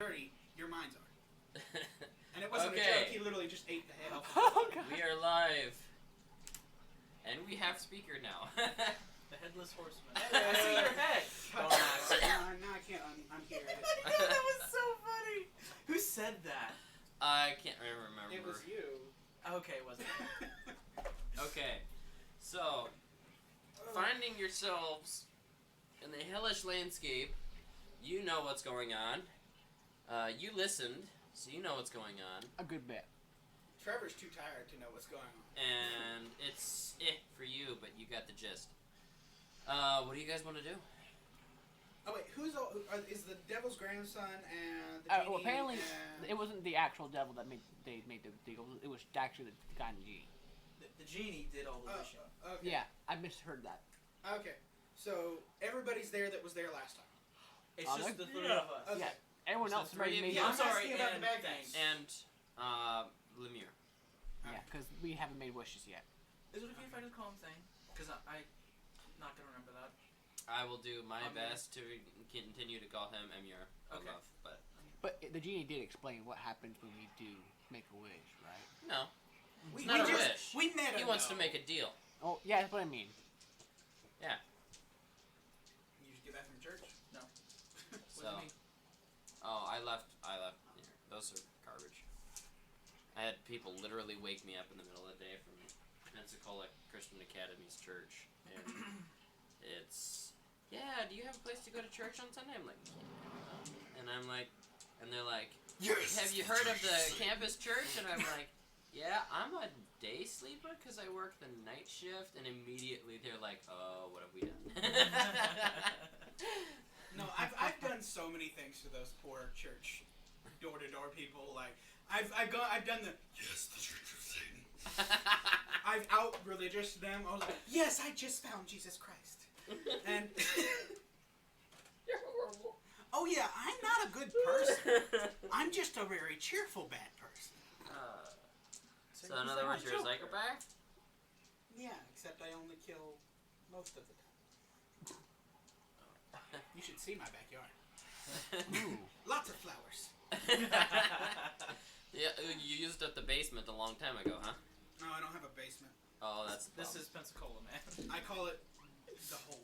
dirty, your minds are. And it wasn't a Okay. joke, he literally just ate the head off. Oh, God. We are live. And we have speaker now. The headless horseman. Hey. I see your head. Don't ask. No, I can't unhear it. That was so funny. Who said that? I can't remember. It was you. Okay, wasn't it? Okay. So, finding yourselves in the hellish landscape, you know what's going on. You listened, so you know what's going on. A good bit. Trevor's too tired to know what's going on. And it's for you, but you got the gist. What do you guys want to do? Oh wait, is the devil's grandson and the genie? Well, apparently, and... it wasn't the actual devil that made the deal. It was actually the guy in the genie. The genie did all the wishing. Okay. Yeah, I misheard that. Okay, so everybody's there that was there last time. It's just the three of us. Okay. Yeah, everyone So else three already of made you- Yeah, I'm I'm sorry, asking about the and bad thanks. guys. And, Lemire. Yeah, because we haven't made wishes yet. Is it okay if I just call him Thing? Because I'm not going to remember that. I will do my Amir. best to continue to call him Emir. Okay. Love, but But the genie did explain what happens when we do make a wish, right? no, We, not we a just, wish. We met him. he wants to though. make a deal. Oh, yeah, that's what I mean. Yeah. You just get back from church. No. So, oh, I left here. Those are garbage. I had people literally wake me up in the middle of the day from Pensacola Christian Academy's church, and it's, yeah, do you have a place to go to church on Sunday? I'm like, yeah. And I'm like, and they're like, Yes. have you heard of the campus church? And I'm like, yeah, I'm a day sleeper because I work the night shift. And immediately they're like, oh, what have we done? No, I've done so many things to those poor church door-to-door people. Like I've done the yes, the Church of Satan. I've out-religious them. I was like, yes, I just found Jesus Christ. And You're horrible. oh yeah, I'm not a good person. I'm just a very cheerful bad person. So in other words, you're a psychopath? Yeah, except I only kill most of the time. You should see my backyard. Ooh. Lots of flowers. Yeah, you used up the basement a long time ago, huh? No, I don't have a basement. Oh, that's the This problem. is Pensacola, man. I call it the hole.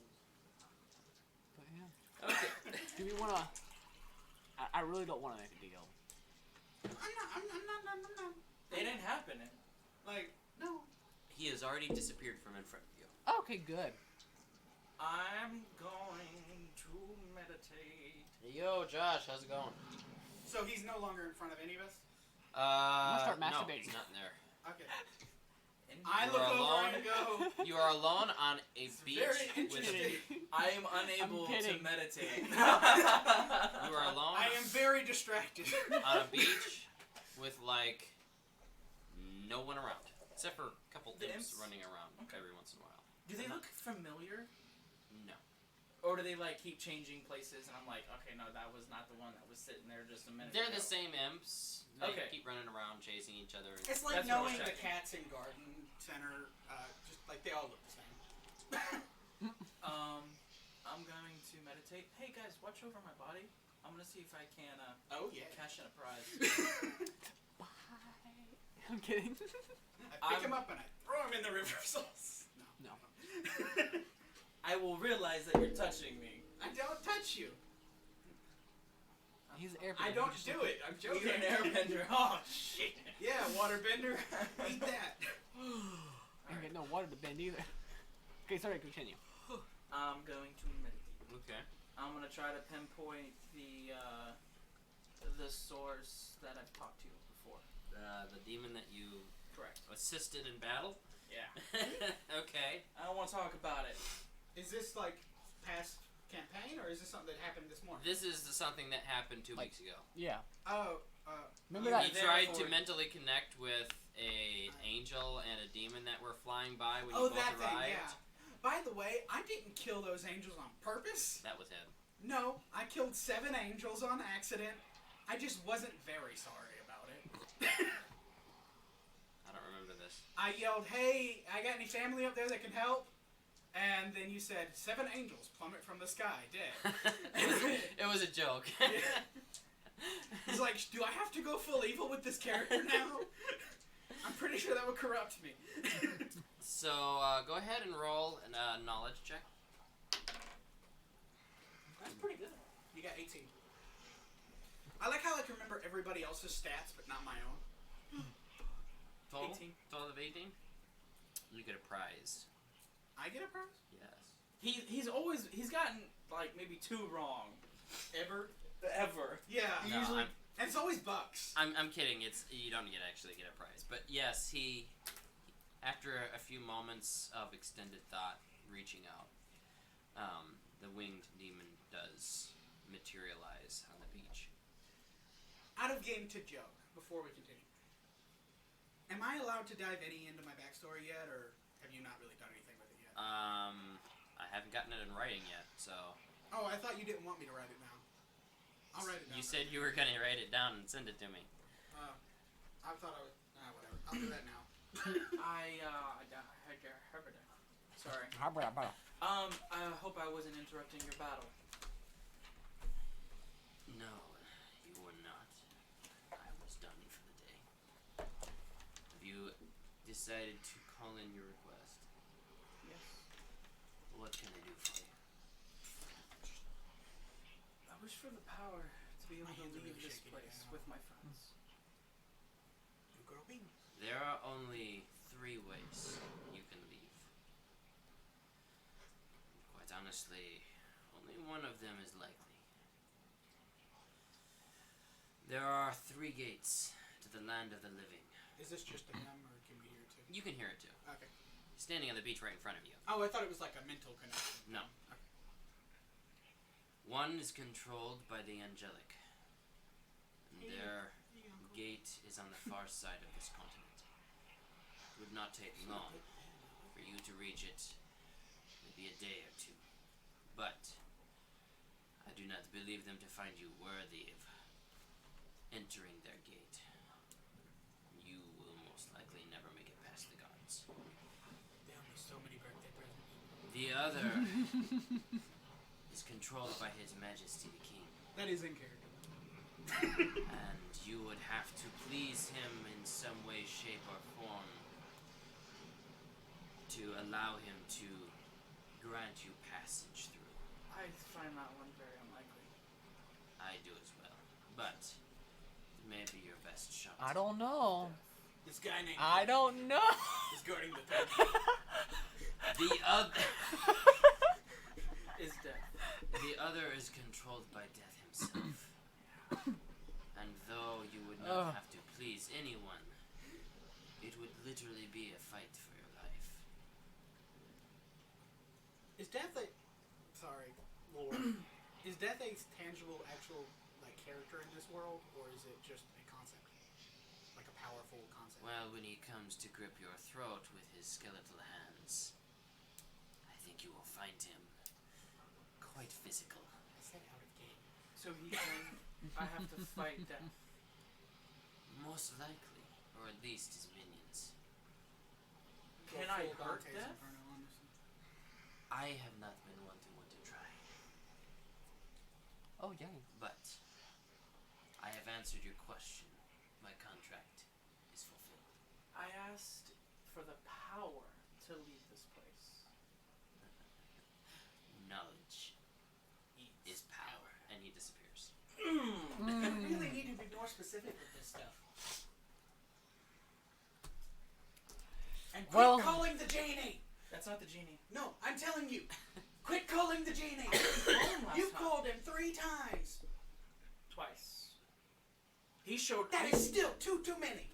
But yeah. Okay. Do we want to... I really don't want to make a deal. I'm not. It ain't happening. Like, no. He has already disappeared from in front of you. Okay, good. I'm going to meditate. Hey, yo, Josh, how's it going? So he's no longer in front of any of us? start No, masturbating. he's not in there. Okay. And I You look are over alone? and go, You are alone on a beach very with interesting. I am unable I'm to kidding. meditate. You are alone I am very distracted. on a beach with, like, no one around. Except for a couple The imps imps? running around Okay. every once in a while. Do they look familiar? No. Or do they, like, keep changing places and I'm like, okay, no, that was not the one that was sitting there just a minute They're ago. the same imps. They Okay. keep running around chasing each other. It's like That's what I was knowing the checking. cats in Garden Center, just like they all look the same. I'm going to meditate. Hey, guys, watch over my body. I'm going to see if I can, Oh, yeah. cash in a prize. Bye. I'm kidding. I pick him up and I throw him in the reversals. No. I will realize that you're touching me. I don't touch you. He's an I airbender. don't He just do looked- it. I'm joking. You're an airbender. Oh, shit. Yeah, waterbender. Eat that. I didn't get no water to bend either. Okay, sorry, continue. I'm going to meditate. Okay. I'm going to try to pinpoint the source that I've talked to before. The demon that you Correct. assisted in battle? Yeah. Okay. I don't want to talk about it. Is this like past campaign or is this something that happened this morning? This is something that happened 2 Like- weeks ago. Yeah. Oh, Remember He that? tried to Therefore- mentally connect with an angel and a demon that were flying by when oh, you both that thing, arrived. yeah. By the way, I didn't kill those angels on purpose. That was him. No, I killed 7 angels on accident. I just wasn't very sorry about it. I don't remember this. I yelled, hey, I got any family up there that can help? And then you said, 7 angels plummet from the sky, dead. It was a joke. He's like, do I have to go full evil with this character now? I'm pretty sure that would corrupt me. So, go ahead and roll a knowledge check. That's pretty good. You got 18. I like how I can remember everybody else's stats, but not my own. Total? 18. Total of 18? You get a prize. I get a prize? Yes. He's gotten like maybe 2 wrong. Ever. Yeah. No, Usually. And it's always bucks. I'm kidding. You don't actually get a prize. But yes, he after a few moments of extended thought, reaching out, the winged demon does materialize on the beach. Out of game to joke, before we continue. Am I allowed to dive any into my backstory yet, or have you not really done anything with it yet? I haven't gotten it in writing yet, so... Oh, I thought you didn't want me to write it down. I'll write it down. You said you were gonna write it down and send it to me. I thought I would... whatever. I'll do that now. Sorry. I hope I wasn't interrupting your battle. No, you were not. I was done for the day. Have you decided to call in your request? Yes. What can I do for you? I wish for the power to be able My to hands are leave really this shaky place now. with my friends. You girl beans. There are only 3 ways you can leave. Quite honestly, only one of them is likely. There are 3 gates to the land of the living. Is this just a them, or can we hear it too? You can hear it too. Okay. Standing on the beach right in front of you. Oh, I thought it was like a mental connection. No. Okay. One is controlled by the angelic. And their gate is on the far side of this continent. It would not take long for you to reach it. Maybe a day or 2. But I do not believe them to find you worthy of entering their gate. You will most likely never make it past the guards. They owe me so many birthday presents. The other is controlled by His Majesty the King. That is in character. And you would have to please him in some way, shape, or form to allow him to grant you passage through. I find that one very unlikely. I do as well. But it may be your best shot. I don't know. This guy named I don't know. is guarding the tabe. The other Is death. the other is controlled by death himself. And though you would not have to please anyone, it would literally be a fight for your life. Is death a... Sorry, Lord. Is death a tangible, actual, like, character in this world, or is it just a concept? Like a powerful concept? Well, when he comes to grip your throat with his skeletal hands, I think you will find him quite physical. I said out of game. So he can... I have to fight death. Most likely, or at least his minions. Can Go I full hurt Dante's death? Inferno on this one. I have not been one to want to try, Oh, yeah. but I have answered your question. My contract is fulfilled. I asked for the power to leave this place. Knowledge is power, and he disappears. I really need to be more specific with this stuff. And quit Well- calling the genie! That's not the genie. No, I'm telling you. Quit calling the genie! Last You time. called him 3 times. Twice. He showed... That is still too many.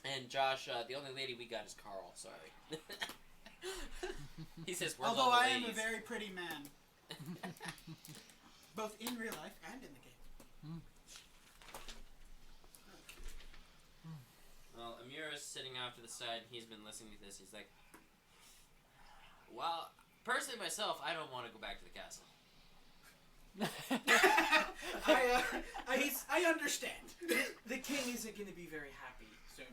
And Josh, the only lady we got is Carl. Sorry. He says we're Although all the I am a ladies. very pretty man. Both in real life and in the game. Well, Amir is sitting off to the side. He's been listening to this. He's like, well, personally myself, I don't want to go back to the castle. I understand. The king isn't going to be very happy soon.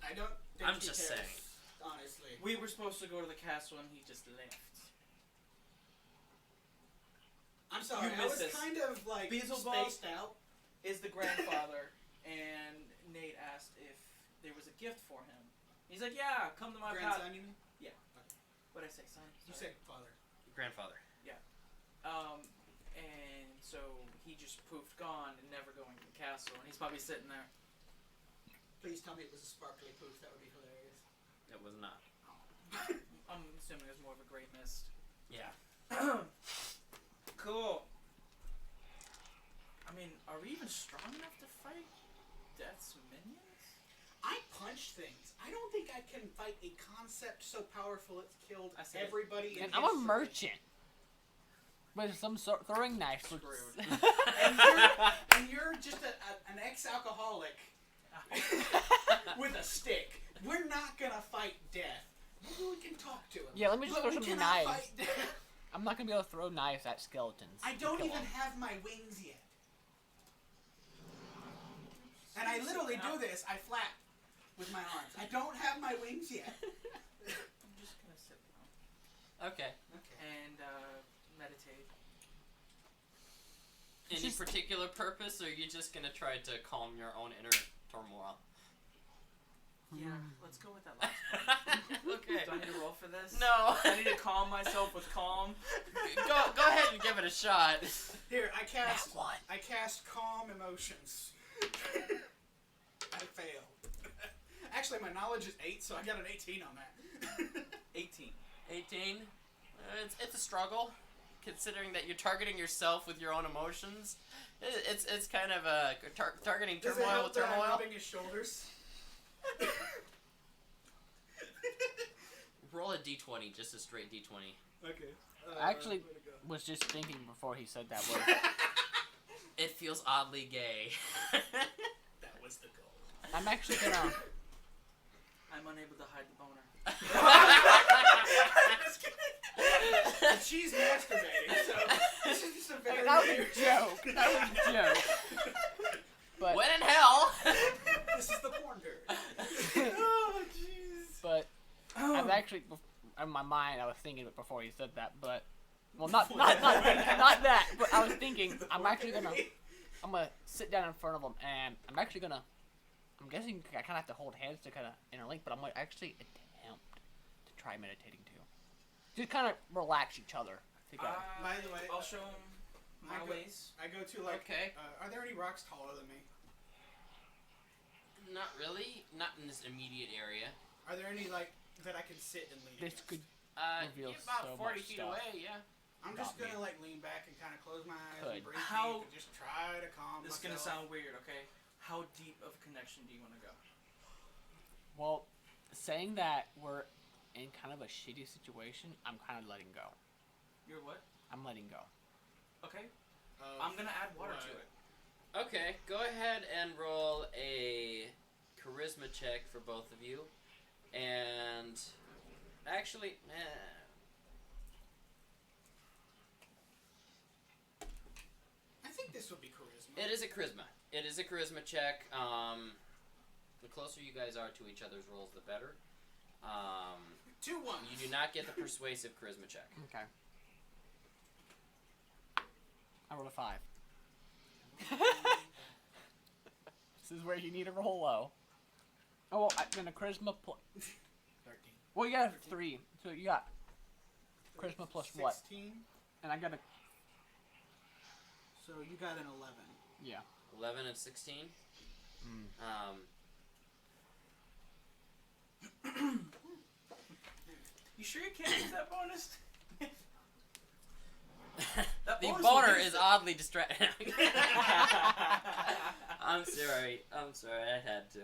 I don't think I'm he just cares, saying. honestly. We were supposed to go to the castle and he just left. I'm sorry, I You was missed this. kind of like Beelzebub spaced out. is the grandfather, and Nate asked if there was a gift for him. He's like, yeah, come to my Grandson, you mean? What'd I say, son? You Sorry. said father. Grandfather. And so he just poofed gone and never going to the castle, and he's probably sitting there. Please tell me it was a sparkly poof. That would be hilarious. It was not. I'm assuming it was more of a gray mist. Yeah. Cool. I mean, are we even strong enough to fight Death's minions? I punch things. I don't think I can fight a concept so powerful it's killed I said everybody in And I'm a history. merchant. With some sort throwing knife. Screwed. And you're just an ex-alcoholic with a stick. We're not gonna fight death. Maybe we can talk to him. Yeah, let me just But throw we some cannot knives. fight death. I'm not gonna be able to throw knives at skeletons. I don't Kill even 'em. have my wings yet. And I literally do this. I flap with my arms. I don't have my wings yet. I'm just gonna sit down Okay. and meditate. Any Just- particular purpose, or are you just gonna try to calm your own inner turmoil? Yeah, let's go with that last one. Okay. Do I need to roll for this? No. I need to calm myself with calm. Go ahead and give it a shot. Here, I cast. That one. I cast calm emotions. I failed. Actually, my knowledge is 8, so I got an 18 on that. 18. 18. It's a struggle, considering that you're targeting yourself with your own emotions. It's kind of a targeting Does it turmoil help with that I'm turmoil. rubbing his shoulders? Roll a d20, just a straight d20. Okay. I actually way to go. was just thinking before he said that word. It feels oddly gay. That was the goal. I'm actually gonna. I'm unable to hide the boner. And she's masturbating, so this is just a very That was weird a joke. That was a joke. But When in hell. This is the porn nerd. Oh, jeez. but I was actually in my mind I was thinking it before he said that, but well not that, but I was thinking I'm actually gonna sit down in front of him and I'm guessing I kind of have to hold hands to kind of interlink, but I'm gonna actually attempt to try meditating too. Just kind of relax each other together. By the way, I'll show him my I go- ways. I go to like. Okay. Are there any rocks taller than me? Not really. Not in this immediate area. Are there any like that I can sit and lean This against? could You're Reveals about so 40 much feet stuff. away, yeah. I'm just about gonna me. like lean back and kind of close my eyes Could. and breathe How- deep and just try to calm This is gonna myself. sound weird, okay? How deep of a connection do you want to go? well saying that we're in kind of a shitty situation. I'm kind of letting go. You're what? I'm letting go. Okay. Of I'm gonna add water to what? it. Okay, go ahead and roll a charisma check for both of you. And actually, I think this would be charisma. it is a charisma. It is a charisma check. The closer you guys are to each other's rolls, the better. 2 1. You do not get the persuasive charisma check. Okay. I rolled a 5. This is where you need to roll low. Oh, well, then a charisma plus. 13. Well, you got 3, so you got charisma plus 16. what? And I got a So you got an 11. yeah. 11 and 16. You sure you can't use that bonus? That The bonus boner would is use oddly distracting. I'm sorry. I had to.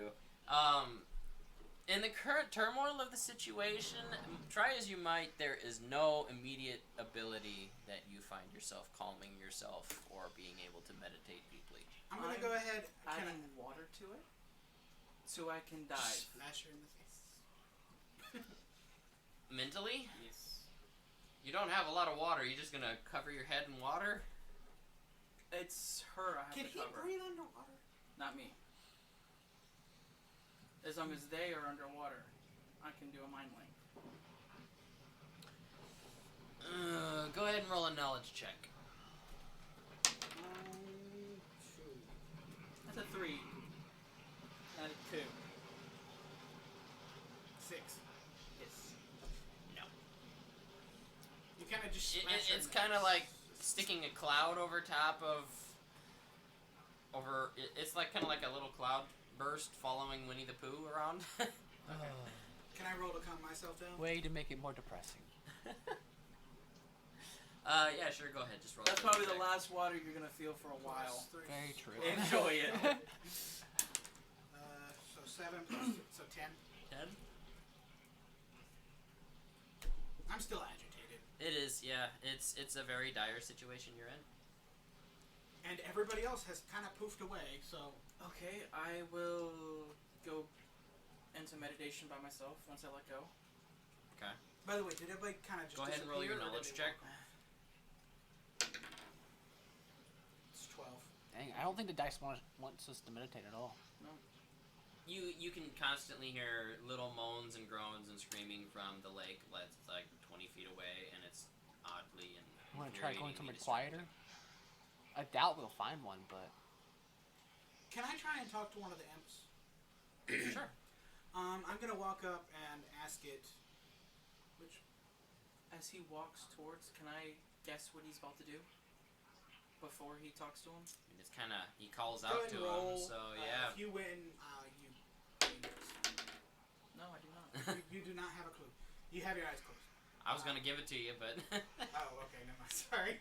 In the current turmoil of the situation, try as you might, there is no immediate ability that you find yourself calming yourself or being able to meditate deeply. I'm gonna go ahead. Can adding water to it so I can dive. Smash her in the face. Mentally, Yes. you don't have a lot of water. You're just gonna cover your head in water. It's her I have Can to he cover. breathe underwater? Not me. As long as they are underwater, I can do a mind link. Go ahead and roll a knowledge check. 3. 92. 6. Yes. You kind of just smash her It's in the kind of face. like sticking a cloud over top of. It's like kind of like a little cloud burst following Winnie the Pooh around. Can I roll to calm myself down? Way to make it more depressing. Yeah, sure. Go ahead. Just roll. That's a probably the check. last water you're gonna feel for a while. Plus 3. Very true. Enjoy it. So 7 plus 2, so 10. 10? I'm still agitated. It is. Yeah. It's a very dire situation you're in. And everybody else has kind of poofed away, so... Okay, I will go into meditation by myself once I let go. Okay. By the way, did everybody kind of just Go ahead and roll your disappear, or knowledge did they check. walk off? It's 12. Dang, I don't think the dice wants us to meditate at all. You can constantly hear little moans and groans and screaming from the lake that's like 20 feet away, and it's oddly and. You want to try going somewhere infuriatingly quieter? I doubt we'll find one, but... Can I try and talk to one of the imps? distracting. Sure. I'm gonna walk up and ask it... Which... As he walks towards, can I guess what he's about to do? Before he talks to him? And it's kind of he calls Go out ahead to and roll. him. So yeah. If you win, you... No, I do not. you do not have a clue. You have your eyes closed. I was gonna give it to you, but. Oh, okay, never mind. Sorry.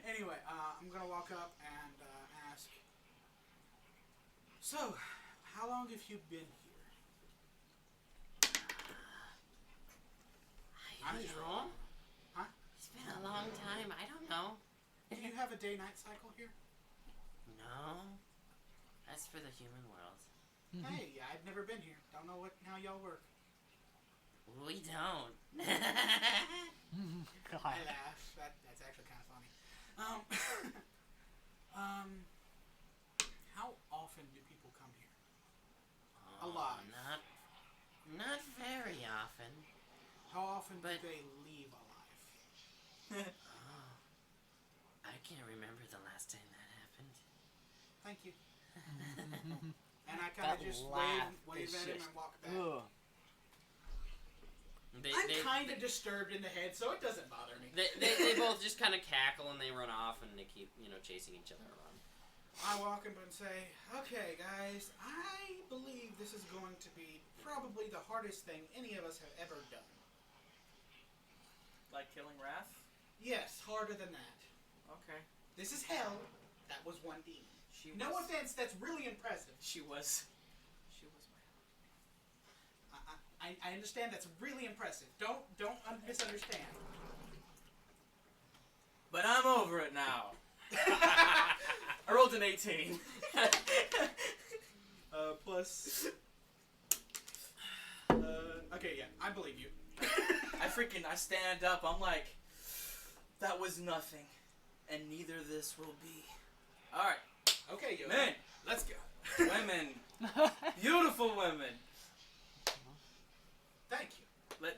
Anyway, I'm gonna walk up and ask. So, how long have you been here? I I'm don't just know. wrong. Huh? It's been a long time. I don't know. Do you have a day-night cycle here? No. That's for the human world. Hey, I've never been here. Don't know how y'all work. We don't. God. I laugh. That's actually kind of funny. How often do people come here? Alive. Not very often. How often But- do they leave alive? Oh, I can't remember the last time that happened. Thank you. And I kind of That just laugh wave is at him just- and walk back. Ugh. I'm kind of disturbed in the head, so it doesn't bother me. They both just kind of cackle and they run off and they keep chasing each other around. I walk up and say, okay, guys, I believe this is going to be probably the hardest thing any of us have ever done. Like killing Wrath? Yes, harder than that. Okay. This is hell. That was one demon. No was- offense, that's really impressive. She was my I understand that's really impressive. Don't misunderstand. But I'm over it now. I rolled an 18. Plus... okay, yeah, I believe you. I stand up, I'm like, that was nothing. And neither this will be. Alright, Okay, yo. men, Let's go. women, beautiful women. Thank you. Let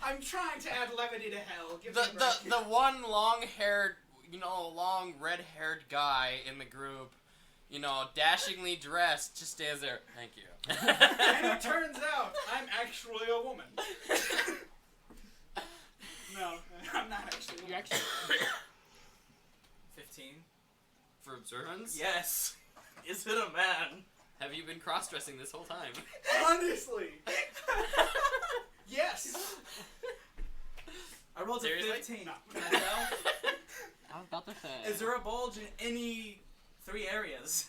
I'm trying to add levity to hell. Give me a break. The one long-haired, long red-haired guy in the group, dashingly dressed, just stands there. Thank you. And it turns out I'm actually a woman. No, I'm not actually a woman. You actually... 15. For observance? Yes. Is it a man? Have you been cross-dressing this whole time? Honestly. Yes. I rolled a Seriously? 15. No. Can I tell? I was about to say... Is there a bulge in any 3 areas?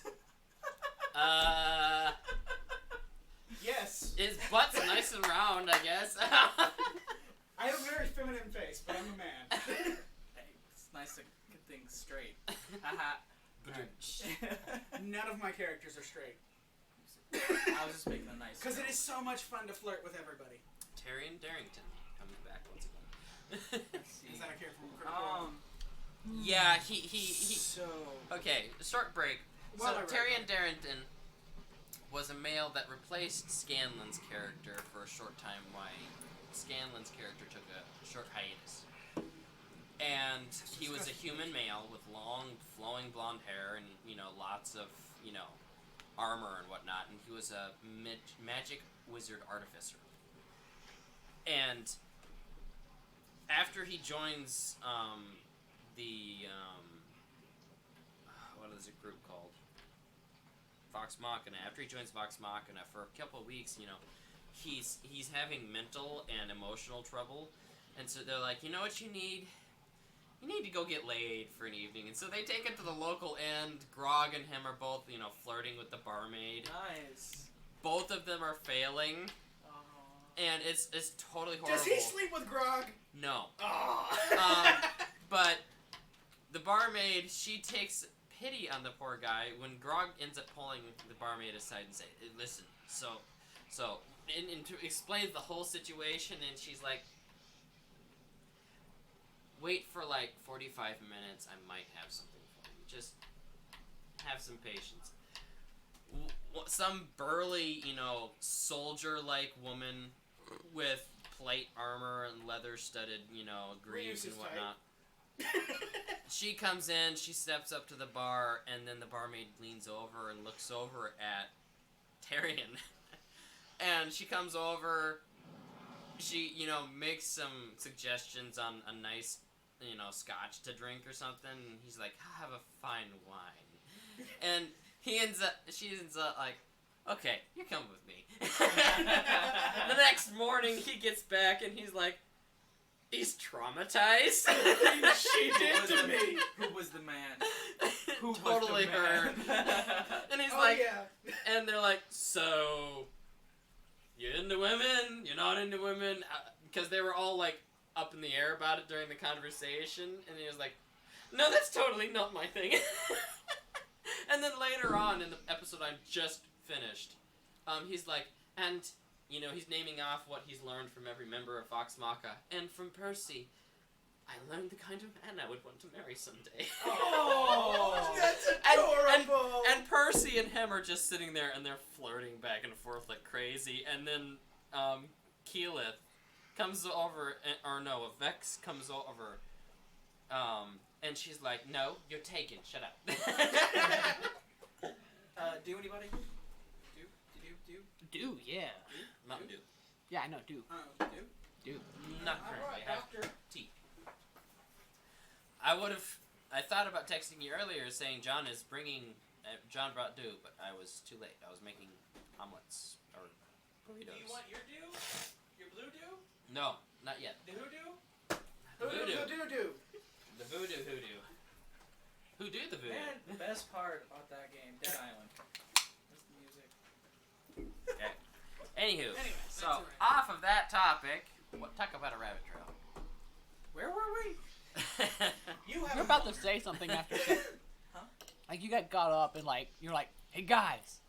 Yes. His butt's nice and round, I guess. I have a very feminine face, but I'm a man. Hey, it's nice to get things straight. Haha. None of my characters are straight. I was just making a nice Because it joke. is so much fun to flirt with everybody. Tyrion Darrington comes back once again. Let's see. Is that a character from Critical? Yeah, he. So Okay, short break. Well, So alright, Tyrion right. Darrington was a male that replaced Scanlan's character for a short time while Scanlan's character took a short hiatus. And he was a human male with long, flowing blonde hair and, lots of, armor and whatnot. And he was a magic wizard artificer. And after he joins what is a group called? Vox Machina. After he joins Vox Machina, for a couple of weeks, he's having mental and emotional trouble. And so they're like, you know what you need? You need to go get laid for an evening. And so they take it to the local inn. Grog and him are both, flirting with the barmaid. Nice. Both of them are failing. And it's totally horrible. Does he sleep with Grog? No. Oh. But the barmaid, she takes pity on the poor guy when Grog ends up pulling the barmaid aside and say, listen, and to explain the whole situation, and she's like, wait for like 45 minutes, I might have something for you. Just have some patience. Some burly, soldier-like woman with plate armor and leather-studded, greaves and whatnot. She comes in, she steps up to the bar, and then the barmaid leans over and looks over at Tyrion. And she comes over, she, makes some suggestions on a nice, scotch to drink or something, and he's like, have a fine wine. And she ends up like, okay, you come with me. The next morning, he gets back, and he's like, he's traumatized. She did to me. Who was the man? Who totally was the man? her. And he's and they're like, so, you're into women? You're not into women? Because they were all, like, up in the air about it during the conversation, and he was like, no, that's totally not my thing. And then later on in the episode I just finished, he's like, and, he's naming off what he's learned from every member of Vox Machina. And from Percy, I learned the kind of man I would want to marry someday. Oh, that's adorable. And Percy and him are just sitting there, and they're flirting back and forth like crazy. And then Keyleth comes over, Vex comes over, and she's like, no, you're taken, shut up. Do anybody? Do, yeah. Mountain Dew. Yeah, I know, do. Do. Not currently. All right, doctor. Tea. I thought about texting you earlier saying John John brought dew, but I was too late. I was making omelets or burritos. Do you want your dew? Your blue dew? No, not yet. The hoodoo? The voodoo. Hoodoo. The voodoo hoodoo. Who do the voodoo? Man, the best part about that game, Dead Island. That's the music. Okay. Anywho, Anyway, so that's all right. off of that topic, talk about a rabbit trail. Where were we? You have You're about to say something after Huh? like you got up and like you're like, hey guys,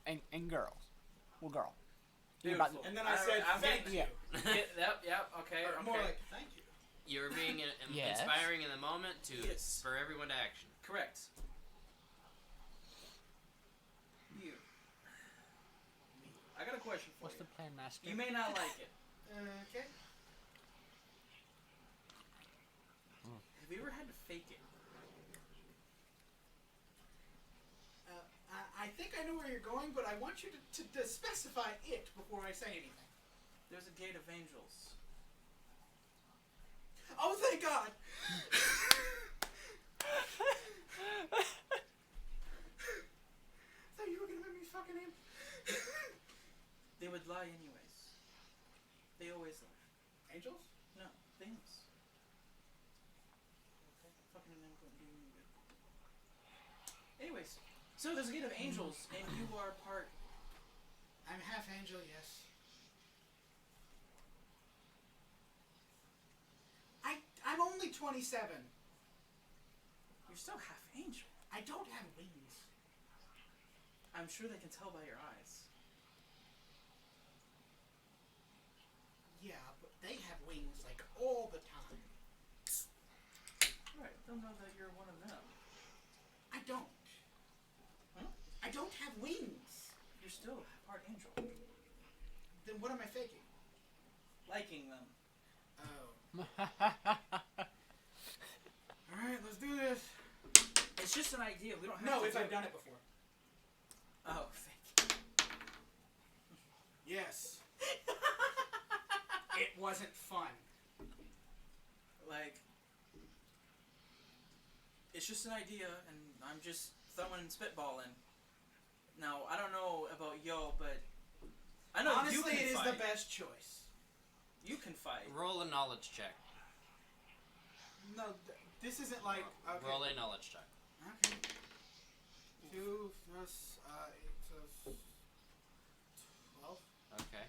and girls, well girl. You're about Beautiful. And then I said, I'm thank getting- you. Yep, okay. Or more like, thank you. You were being Yes. inspiring in the moment to Yes. spur everyone to action. Correct. You. I got a question for What's the you. plan, master? You may not like it. Okay. Have you ever had to fake it? I think I know where you're going, but I want you to specify it before I say anything. There's a gate of angels. Oh, thank God! Thought you were gonna make me fucking him. They would lie anyways. They always lie. Angels? No, things. Okay, fucking them couldn't do any good. Anyways, so there's a gate of angels, and you are part. I'm half angel, yes. I'm only 27. You're still half angel. I don't have wings. I'm sure they can tell by your eyes. Yeah, but they have wings like all the time. Right, they'll know that you're one of them. I don't. Huh? I don't have wings. You're still part angel. Then what am I faking? Liking them. Oh. Because I've done it before. Oh, thank Yes. It wasn't fun. Like, it's just an idea, and I'm just throwing spitballing. Now, I don't know about Yo, but I know Honestly, you can it is fight. the best choice. You can fight. Roll a knowledge check. No, this isn't like... Okay. Roll a knowledge check. Okay. 2 plus 8 plus 12. Okay.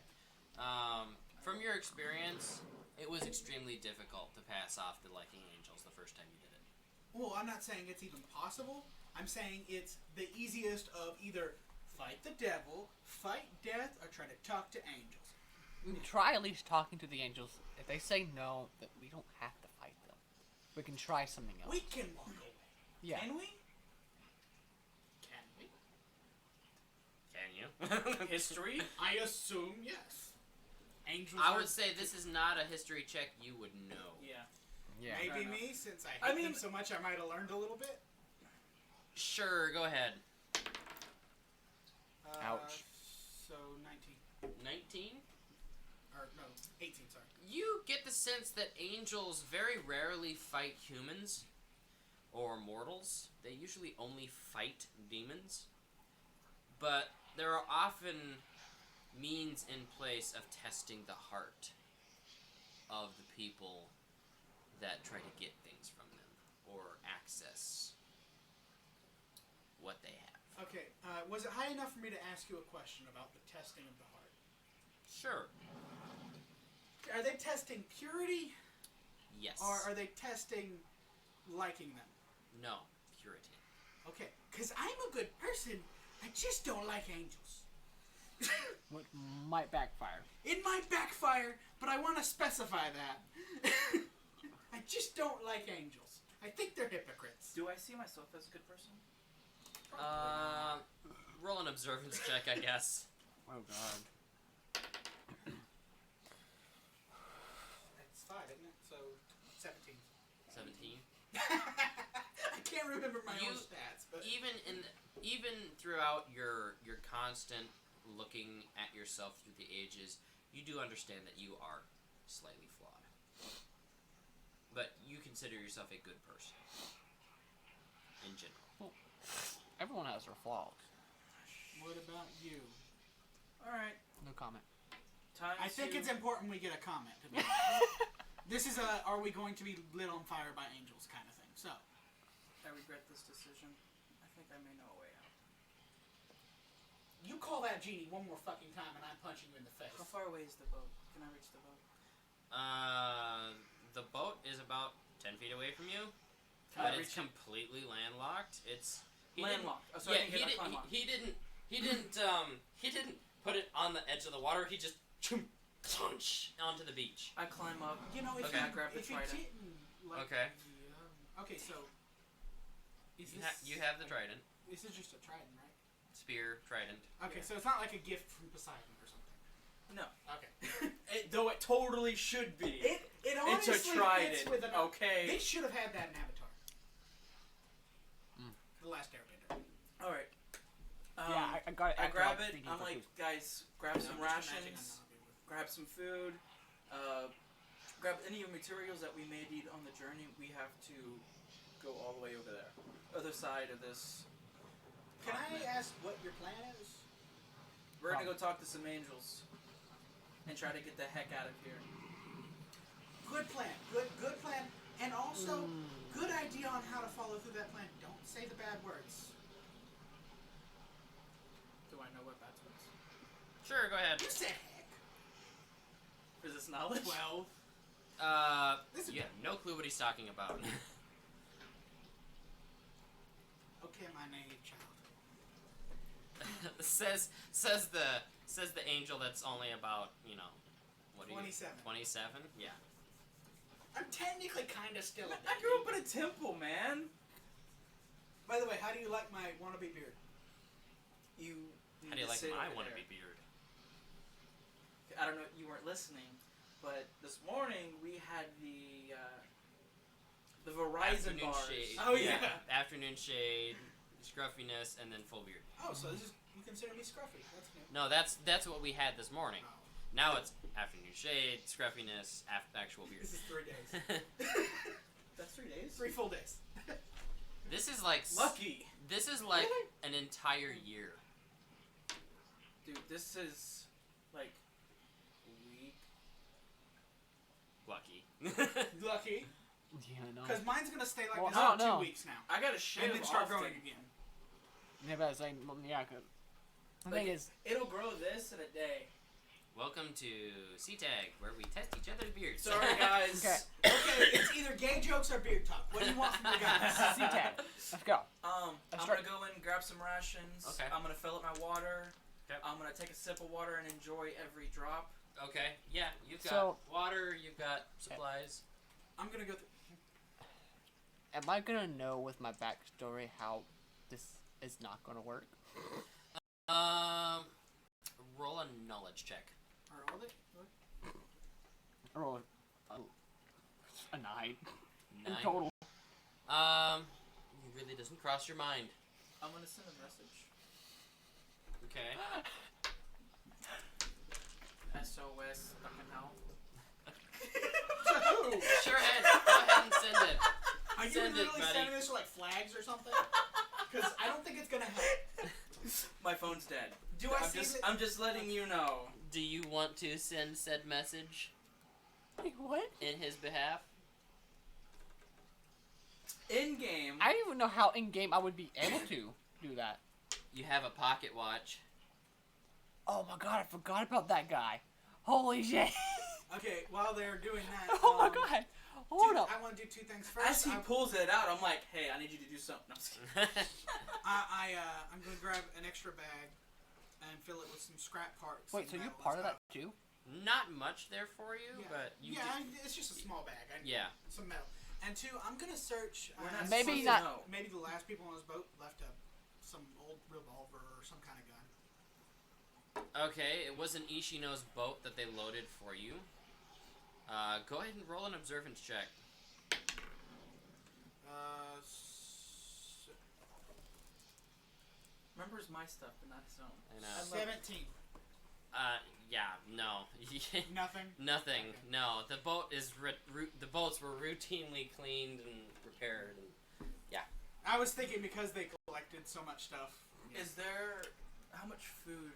From your experience, it was extremely difficult to pass off the liking angels the first time you did it. Well, I'm not saying it's even possible. I'm saying it's the easiest of either fight the devil, fight death, or try to talk to angels. We can try at least talking to the angels. If they say no, then we don't have to fight them. We can try something else. We can walk away. Yeah. Can we? Can we? Can you? History? I assume yes. Angels. I are- would say this is not a history check you would know. Yeah. Yeah. Maybe Fair me, since I I hate mean- them so much, I might have learned a little bit. Sure, go ahead. Ouch. So 19. 19? Or no, 18. Sorry. You get the sense that angels very rarely fight humans or mortals. They usually only fight demons. But there are often means in place of testing the heart of the people that try to get things from them or access what they have. Okay. Was it high enough for me to ask you a question about the testing of the heart? Sure. Are they testing purity, Yes. or are they testing liking them? No. Purity. Okay, because I'm a good person, I just don't like angels. What might backfire. It might backfire, but I want to specify that. I just don't like angels. I think they're hypocrites. Do I see myself as a good person? Roll an observance check, I guess. Oh god. That's 5, isn't it? So 17. 17. I can't remember my You- own stats, but Even throughout your constant looking at yourself through the ages, you do understand that you are slightly flawed. But you consider yourself a good person. In general. Everyone has their flaws. what about you? Alright. No comment. Time I think to... it's important we get a comment. To be This is a "Are we going to be lit on fire by angels" kind of thing. So, I regret this decision. I think I may know a way out. you call that genie one more fucking time and I'm punching you in the face. How far away is the boat? Can I reach the boat? The boat is about 10 feet away from you, Can but I it's reach it? completely landlocked. It's Landlocked. Oh, so Yeah, I can get a climb on. he didn't put it on the edge of the water. He just punch onto the beach. I climb up. You know, if Okay. you, I grab the if you trident. didn't like Okay. okay, so is You have the trident, This is just a trident, right? spear, trident. Okay, Yeah. so it's not like a gift from Poseidon or something. No. Okay. Though it totally should be. It It's honestly a fits trident. with an. Okay. They should have had that in Avatar. Mm. The Last Airbender. All right. Yeah, I got it. I after, grab like, it. 3D I'm for like, food. guys, grab some No, just imagine rations. I'm not Grab some food. Grab any materials that we may need on the journey. We have to go all the way over there, other side of this. Can I continent. ask what your plan is? We're gonna go talk to some angels and try to get the heck out of here. Good plan. Good plan. And also, good idea on how to follow through that plan. Don't say the bad words. Do I know what that's was? Sure, go ahead. You said heck. Is this knowledge? 12. This is You have no clue what he's talking about. Okay, my naive child. says the angel that's only about, what do you 27. 27? Yeah. I'm technically kind of still a I grew up in a temple, man. By the way, how do you like my wannabe beard? You. How do you need to like sit my over wannabe there. beard? I don't know. You weren't listening, but this morning we had the Verizon Afternoon bars. shade. Oh, yeah. Afternoon shade. scruffiness, and then full beard. Oh, so this is you consider me scruffy? That's new. No, that's what we had this morning. Oh. Now it's afternoon shade, scruffiness, actual beard. This is 3 days. That's 3 days? 3 full days. This is like Lucky! This is like Really? an entire year. Dude, this is like a week. Lucky. Lucky. Yeah, I know. Because mine's going to stay like Well, this I for don't know. 2 weeks now. I gotta shave And then start often. growing again. Yeah, but I was saying, well, yeah, 'cause the Like, thing is, it'll grow this in a day. Welcome to CTAG, where we test each other's beards. Sorry, guys. Okay. Okay, it's either gay jokes or beard talk. What do you want from the guys? CTAG. Let's go. I'm start- gonna go in, grab some rations. Okay. I'm gonna fill up my water. Okay. I'm gonna take a sip of water and enjoy every drop. Okay, yeah, you've got So- water, you've got supplies. I'm going to go through. Am I gonna know with my backstory how this is not gonna work? Roll a knowledge check. Are all they? Or a 9 in 9. total. It really doesn't cross your mind. I'm gonna send a message. Okay. SOS fucking hell. To who? Sure, Ed, go ahead and send it. Are you Send it, literally buddy. sending this for like flags or something? Because I don't think it's going to help. My phone's dead. Do I see that? I'm just letting you know. Do you want to send said message Wait, what? in his behalf? In game. I don't even know how in game I would be able to do that. You have a pocket watch. Oh my god, I forgot about that guy. Holy shit. Okay, while they're doing that. Oh my god. Hold up. I want to do 2 things As first. he pulls it out, I'm like, hey, I need you to do something. No, I'm just kidding. I'm going to grab an extra bag and fill it with some scrap parts. Wait, so and you're metal part of and that too? Not much there for you, stuff. but you it's just a small bag. yeah. Some metal. And 2, I'm going to search. We're not Maybe supposed to not- know. Maybe the last people on this boat left some old revolver or some kind of gun. Okay, it was an Ishino's boat that they loaded for you. Go ahead and roll an observance check. Remember, it's my stuff, but not his own. I know. 17. Yeah, no. Nothing. Nothing. Okay. No, the boat is the boats were routinely cleaned and repaired. And I was thinking because they collected so much stuff. Is there... How much food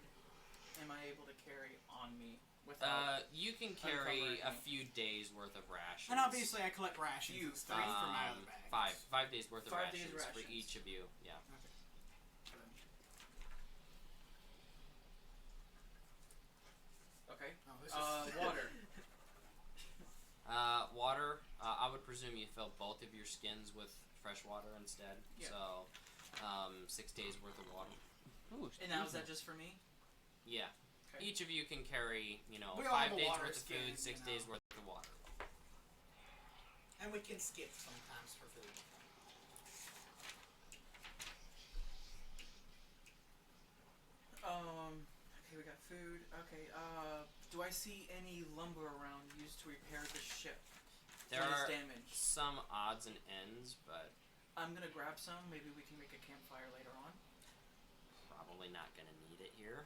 am I able to carry on me without... you can carry Uncovering a me. few days worth of rations. And obviously I collect rations You and stuff from my other bags. 5 days worth of 5 days rations for rations. each of you. Yeah. Okay. Oh, this is... Water. Water. I would presume you fill both of your skins with fresh water instead. Yeah. So, 6 days worth of water. Ooh, And now is that just for me? Yeah. Okay. Each of you can carry, We all 5 have a days water worth of skin, food, 6 you know. days worth of water. And we can skip sometimes for food. Okay, we got food. Okay, do I see any lumber around used to repair the ship? There when are it's damaged? some odds and ends, but I'm gonna grab some. Maybe we can make a campfire later on. probably not going to need it here.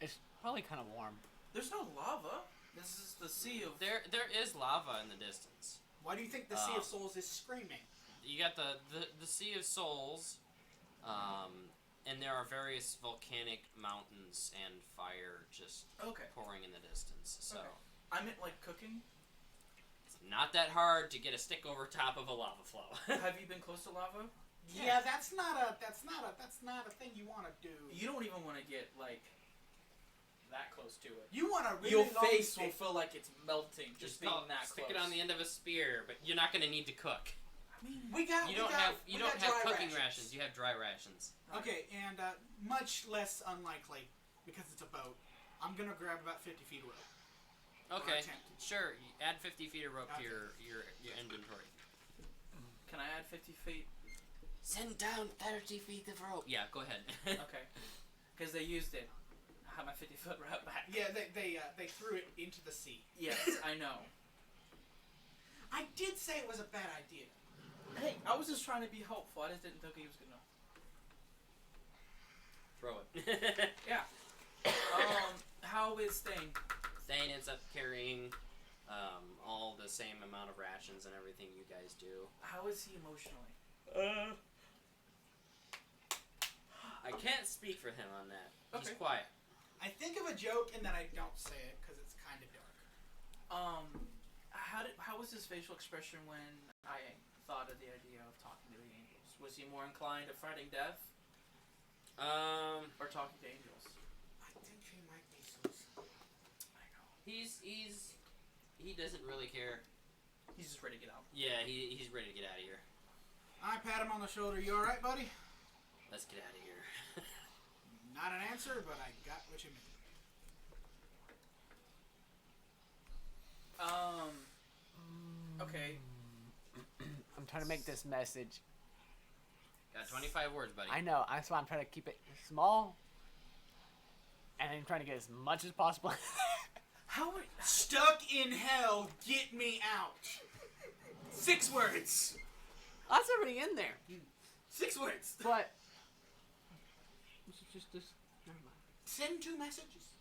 It's probably kind of warm. There's no lava. This is the sea of... There is lava in the distance. Why do you think the Sea of Souls is screaming? You got the Sea of Souls, and there are various volcanic mountains and fire just Okay. pouring in the distance. So Okay. I meant like cooking. it's not that hard to get a stick over top of a lava flow. Have you been close to lava? Yeah, that's not a thing you want to do. You don't even want to get like that close to it. You want to really Your long face will stick. feel like it's melting just being that stick close. it on the end of a spear, but you're not going to need to cook. I mean, We got. You we don't got, have we got have dry cooking rations. You have dry rations. Okay, and much less unlikely because it's a boat. I'm gonna grab about 50 feet of rope. Okay, attempt. sure. You add 50 feet of rope to Okay. your inventory. Can I add 50 feet? Send down 30 feet of rope. Yeah, go ahead. Okay. Because they used it. I have my 50-foot route back. Yeah, they threw it into the sea. Yes, I know. I did say it was a bad idea. Hey, I was just trying to be helpful. I just didn't think he was gonna. throw it. How is Thane? Thane ends up carrying all the same amount of rations and everything you guys do. How is he emotionally? I can't speak for him on that. He's Okay. quiet. I think of a joke and then I don't say it because it's kind of dark. How was his facial expression when I thought of the idea of talking to the angels? Was he more inclined to fighting death or talking to angels? I think he might be suicidal. I know. He doesn't really care. He's just ready to get out. Yeah, he's ready to get out of here. I pat him on the shoulder. You alright, buddy? Let's get out of here. Not an answer, but I got what you meant. Okay. I'm trying to make this message. Got 25 words, buddy. I know. That's why I'm trying to keep it small. And I'm trying to get as much as possible. How are Stuck in hell, get me out. 6 words. That's already in there. 6 words. But this. Never mind. Send 2 messages.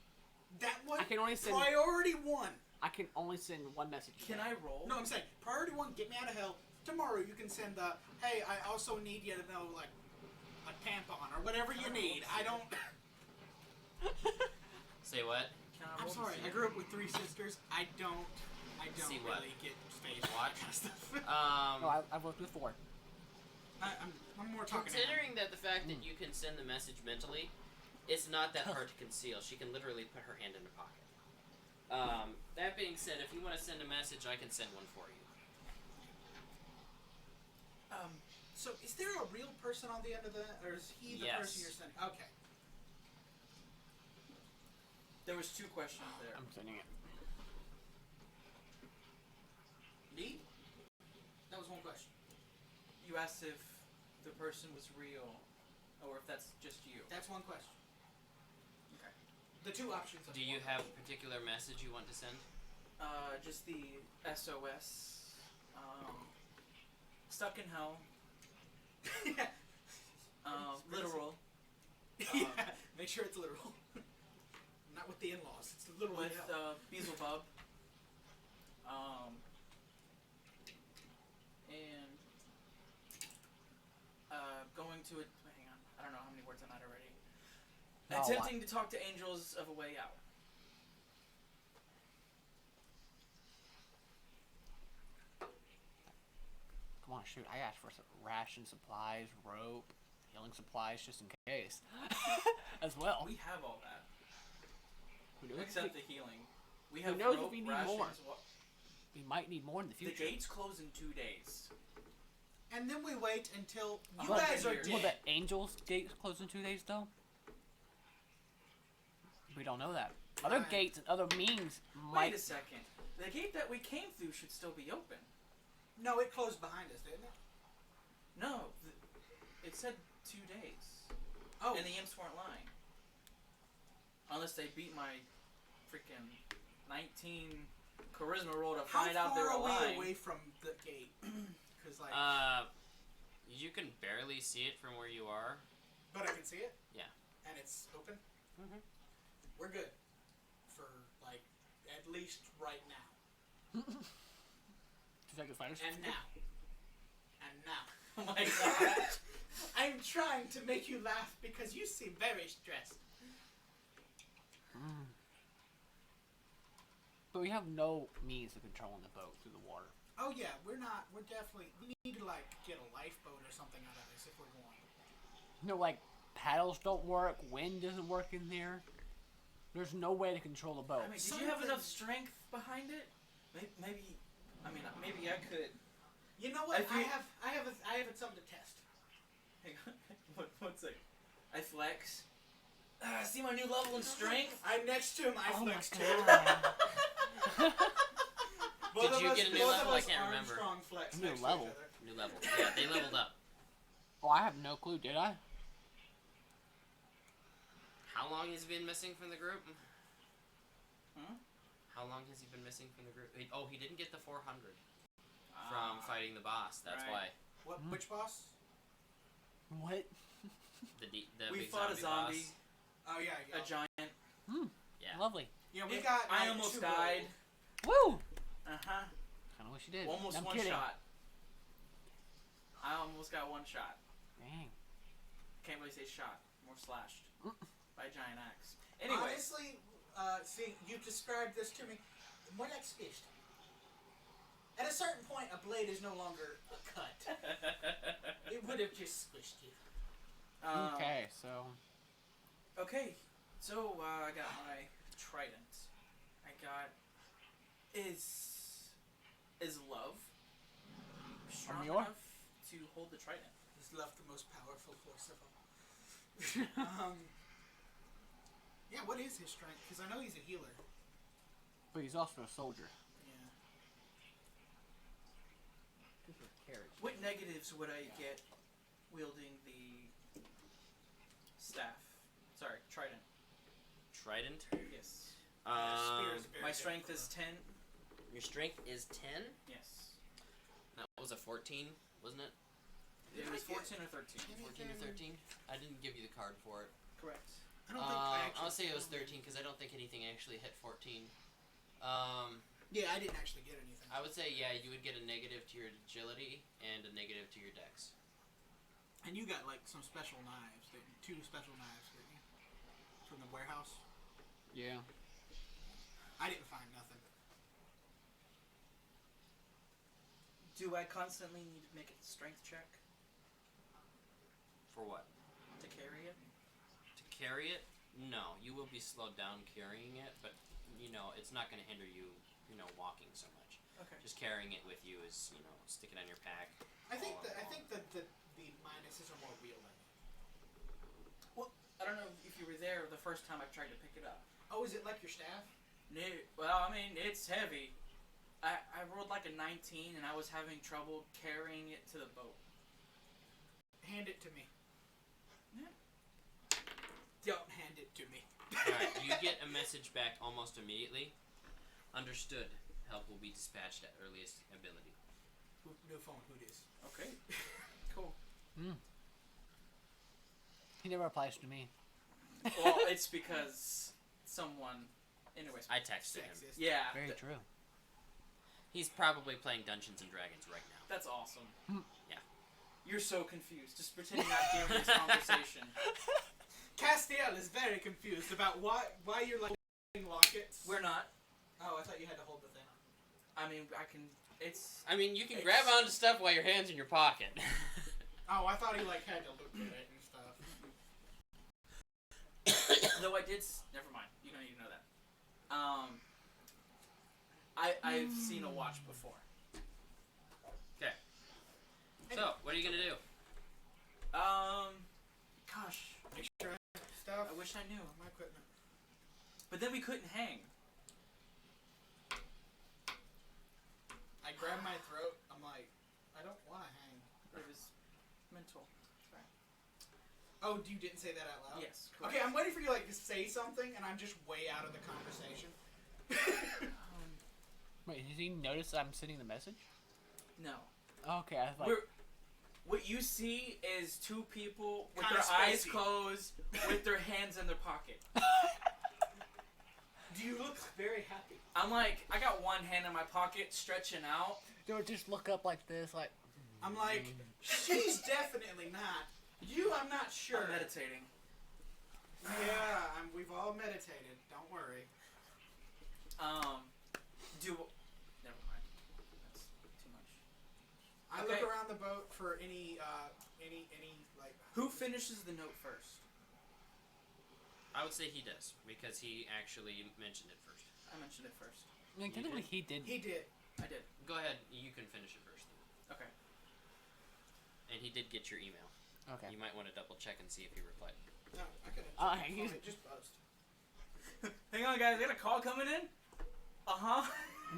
That one. I can only send. Priority 1. I can only send 1 message. Can I roll? No, I'm saying priority 1. Get me out of hell. Tomorrow you can send the. Hey, I also need you to know like a tampon or whatever you need. I don't. Say what? Can I I'm roll to sorry. see I it? grew up with 3 sisters. I don't See what? really get space. What? Kind of stuff. Oh, I've worked with 4. I'm more talking. Considering that the fact that you can send the message mentally, it's not that hard to conceal. She can literally put her hand in her pocket. That being said, if you want to send a message, I can send one for you. So is there a real person on the end of that, or is he the Yes. person you're sending? Okay. There was 2 questions there. I'm sending it. Me? That was 1 question. You asked if the person was real, or if that's just you. That's 1 question. Okay. The 2 options. Do you have a particular message you want to send? Just the SOS. Stuck in hell. Literal. Yeah. Make sure it's literal. Not with the in-laws. It's literal. With Beelzebub. And going to it. Hang on. I don't know how many words I'm at already. Not a lot. Attempting to talk to angels of a way out. Come on, shoot. I asked for some ration supplies, rope, healing supplies, just in case. As well. We have all that. Who knows? Except the healing. We Who have knows if rope, we need rations, more? We might need more in the The future. gates close in 2 days. And then we wait until you But guys are will Will dead. the Angels gates close in 2 days, though? We don't know that. Other Right. gates and other means Wait might. a second. The gate that we came through should still be open. No, it closed behind us, didn't it? No, it said 2 days. Oh, And the imps weren't lying. Unless they beat my freaking 19 charisma roll to how find out they far were are we lying. away from the gate? Because like, You can barely see it from where you are. but I can see it. Yeah. And it's open. Mhm. We're good. For like at least right now. 2 seconds fighters. And now. And now. Oh my god. I'm trying to make you laugh because you seem very stressed. But we have no means of controlling the boat through the water. Oh yeah, we're definitely, we need to like get a lifeboat or something out of this if we're going. You know, like, paddles don't work, wind doesn't work in there. There's no way to control the boat. I mean, did you have enough strength behind it? Maybe I could. You know what? If you- I have something to test. Hang on. One sec. I flex. See my new level in strength? I'm next to him. I Oh my flex too. God. Both Did of you us- get a new both level? of I us can't remember. Armstrong flex New next to level? each other. New level. Yeah, they leveled up. Oh, I have no clue, did I? How long has he been missing from the group? Hmm? How long has he been missing from the group? Oh, he didn't get the 400 from fighting the boss. That's right. why. What? Which boss? What? We big fought a zombie, boss. Oh yeah, a giant. Yeah. Lovely. Yeah, we got. I like, almost 2 died. gold. Woo! Uh-huh. Kind of wish you did. Almost I'm one kidding. shot. I almost got one shot. Dang. Can't really say shot. More slashed. By a giant axe. Anyway. Honestly, see, you described this to me more like squished. At a certain point, a blade is no longer a cut. It would have just squished you. Okay, so. Okay, so I got my trident. I got is love strong your? enough to hold the trident? Is love the most powerful force of all? Yeah, what is his strength? Because I know he's a healer. But he's also a soldier. Yeah. What negatives would I get wielding the staff? Sorry, trident. Trident. Yes. Spear is very My strength is difficult. 10. Your strength is 10. Yes. That was a 14, wasn't it? It was 14 or 13. 14 or 13. I didn't give you the card for it. Correct. I don't think I actually. I'll say it was 13 because I don't think anything actually hit 14. Yeah, I didn't actually get anything. I would say you would get a negative to your agility and a negative to your dex. And you got like some special knives, 2 special knives, didn't you? From the warehouse. Yeah. I didn't find nothing. Do I constantly need to make a strength check For what? to carry it? To carry it? No, you will be slowed down carrying it, but it's not going to hinder you, walking so much. Okay. Just carrying it with you is, stick it on your pack. I think all that along. the minuses are more wielding. Well, I don't know if you were there the first time I tried to pick it up. Oh, is it like your staff? No, well, I mean, it's heavy. I rolled like a 19 and I was having trouble carrying it to the boat. Hand it to me. Yeah. Don't hand it to me. Alright, you get a message back almost immediately. Understood. Help will be dispatched at earliest ability. No phone, who dis? Okay. Cool. He never applies to me. Well, it's because someone... Anyways. I texted him. Sexist. Yeah. Very true. He's probably playing Dungeons and Dragons right now. That's awesome. Yeah. You're so confused. Just pretend you're not hearing this conversation. Castiel is very confused about why you're like lockets. We're not. Oh, I thought you had to hold the thing. I mean, I can... It's... I mean, you can grab onto stuff while your hand's in your pocket. Oh, I thought he like had to look at it and stuff. Though I did... Never mind. You don't need to know that. I've seen a watch before. Okay. So, what are you gonna do? Gosh. Make sure I have stuff. I wish I knew. My equipment. But then we couldn't hang. I grabbed my throat. I'm like, I don't want to hang. It was mental. Sorry. Oh, you didn't say that out loud? Yes. Correct. Okay, I'm waiting for you like to say something, and I'm just way out of the conversation. Wait, did he notice I'm sending the message? No. Okay, I thought. What you see is 2 people with Kinda their eyes spacey. closed, with their hands in their pocket. Do you look very happy? I'm like, I got one hand in my pocket, stretching out. Don't just look up like this, like. I'm like, she's definitely not. You, I'm not sure. I'm meditating. Yeah, we've all meditated. Don't worry. Never mind. That's too much. I Okay. look around the boat for any like. Who finishes the note first? I would say he does, because he actually mentioned it first. I mentioned it first. I mean, technically he did. He did. I did. Go ahead, you can finish it first. Okay. And he did get your email. Okay. You might want to double check and see if he replied. No, I couldn't. Just buzzed. Hang on, guys. I got a call coming in.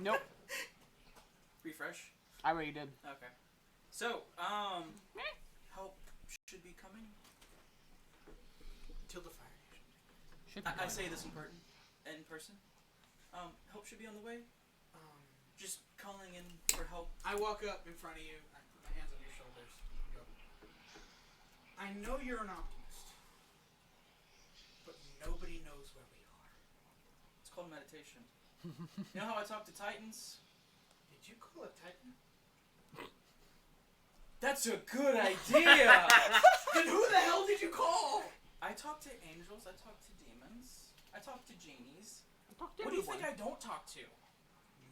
Nope. Refresh. I already did. Okay. So, help should be coming. Till the fire. Should be I fine. say this in person. Help should be on the way. Just calling in for help. I walk up in front of you. I put my hands on your shoulders. And go, I know you're an optimist. nobody knows where we are. It's called meditation. You know how I talk to Titans? Did you call a Titan? That's a good idea! Then who the hell did you call? I talk to angels, I talk to demons, I talk to genies. Talk to What do you think everyone. I don't talk to?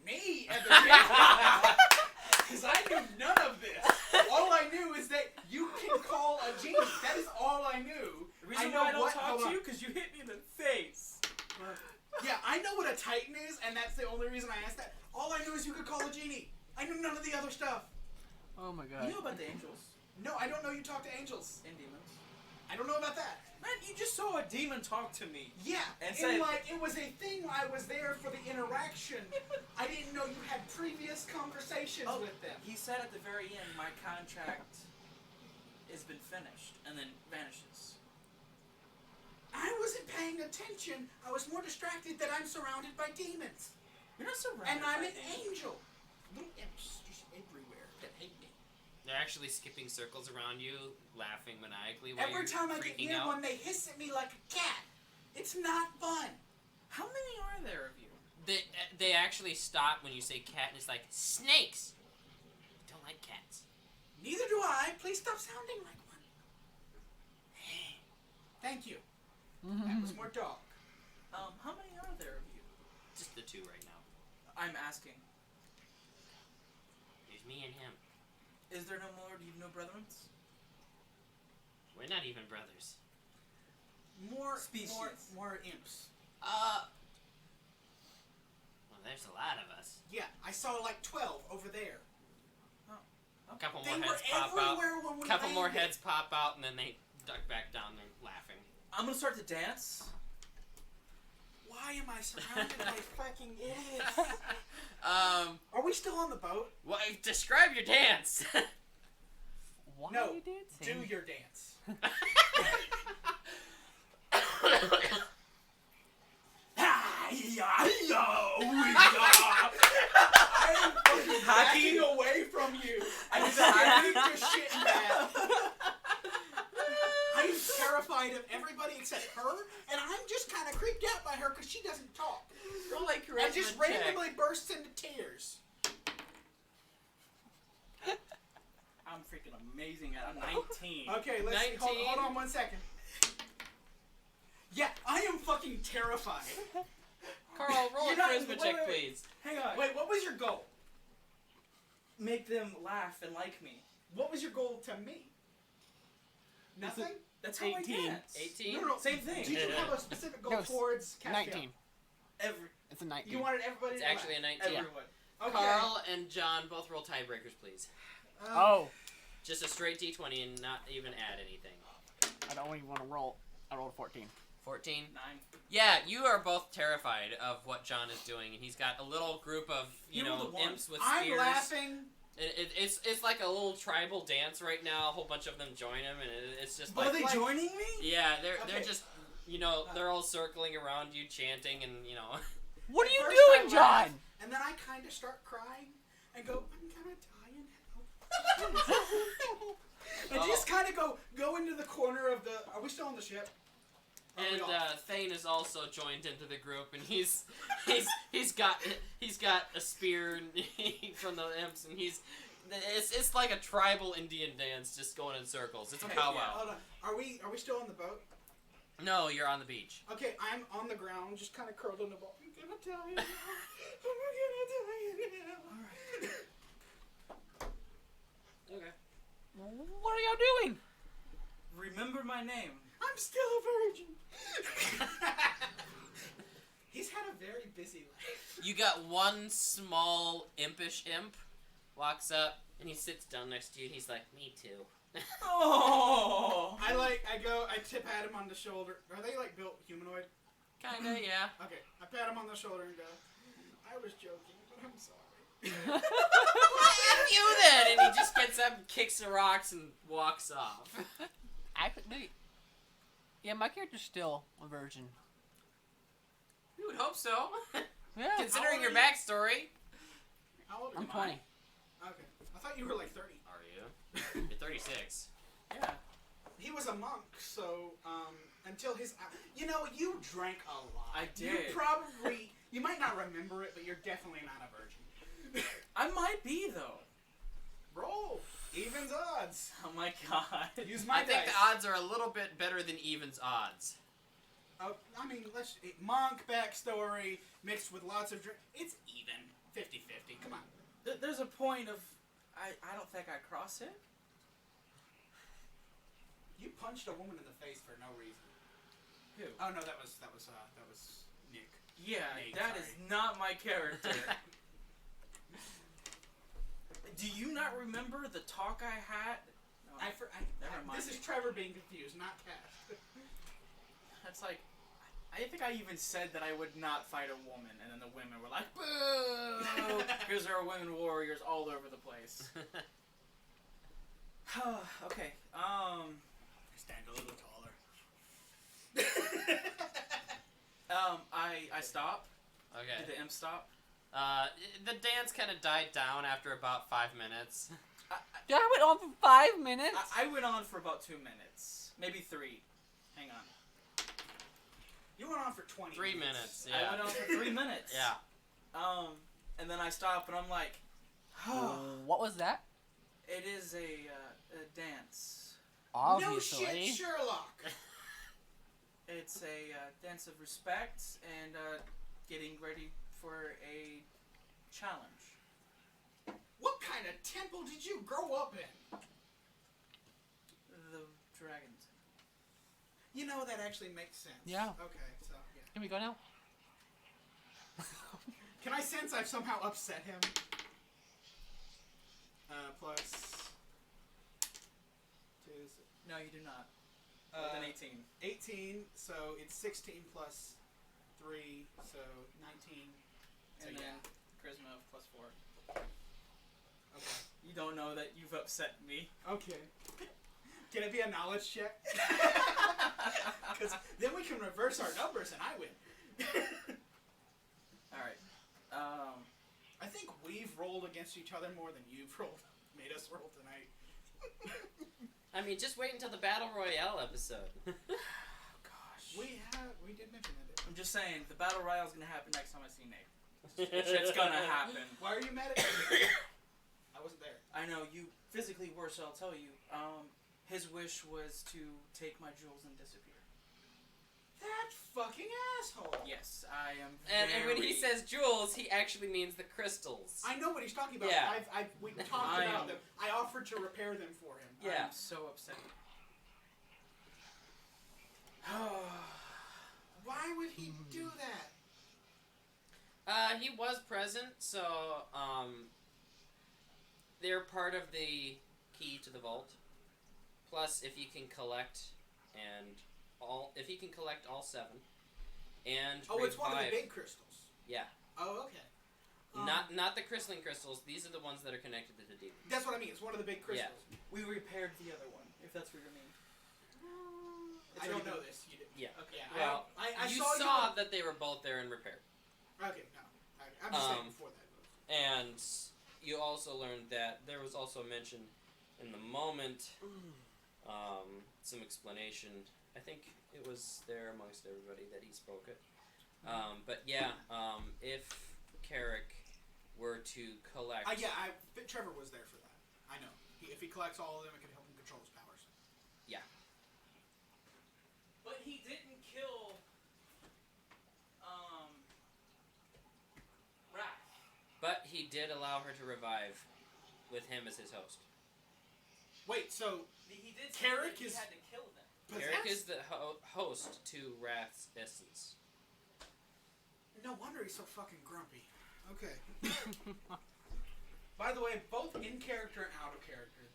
Me at the beginning. Because I knew none of this. All I knew is that you can call a genie. That is all I knew. The reason know why I don't what- talk hold to on. you because you hit me in the face. Yeah, I know what a Titan is, and that's the only reason I asked that. All I knew is you could call a genie. I knew none of the other stuff. Oh my You god. know about the angels No, I don't know you talk to angels. and demons. I don't know about that. Man, you just saw a demon talk to me. Yeah, And and say- like it was a thing. I was there for the interaction. I didn't know you had previous conversations Oh, with them. he said at the very end, my contract has been finished, and then vanishes. I wasn't paying attention. I was more distracted that I'm surrounded by demons. You're not surrounded And I'm by an demons. angel. Little imps just everywhere that hate me. They're actually skipping circles around you, laughing maniacally while Every you're time I get freaking near out. one, they hiss at me like a cat. It's not fun. How many are there of you? They actually stop when you say cat, and it's like, snakes! I don't like cats. Neither do I. Please stop sounding like one. Thank you. That was more dog. How many are there of you? Just the two right now. I'm asking. There's me and him. Is there no more? Do you have no brethren? We're not even brothers. More Species. more imps. Well, there's a lot of us. Yeah, I saw like 12 over there. A couple They more were heads pop out. everywhere when we Couple more landed. heads pop out, and then they duck back down there laughing. I'm gonna start to dance. Why am I surrounded by fucking idiots? Are we still on the boat? Well, describe your dance. Why No, are you dancing? Do your dance. I am fucking backing away from you. I do was the hacky. your shit in that. I'm terrified of everybody except her, and I'm just kind of creeped out by her because she doesn't talk. Roll like And just randomly bursts into tears. I'm freaking amazing at. I'm 19. Okay, let's see. 19. Hold on 1 second. Yeah, I am fucking terrified. Carl, roll a You're not- charisma wait, check, wait. please. Hang on. Wait, what was your goal? Make them laugh and like me. What was your goal to me? Nothing? That's how 18. I dance. 18? No, Same thing. Did you have a specific goal No, it's towards Castiel? 19. It's a 19. You wanted everybody It's to actually a 19. Everyone. laugh. Okay. Carl and John both roll tiebreakers, please. Oh, Just a straight D20 and not even add anything. I don't even want to roll. I rolled 14. 14? 9. Yeah, you are both terrified of what John is doing, and he's got a little group of, you You know, were the one. imps with I'm spears. laughing, It's like a little tribal dance right now. A whole bunch of them join him, and it's just But like Are they like- joining me? yeah, they're Okay. just you know they're all circling around you, chanting, and you know. What are you First doing, I laugh, John? and then I kind of start crying and go, I'm gonna die in hell. And just kind of go into the corner of the. Are we still on the ship? Or are we And off? Thane is also joined into the group, and he's got a spear from the imps, and it's like a tribal Indian dance, just going in circles. It's a Okay, powwow. Hold on. Are we still on the boat? No, you're on the beach. Okay, I'm on the ground, just kind of curled in the ball. I'm gonna die in hell. I'm gonna die in hell. Okay. What are y'all doing? Remember my name. I'm still a virgin. He's had a very busy life. You got one small impish imp walks up and he sits down next to you and he's like, me too. Oh. I tip pat him on the shoulder. Are they like built humanoid? Kinda, yeah. Okay, I pat him on the shoulder and go, I was joking, but I'm sorry. Well, F you then! And he just gets up and kicks the rocks and walks off. Actually, yeah, my character's still a virgin. You would hope so. Yeah. Considering your How old are backstory. How old are I'm you? 20. Okay, I thought you were like 30. Are you? You're 36. Yeah. he was a monk, so until his, you drank a lot. I did. You might not remember it, but you're definitely not a virgin. I might be though. Roll evens odds. Oh my god. Use my I think dice. the odds are a little bit better than evens odds. I mean, monk backstory mixed with lots of drink. It's even 50-50. Come on. There's a point of I don't think I cross it. You punched a woman in the face for no reason. Who? Oh no, that was Nick. Yeah, Nate, that is sorry. not my character. Do you not remember the talk I had? No, never mind. This is Trevor being confused, not Cash. That's like, I think I even said that I would not fight a woman, and then the women were like, boo! Because there are women warriors all over the place. Okay, Stand a little taller. I stop. Okay. Did the imp stop? The dance kind of died down after about 5 minutes. Yeah, I went on for 5 minutes. I went on for about 2 minutes. Maybe 3. Hang on. You went on for 20 3 minutes, yeah. I went on for 3 minutes. Yeah. And then I stop and I'm like, What was that? it is a dance. Obviously. No shit, Sherlock. It's a dance of respect and getting ready for a challenge. What kind of temple did you grow up in? The dragons. You know, that actually makes sense. Yeah. Okay, so, yeah. Can we go now? Can I sense I've somehow upset him? Plus... 2... No, you do not. With an 18. 18, so it's 16 plus 3, so 19. So And yeah. then charisma of plus 4. Okay. You don't know that you've upset me. Okay. Can it be a knowledge check? Because then we can reverse our numbers and I win. Alright. I think we've rolled against each other more than you've made us roll tonight. I mean, just wait until the Battle Royale episode. Gosh. We did mention it. I'm just saying, the battle royale is gonna happen next time I see Nate. It's gonna happen. Why are you mad at me? I wasn't there. I know you physically were, so I'll tell you. His wish was to take my jewels and disappear. That fucking asshole. Yes, I am. And when he says jewels, he actually means the crystals. I know what he's talking about. Yeah. We talked about them. I offered to repair them for him. Yeah. I'm so upset. Why would he do that? He was present, so, they're part of the key to the vault. Plus, if you can collect all 7, and it's one of the revive- big crystals. Yeah. Oh, okay. Not the crystalline crystals. These are the ones that are connected to the demon. That's what I mean. It's one of the big crystals. We repaired the other one, if that's what you mean. I don't know this. You did. Yeah. Okay. Yeah. Well, I you saw saw that they were both there and repaired. Okay. No. I'm just saying before that. And you also learned that there was also mention in the moment, some explanation. I think it was there amongst everybody that he spoke it. But yeah, if Carrick were to collect... Trevor was there for that. I know. If he collects all of them, it can help him control his powers. Yeah. But he didn't kill, Wrath. But he did allow her to revive with him as his host. Wait, so He did. Carrick he is had to kill them. Carrick is the host to Wrath's essence. No wonder he's so fucking grumpy. Okay. By the way, both in character and out of character,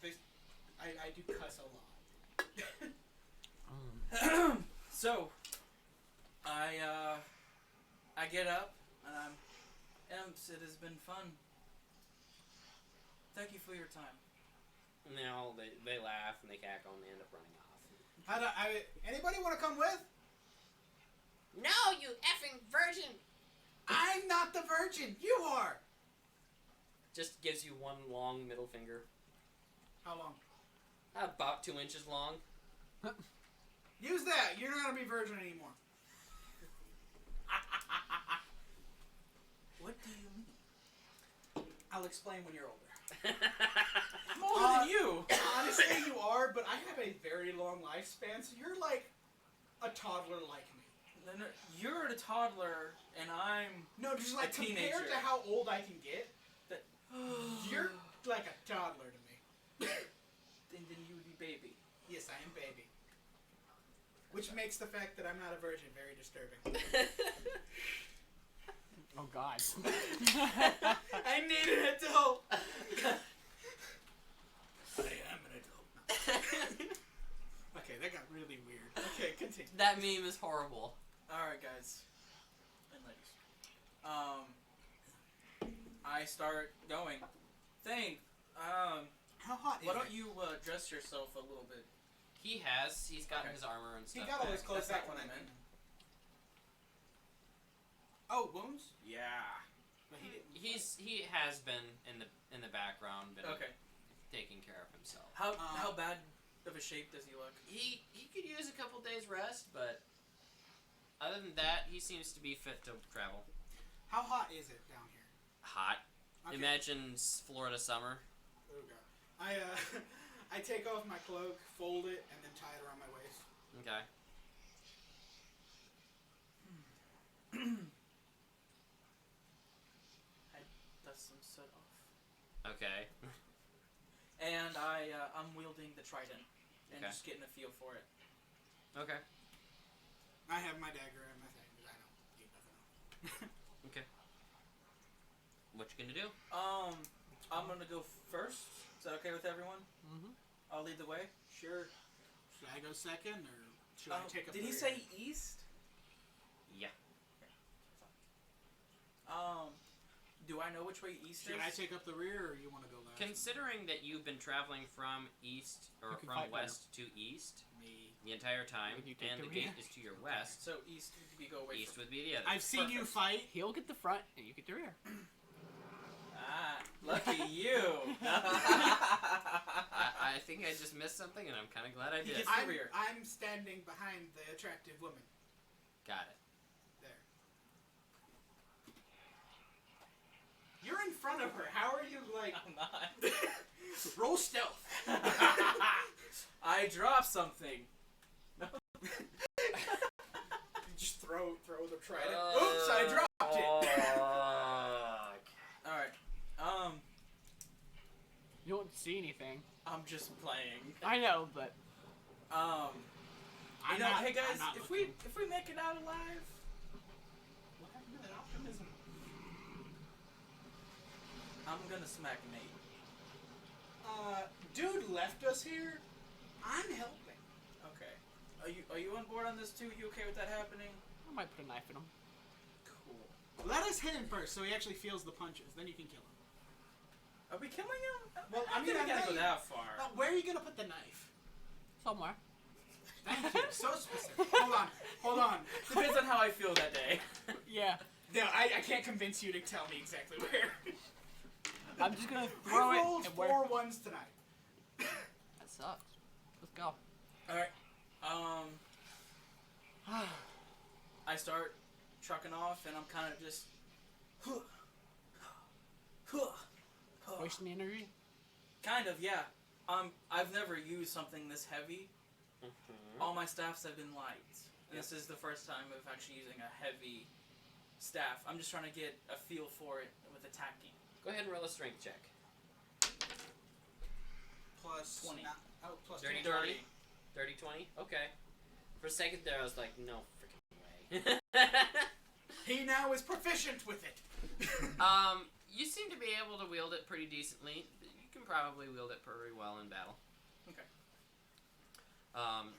I do cuss a lot. So, I get up and I'm imps. It has been fun. Thank you for your time. And they laugh and they cackle and they end up running off. Anybody want to come with? No, you effing virgin! I'm not the virgin. You are. Just gives you one long middle finger. How long? About 2 inches long. Use that. You're not gonna be virgin anymore. What do you mean? I'll explain when you're older. I'm older than you. Honestly, you are, but I have a very long lifespan, so you're like a toddler like me. No, you're a toddler, and I'm No, just like a teenager. compared to how old I can get, you're like a toddler to me. then you would be baby. Yes, I am baby. Which makes the fact that I'm not a virgin very disturbing. Oh God. I need an adult. I am an adult. Okay, that got really weird. Okay, continue. That meme is horrible. Alright, guys. And ladies. I start going. How hot is why it? don't you dress yourself a little bit? He's got Okay. his armor and He stuff. got all his clothes That's back not when what I I meant. Oh, wounds? Yeah. But he didn't. He has been in the background, been Okay. taking care of himself. How bad of a shape does he look? He could use a couple days rest, but other than that, he seems to be fit to travel. How hot is it down here? Hot. Okay. Imagine Florida summer. Oh god. I take off my cloak, fold it, and then tie it around my waist. Okay. I dust some soot off. Okay. And I'm wielding the trident and Okay. just getting a feel for it. Okay. I have my dagger and my thing, because I don't get nothing else. Okay. What you gonna do? I'm gonna go first. Is that okay with everyone? Mm-hmm. I'll lead the way. Sure. Should I go second, or should I take up Did the he rear? say east? Yeah. Do I know which way east Should is? I take up the rear, or you want to go last? Considering that you've been traveling from east or You can from fight west to east Me. the entire time, Would you take and the the gate rear? is to your west, So east, we go away east from. would be the other. I've seen you Perfect. fight. He'll get the front, and you get the rear. Ah, lucky you. I think I just missed something, and I'm kind of glad I He did. gets- the I'm, rear. I'm standing behind the attractive woman. Got it. There. You're in front of her. How are you, like... I'm not. Roll stealth. I drop something. Just throw the trident. Oops, I dropped it. All right. You won't see anything. I'm just playing. I know, but You know, hey guys, I'm not if looking. we make it out alive, What happened to that optimism? I'm gonna smack Nate. Dude left us here. I'm helping. Okay. Are you on board on this too? You okay with that happening? I might put a knife in him. Cool. Let us hit him first, so he actually feels the punches. Then you can kill him. Are we killing him? Well, I mean, we I'm gotta go not- that far. Where are you gonna put the knife? Somewhere. Thank you. So specific. Hold on. Depends on how I feel that day. Yeah. No, I can't convince you to tell me exactly where. I'm just gonna throw I it rolled and 4 ones tonight. That sucks. Let's go. All right. I start trucking off, and I'm kind of just. Wasting the energy. Kind of, yeah. I've never used something this heavy. All my staffs have been light. This is the first time of actually using a heavy staff. I'm just trying to get a feel for it with attacking. Go ahead and roll a strength check. Plus 20. Plus Dirty 20. 20? 30-20? Okay. For a second there, I was like, no freaking way. He now is proficient with it. You seem to be able to wield it pretty decently. You can probably wield it pretty well in battle. Okay.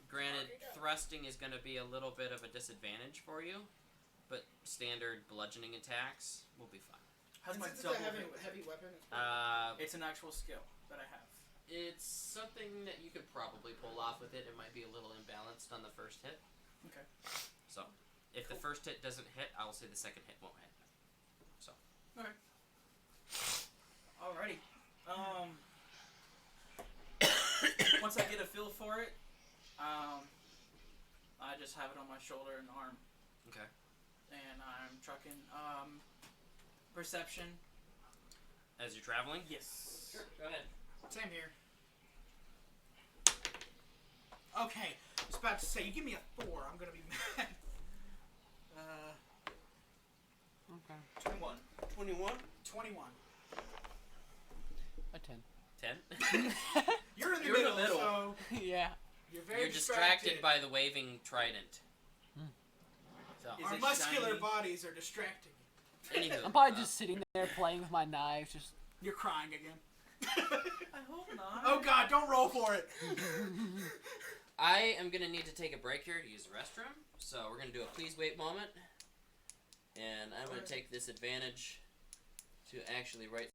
Granted, thrusting is going to be a little bit of a disadvantage for you, but standard bludgeoning attacks will be fine. How's my Since double it's a hit with it? heavy weapon. It's an actual skill that I have. It's something that you could probably pull off with it. It might be a little imbalanced on the first hit. Okay. So, if the first hit doesn't hit, I will say the second hit won't hit. So. Okay. Alrighty. Once I get a feel for it, I'm just have it on my shoulder and arm. Okay. And I'm trucking. Perception. As you're traveling? Yes. Sure, go ahead. Same here. Okay, I was about to say, you give me a 4, I'm gonna be mad. Okay. 21. 21? 21. A 10. 10? You're in the You're in middle, the middle. so Yeah. you're very You're distracted by the waving trident. So, Is Our it muscular shiny? bodies are distracting. anywho. I'm probably just sitting there playing with my knives, just. You're crying again. I hope not. Oh god, don't roll for it. I am going to need to take a break here to use the restroom. So we're going to do a please wait moment. And I'm going to take this advantage to actually write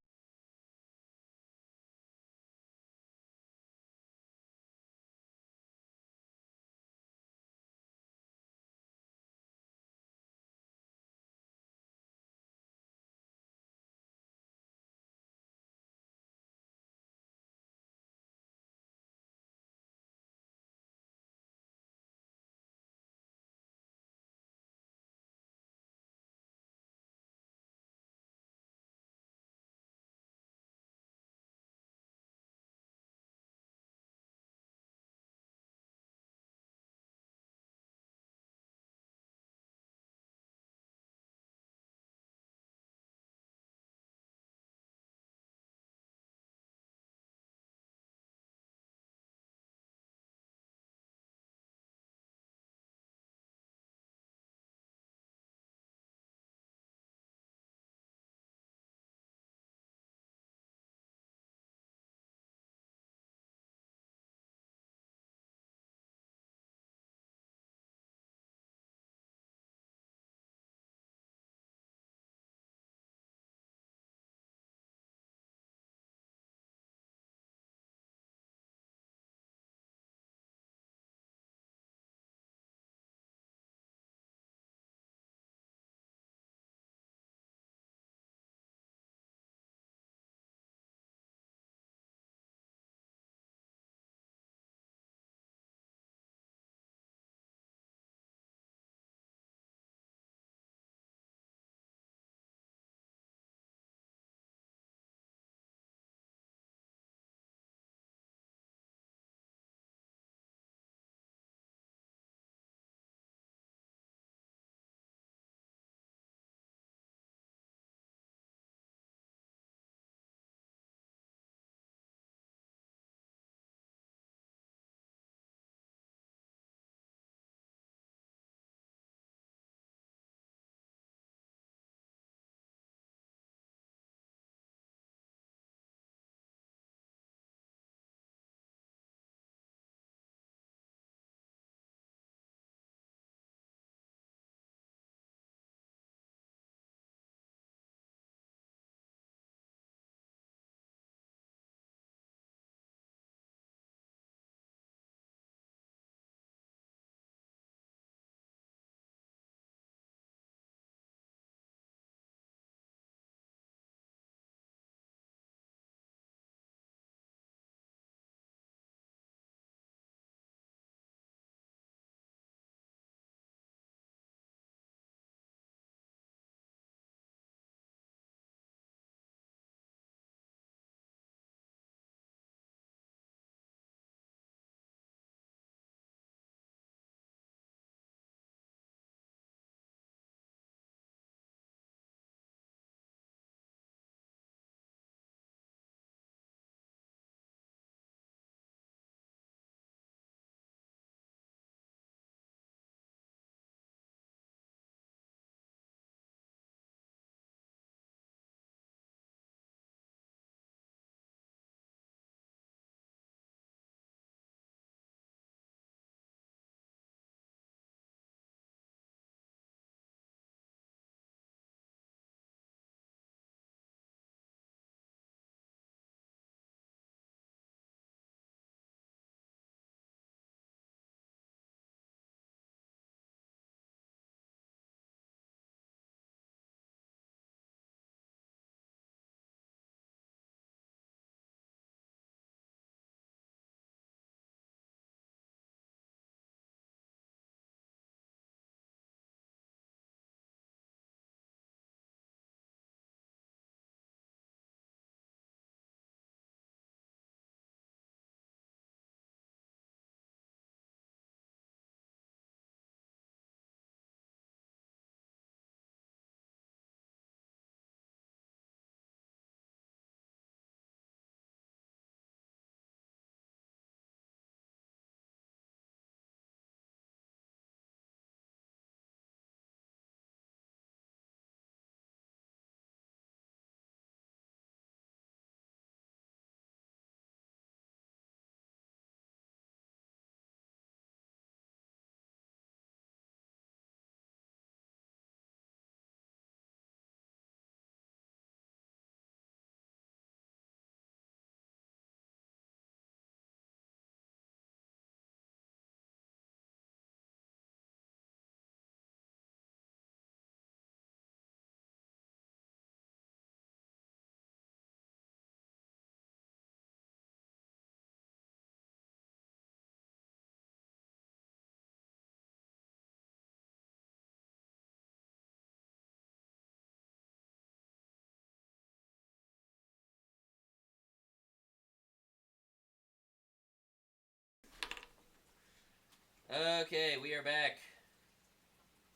Okay, we are back.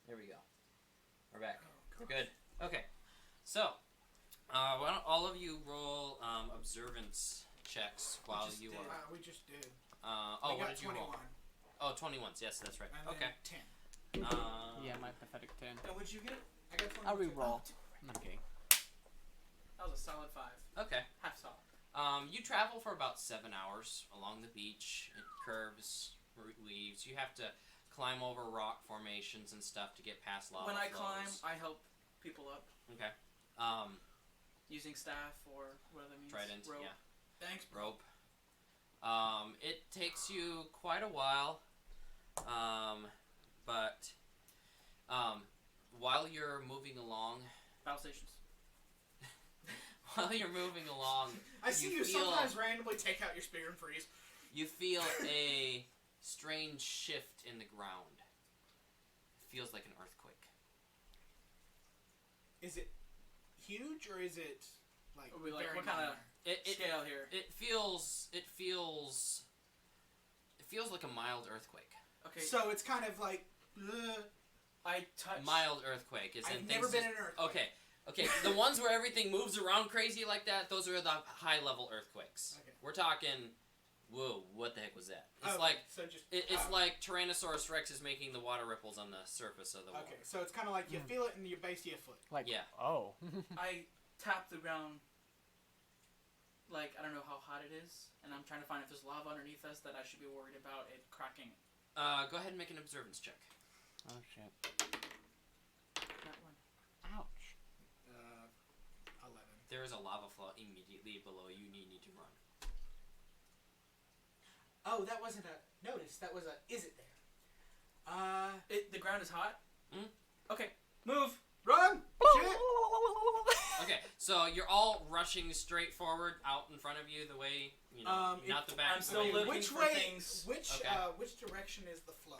There we go. We're back. Oh, Good. Okay. So, why don't all of you roll observance checks while you are. We just did. Oh, we what got did you 21. roll? Oh, 21s. Yes, that's right. And Okay. then 10. Yeah, my pathetic 10. And what'd you get? I got 22. I'll re-roll. Oh, I'm kidding. That was a solid 5. Okay. Half solid. You travel for about 7 hours along the beach. It curves, leaves. You have to climb over rock formations and stuff to get past lava When I flows. climb, I help people up Okay. using staff or whatever that means. Trident. Rope. Yeah. thanks, bro. Rope. It takes you quite a while, but while you're moving along, Battle stations. while you're moving along, I see you feel- sometimes randomly take out your spear and freeze. you feel a strange shift in the ground. It feels like an earthquake. Is it huge or is it like Are we like very what kind of It scale here? it feels like a mild earthquake. Okay. So it's kind of like. I touch. Mild earthquake is in I've things never been just- in an earthquake. Okay, the ones where everything moves around crazy like that, those are the high-level earthquakes. Okay. We're talking, whoa, what the heck was that? It's Oh, like so just. it's like Tyrannosaurus Rex is making the water ripples on the surface of the water. Okay, so it's kind of like you feel it in your base of your foot. Like, Yeah. oh. I tap the ground. Like I don't know how hot it is, and I'm trying to find if there's lava underneath us that I should be worried about it cracking. Go ahead and make an observance check. Oh, shit. That one. Ouch. 11. There is a lava flow immediately below you. You need to run. Oh, that wasn't a notice. That was a. Is it there? The ground is hot. Hmm? Okay. Move. Run! Shit! Okay, so you're all rushing straight forward out in front of you, the way not the back. I'm still the way- looking Which for way? things. Which Okay. which direction is the flow?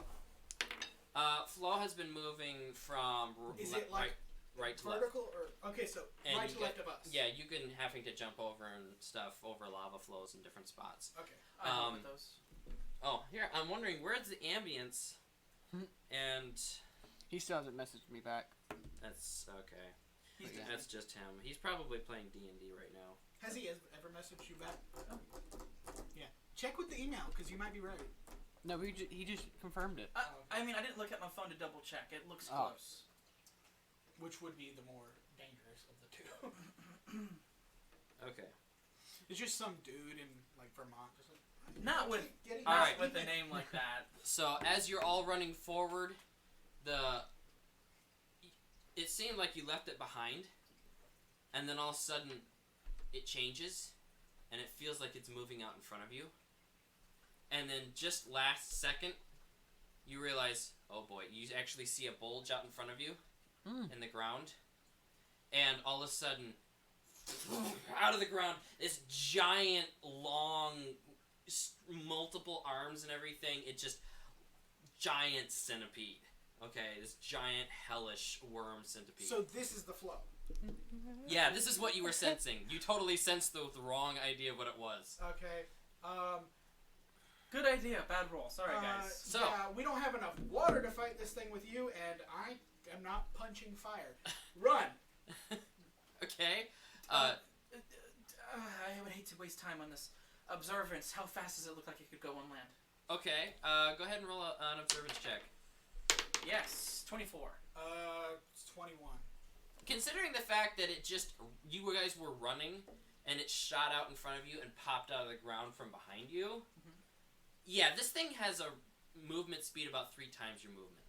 Flow has been moving from Is it like right to left. vertical or okay? So And right you to left of us. Yeah, you can having to jump over and stuff over lava flows in different spots. Okay. I help with those. Oh, here I'm wondering where's the ambience, Hmm. and He still hasn't messaged me back. that's okay. He's Yeah. That's just him. He's probably playing D&D right now. Has he ever messaged you back? Yeah. Check with the email because you might be right. No, he just confirmed it. I mean, I didn't look at my phone to double check. It looks Oh. close. Which would be the more dangerous of the two? Okay. It's just some dude in like Vermont. Just like, Not with getting All not right. with a name like that. So as you're all running forward, it seemed like you left it behind, and then all of a sudden, it changes, and it feels like it's moving out in front of you. And then just last second, you realize, oh boy, you actually see a bulge out in front of you in the ground, and all of a sudden, out of the ground, this giant, long, multiple arms and everything. It just giant centipede. Okay, this giant hellish worm centipede. So this is the flow. Yeah, this is what you were sensing. You totally sensed the wrong idea of what it was. Okay. Good idea. Bad roll. Sorry, guys. So- yeah, we don't have enough water to fight this thing with you, and I am not punching fire. Run. Okay. I would hate to waste time on this. Observance. How fast does it look like it could go on land? Okay. Go ahead and roll an observance check. Yes. 24. It's 21. Considering the fact that you guys were running, and it shot out in front of you and popped out of the ground from behind you. Mhm. Yeah, this thing has a movement speed about 3 times your movement.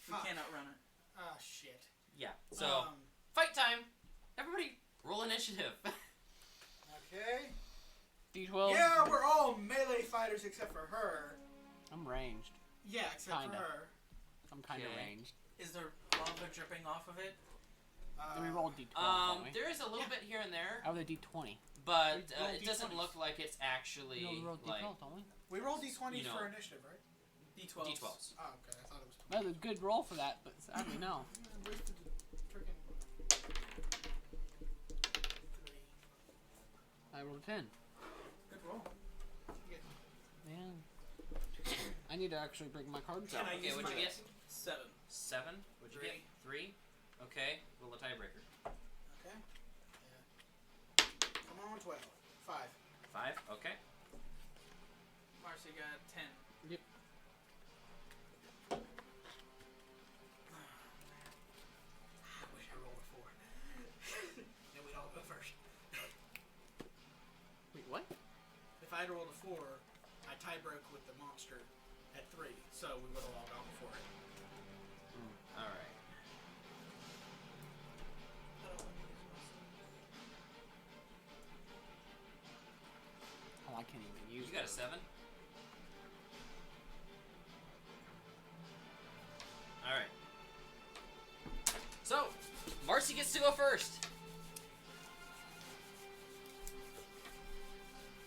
We Fuck. can't outrun it. Ah, shit. Yeah. So fight time. Everybody, roll initiative. Okay. D12. Yeah, we're all melee fighters except for her. I'm ranged. Yeah, except Kinda. for her. I'm kind of Okay. ranged. Is there lava dripping off of it? Then we rolled D12, don't we? There is a little bit here and there, I rolled a D20. but We rolled it doesn't D20s. look like it's actually No, we rolled like D12, don't we? We rolled d20s You know. for initiative, right? D12. D12s. Oh, okay. I thought it was 20. That was a good roll for that, but sadly, no. Where's the freaking 3? I rolled a 10. Good roll. Man. I need to actually bring my cards out. Can I Okay, use what'd my you get? 7. 7. What'd you get? 3. Okay, roll a tiebreaker. Okay. Yeah. Come on, 12. 5. 5. Okay. Marcy got 10. Yep. I wish I rolled a 4. Then we'd all go first. Wait, what? If I had rolled a 4, I tie broke with the monster at 3, so we would have all gone before it. Alright. Oh, I can't even use You got a those. 7? Alright. So, Marcy gets to go first.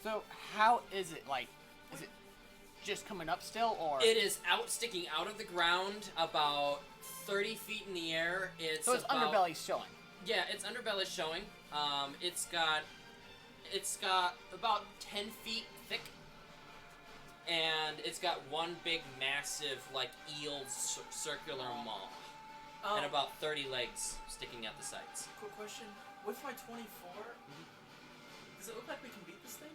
So, how is it, like, is it just coming up still, or? It is sticking out of the ground about 30 feet in the air. So its about, underbelly's showing. Yeah, its underbelly's showing. It's got about 10 feet thick, and it's got one big, massive, like eel circular maw, and about 30 legs sticking at the sides. Quick question. With my 24, does it look like we can beat this thing?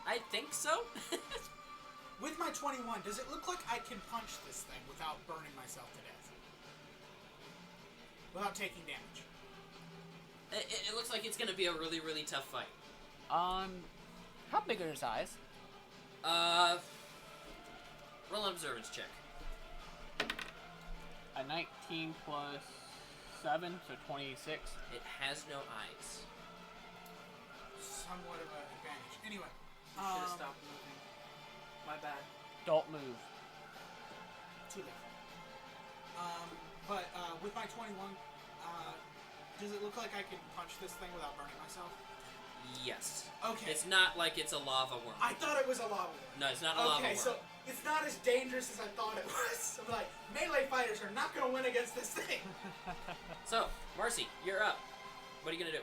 I think so. With my 21, does it look like I can punch this thing without burning myself to death? Without taking damage? It looks like it's gonna be a really, really tough fight. How big are his eyes? Roll an observance check. A 19 plus 7, so 26. It has no eyes. Somewhat of an advantage. Anyway. You should have stopped moving. My bad. Don't move. Too late. But with my 21, does it look like I can punch this thing without burning myself? Yes. Okay. It's not like it's a lava worm. I thought it was a lava worm. No, it's not a lava worm. Okay, so it's not as dangerous as I thought it was. I'm like, melee fighters are not going to win against this thing. So, Marcy, you're up. What are you gonna do?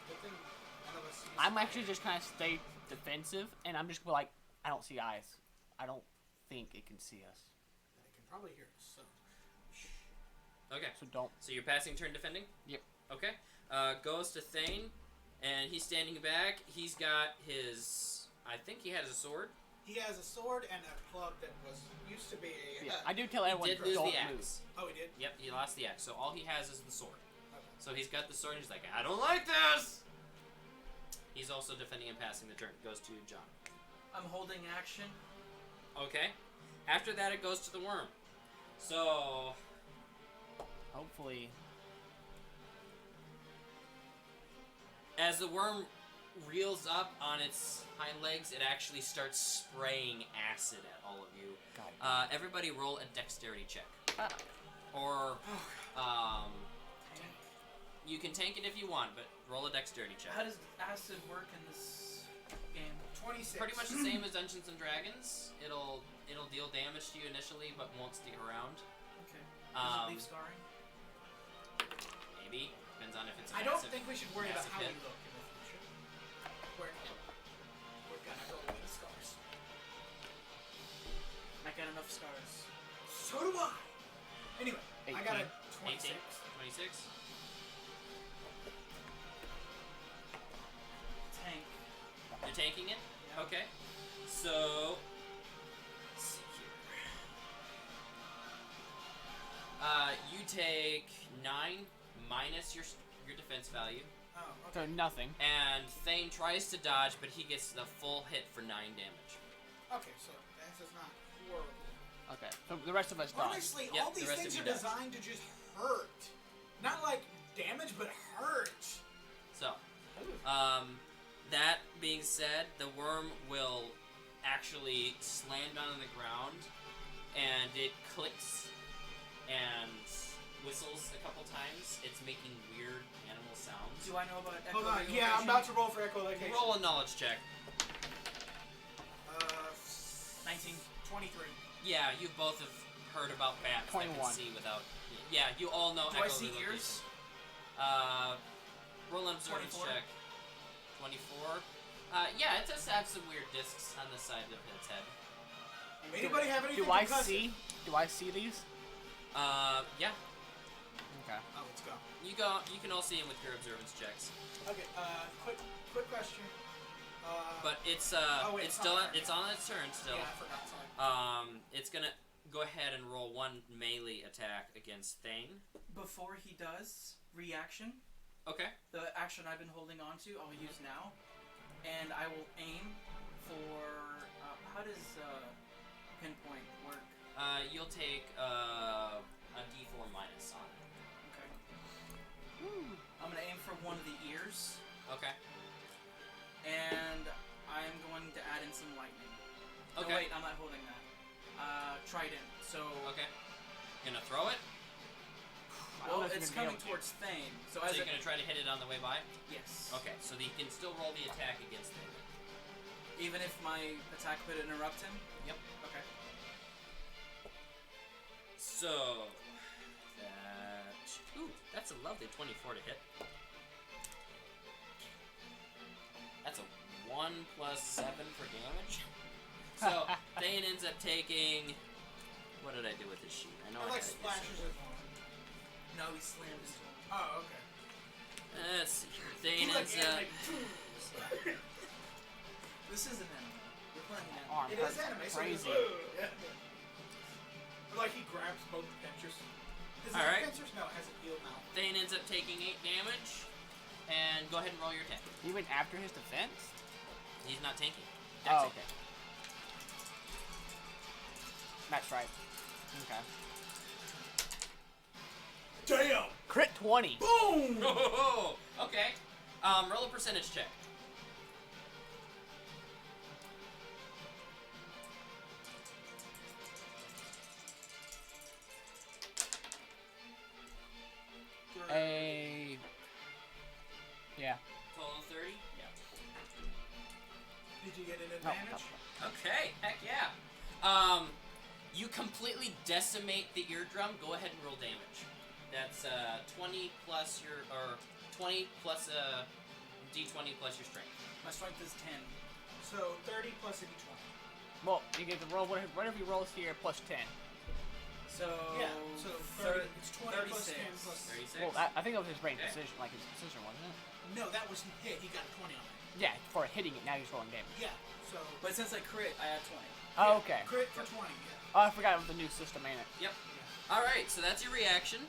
Good thing none of us use I'm fire. actually just kind of stay defensive, and I'm just like, I don't see eyes. I don't think it can see us. It can probably hear us, so. Okay. So don't. So you're passing turn defending? Yep. Okay. Goes to Thane, and he's standing back. He's got his... I think he has a sword. He has a sword and a club that used to be a... Yeah, I do tell He everyone did lose don't the move. axe. Oh, he did? Yep, he lost the axe. So all he has is the sword. Okay. So he's got the sword, and he's like, I don't like this! He's also defending and passing the turn. Goes to John. I'm holding action. Okay. After that, it goes to the worm. So... Hopefully. As the worm reels up on its hind legs, it actually starts spraying acid at all of you. God. Everybody roll a dexterity check. Ah. Or, Oh, you can tank it if you want, but roll a dexterity check. How does acid work in this game? 26. Pretty much the same as Dungeons and Dragons. It'll deal damage to you initially, but won't stick around. Okay. Does it leave Um, scarring? Maybe. Depends on if it's a I don't massive- think we should worry about massive how we hit. look in the future. We're gonna go with the scars. I got enough scars. So do I! Anyway, I got a 26. 18, 26. Tank. You're tanking it? Yeah. Okay. So, let's see here. You take 9 minus your defense value, Oh, So okay. nothing. and Thane tries to dodge, but he gets the full hit for 9 damage. Okay, so this is not horrible. Okay. So the rest of us dodge. Honestly, Yep, all the these rest things of are you dodge. designed to just hurt. Not like damage, but hurt. So, that being said, the worm will actually slam down on the ground, and it clicks and whistles a couple times. It's making weird animal sounds. Do I know about Hold on, yeah, I'm about to roll for echolocation. Roll a knowledge check. 19. 23. Yeah, you both have heard about bats that 21. can see without... Yeah, you all know Do I see echolocation. ears? Roll an observance 24. check. 24. Yeah, it does have some weird discs on the side of its head. Anybody have anything Do I concussive? see? Do I see these? Yeah. Okay. Oh, let's go. You can all see him with your observance checks. Okay, quick question. But it's wait, it's it's still not my turn. it's on its turn still. Yeah, I forgot. Sorry. It's gonna go ahead and roll one melee attack against Thane. Before he does reaction, Okay. the action I've been holding on to, I'll use now, and I will aim for. How does pinpoint work? You'll take a D4 minus on it. Okay. I'm gonna aim for one of the ears, Okay. and I'm going to add in some lightning. Okay. No, wait, I'm not holding that. Trident. So. Okay. Gonna throw it. I don't Well, know if it's you're gonna coming be able to. towards Thane. So So as you're it, gonna try to hit it on the way by. yes. Okay. So he can still roll the attack against Thane. Even if my attack could interrupt him. Yep. Okay. So that's a lovely 24 to hit. That's a 1 plus 7 for damage. So Thane ends up taking. What did I do with this sheet? I know It I like had it splashes here his arm. No, he slammed into him. Oh, okay. somewhere. Let's see here. Thane He, like, ends up. animated. This is an anime. We're playing an anime. Arm It hurts is anime, so crazy. it's, yeah. Like he grabs both pincers. Does it All have right. pincers? No, it has a healed now. Thane ends up taking 8 damage. And go ahead and roll your attack. Even after his defense? He's not tanking. Oh, Dexing. okay. That's right. Okay. Damn! Crit 20. Boom! Oh, okay. Roll a percentage check. Yeah. Total of 30? Yeah. Did you get an No, advantage? Okay, heck yeah. You completely decimate the eardrum. Go ahead and roll damage. That's 20 plus your, or 20 plus d20 plus your strength. My strength is 10. So 30 plus a d20. Well, you get to roll whatever you rolls here plus 10. So. Yeah, so 30, it's 20 plus 10 36. plus... 36. Well, I think that was his range Okay. decision, like his decision, wasn't it? No, that was hit. He got a 20 on it. Yeah, for hitting it, now he's rolling damage. Yeah, so... But since I crit, I add 20. Oh, okay. Crit for 20, yeah. Oh, I forgot it was the new system, ain't it? Yep. Alright, so that's your reaction.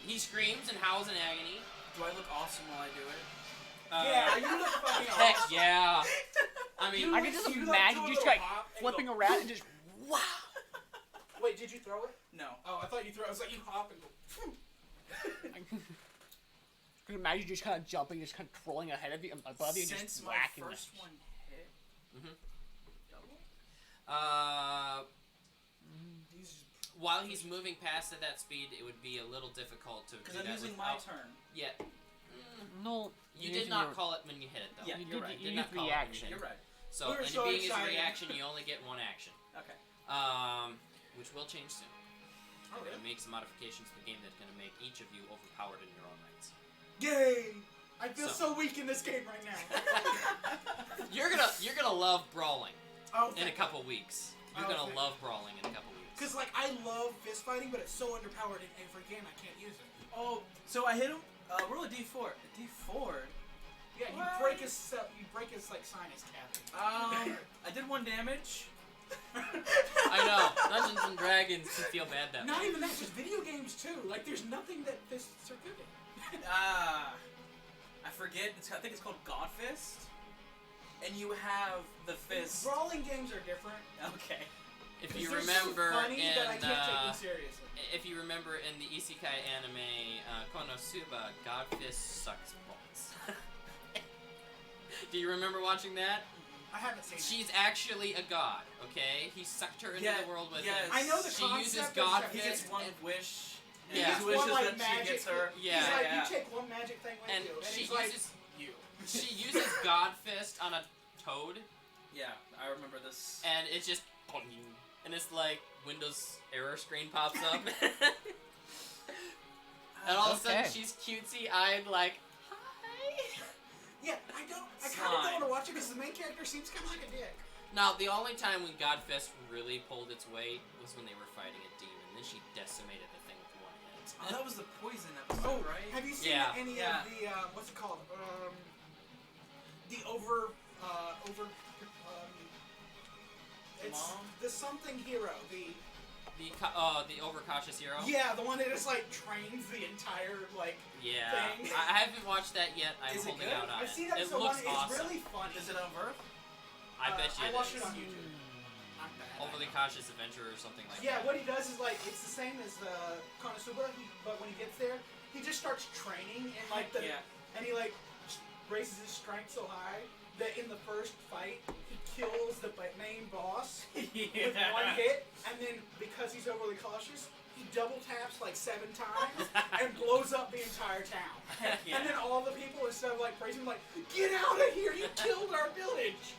He screams and howls in agony. Do I look awesome while I do it? Yeah, you look fucking Heck awesome. yeah. I mean, I can just You imagine do a you just little like hop and flipping go, around and just wow. Wait, did you throw it? No. Oh, I thought you threw it. I was like, you hop and go... Can you imagine you just kind of jumping, just kind of trolling ahead of you, above you, and Since just my whacking first them. one hit. Mhm. Double? while he's moving past at that speed, it would be a little difficult to Because do I'm that using my without... turn. Yeah. No, You you're did using not your- call it when you hit it, though. Yeah, You you're did- right. you Did used not call it when you reaction. hit it. You're right. So, We were and so being his excited. reaction, you only get one action. Okay. Which will change soon. Oh, We're really? gonna make some modifications to the game that's gonna make each of you overpowered in your own rights. Yay! I feel So- so weak in this game right now. You're gonna love brawling Oh, in a couple weeks. You're Oh, gonna thank- love brawling in a couple weeks. Because, like, I love fist fighting, but it's so underpowered in every game I can't use it. Oh, so I hit him. Roll a d4. A d4? Yeah, you What? break his like sinus cavity. I did 1 damage. I know. Dungeons and Dragons can feel bad that Not way. even that, just video games too. Like, there's nothing that fists are good at. I forget. I think it's called God Fist. And you have the fist. Brawling games are different. Okay. If 'Cause you they're remember so funny in that I can't take them seriously. if you remember in the isekai anime Konosuba, God Fist sucks balls. Do you remember watching that? I haven't seen it. She's actually a god, okay? He sucked her into Yeah, the world with yes. him. I know the She concept uses of God that. He Fist. gets one and- wish. And Yeah. He his gets wish one, is like, that she magic. gets her. Yeah. He's like, yeah. you take one magic thing with And you, and she he's like, uses you. she uses God Fist on a toad, Yeah, I remember this. and it's just and it's like Windows error screen pops up, and all of a sudden Okay. she's cutesy eyed like, hi. Yeah, I kind of don't Slime. want to watch it because the main character seems kind of like a dick. Now, the only time when Godfist really pulled its weight was when they were fighting a demon. Then she decimated the thing with one hit. Oh, that was the poison episode, right? Have you seen Yeah. any Yeah. of the what's it called? The over. It's Mom? the something hero. The overcautious hero? Yeah, the one that just like trains the entire like. Yeah. Thing. I haven't watched that yet. I'm Is it holding good? out on I've it. seen It episode looks one. awesome. It's really funny. Is it on Verve? I bet you I it watched is. it on YouTube. Not bad. Overly cautious adventure or something like Yeah, that. what he does is like it's the same as Konosuba, but when he gets there, he just starts training and like and he like raises his strength so high that in the first fight he kills the main boss with one hit, and then because he's overly cautious, he double taps like 7 times and blows up the entire town. And then all the people instead of like praising him like, get out of here! You killed our village.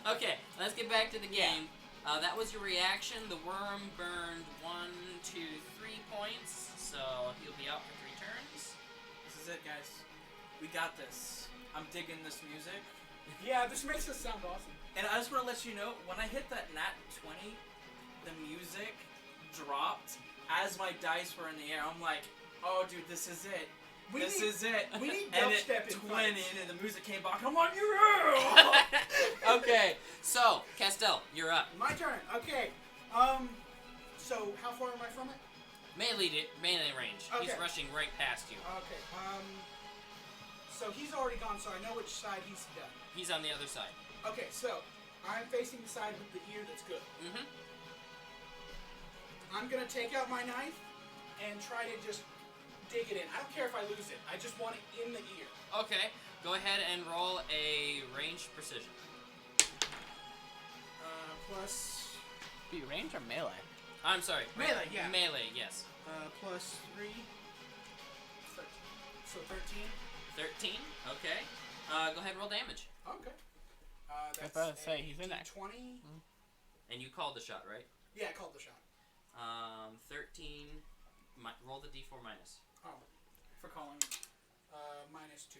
Okay, let's get back to the game. That was your reaction. The worm burned 1, 2, 3 points, so he'll be out for 3 turns. This is it, guys. We got this. I'm digging this music. Yeah, this makes us sound awesome. And I just want to let you know, when I hit that nat 20, the music dropped as my dice were in the air. I'm like, oh, dude, this is it. This is it. We need And it dubstep in went fights. in, and the music came back. I'm like, yeah! Okay, so, Castell, you're up. My turn. Okay. So how far am I from it? Melee range. He's Okay. rushing right past you. Okay. So he's already gone, so I know which side he's done. He's on the other side. Okay, so I'm facing the side with the ear that's good. Mm-hmm. I'm gonna take out my knife and try to just dig it in. I don't care if I lose it. I just want it in the ear. Okay, go ahead and roll a ranged precision. Plus Be range or melee? I'm sorry. Melee, yeah. Melee, yes. plus 3. So 13. 13, okay. Go ahead and roll damage. Okay. I was That's about to say, he's in that. 20. And you called the shot, right? Yeah, I called the shot. 13, roll the d4 minus. Oh, For calling. minus 2.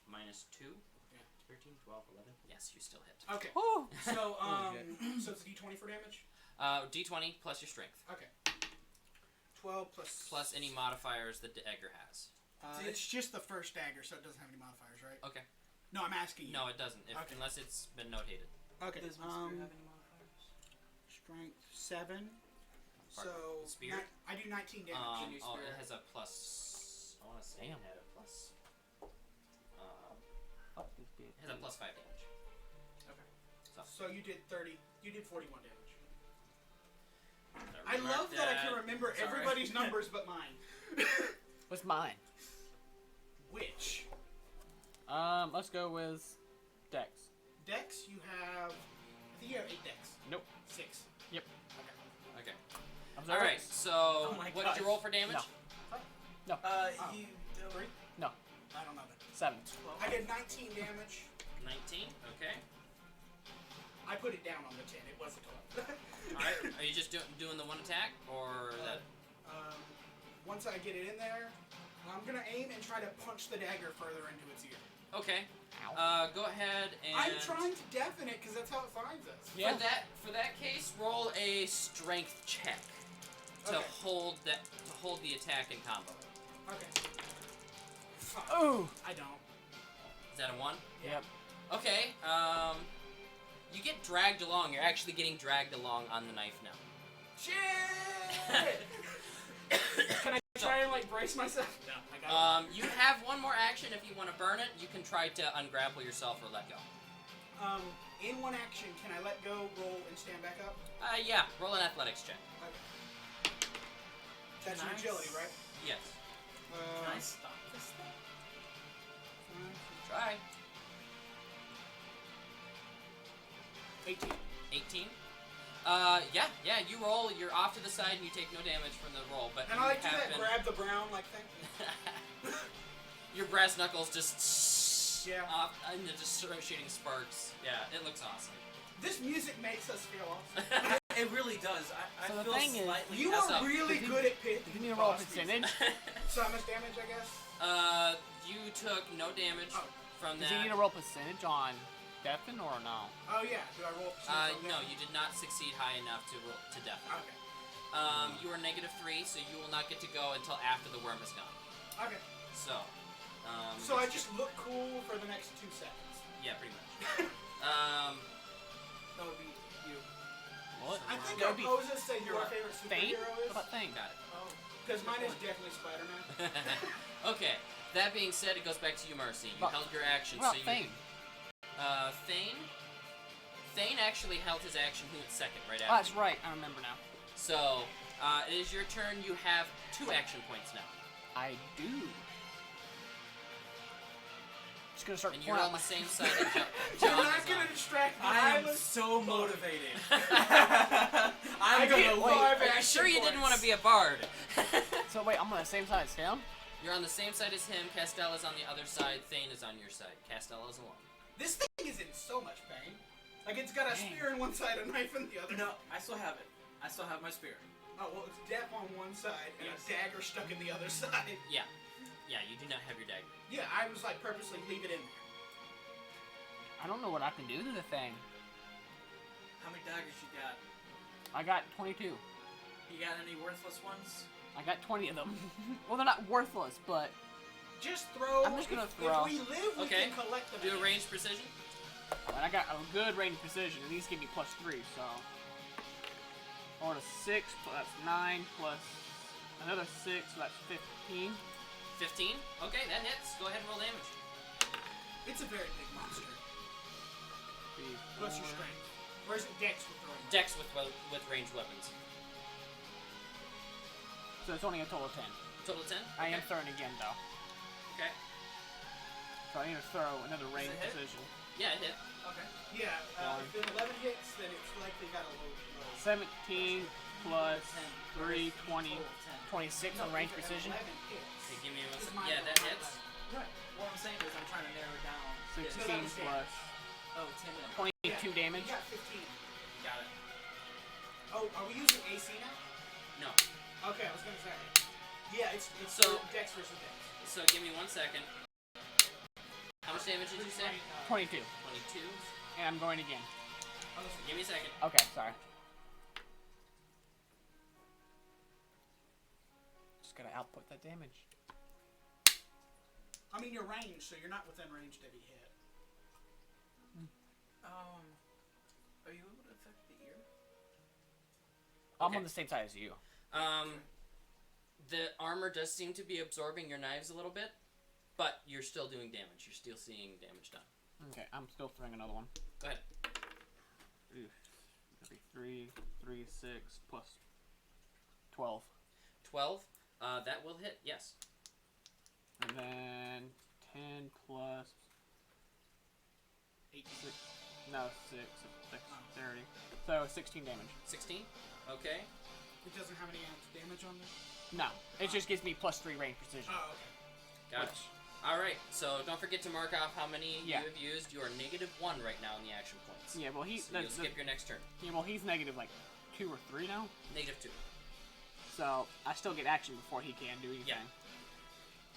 Minus 2? Yeah. 13, 12, 11. Yes, you still hit. Okay. Woo! So, Holy so it's a d20 for damage? D20 plus your strength. Okay. 12 plus... Plus any modifiers that Dagger has. it's just the first dagger, so it doesn't have any modifiers, right? Okay. No, I'm asking you. No, it doesn't, Okay. unless it's been notated. Okay. Does my spear have any modifiers? Strength 7. Pardon? So... The spear? I do 19 damage. new Oh, spear. it has a plus... I want to say Damn. it had a plus... Fuck this bitch. it has a plus 5 damage. Okay. So you did 30... You did 41 damage. I I love that I can remember Sorry. everybody's numbers but mine. What's mine? Which? Let's go with Dex. Dex, you have... I think you have 8 Dex. Nope. 6. Okay. Observe Alright, it. so Oh my what did you gosh. roll for damage? No. Oh. You... 3? No. I don't know that. 7. 12. I did 19 damage. 19, okay. I put it down on the 10. It was a 12. Alright, are you just doing the one attack, or that... Once I get it in there, I'm going to aim and try to punch the dagger further into its ear. Okay. Go ahead and... I'm trying to deafen it because that's how it finds us. Yeah. For that case, roll a strength check to Okay. hold the attack in combo. Okay. Fuck. Ooh! I don't. Is that a 1? Yep. Okay, you get dragged along. You're actually getting dragged along on the knife now. Shit! Can I try and like brace myself? No, I got You have one more action if you want to burn it. You can try to ungrapple yourself or let go. it. In one action, can I let go, roll, and stand back up? Yeah, roll an athletics check. Okay. That's an Nice. agility, right? Yes. Can I stop this thing? Try. 18. 18. Yeah, you roll, you're off to the side and you take no damage from the roll, but And you I like to do have that been... grab the brown like thing. Your brass knuckles just Yeah. off and they're just shooting sparks. Yeah, it looks awesome. This music makes us feel awesome. It really does. I So the feel thing is, slightly... You That's are up. really Did you- good at pit. Did you need to roll a boss music. percentage? So how much damage, I guess? You took no damage Oh. From Does that, he need to roll percentage on deafen or no? Oh yeah. Do I roll? no, you did not succeed high enough to roll to deafen. Okay. You are -3, so you will not get to go until after the worm is gone. Okay. So, So I just look cool for the next 2 seconds. yeah, pretty much. That would be you. What? I think That our would be poses say your What? favorite Thane? superhero What is. about Thane? Got it. Oh, because mine is definitely Spider-Man. Okay. That being said, it goes back to you, Marcy. You What- held your action. What so about you, Thane? Thane actually held his action. He went second right Oh, after. that's right. I remember now. So, it is your turn. You have 2 action points now. I do. Just gonna start And pouring you're out on my the same side of John. You're not gonna distract me. I am was so motivated. I I'm get gonna five Are you action sure you didn't want to points. be a bard? So wait, I'm on the same side as him? You're on the same side as him. Castella's on the other side. Thane is on your side. Castella's alone. This thing is in so much pain. Like it's got a Dang. spear in one side, a knife in the other. No, I still have it. I still have my spear. Oh well, it's death on one side and Yes. a dagger stuck in the other side. Yeah. Yeah, you do not have your dagger. Yeah, I was like purposely leave it in there. I don't know what I can do to the thing. How many daggers you got? I got 22. You got any worthless ones? I got 20 of them. Well, they're not worthless, but Just throw. I'm just gonna if, throw. If we live, we Okay. can collect them. Do a again. range precision. and I got a good range precision, and these give me +3, so. Or a 6, so that's 9, plus another 6, so that's 15. 15. Okay, that hits. Go ahead and roll damage. It's a very big monster. 3, What's your 4. strength? Or is it Dex with throwing? Dex with ranged weapons. So it's only a total of 10. Total 10. I am Okay. throwing again, though. Okay. So I need to throw another range hit? precision. Yeah, it hit. Okay. Yeah, if an 11 hits, then it's likely got a low. 17 plus 10. 3, 20, Total of 10. 26 on range precision. 11 hits. Okay, give me one Is second. mine Yeah, roll that my hits. Right. What I'm saying is I'm trying to narrow down. 16 Yeah. plus Oh, 10 then. 22 damage. You got 15. Got it. Oh, are we using AC now? No. Okay, I was gonna say. Yeah, it's So- Dex versus Dex. So give me 1 second. How much damage did you say? 22. 22. And I'm going again. Give me a second. Okay, sorry. Just gotta output that damage. I mean, you're ranged, so you're not within range to be hit. Are you able to affect the ear? I'm Okay. on the same side as you. The armor does seem to be absorbing your knives a little bit, but you're still doing damage. You're still seeing damage done. Okay, I'm still throwing another one. Go ahead. Oof. That'd be 3, 3, 6, plus 12. 12. That will hit. Yes. And then 10 plus 8. 6. No, 6. Dexterity. So 16 damage. 16. Okay. It doesn't have any damage on there? No, it just gives me +3 range precision. Oh, okay. Got it. All right. So don't forget to mark off how many Yeah. you have used. You are -1 right now in the action points. Yeah, well So you'll skip your next turn. yeah, well he's negative like 2 or 3 now, -2. so I still get action before he can do anything.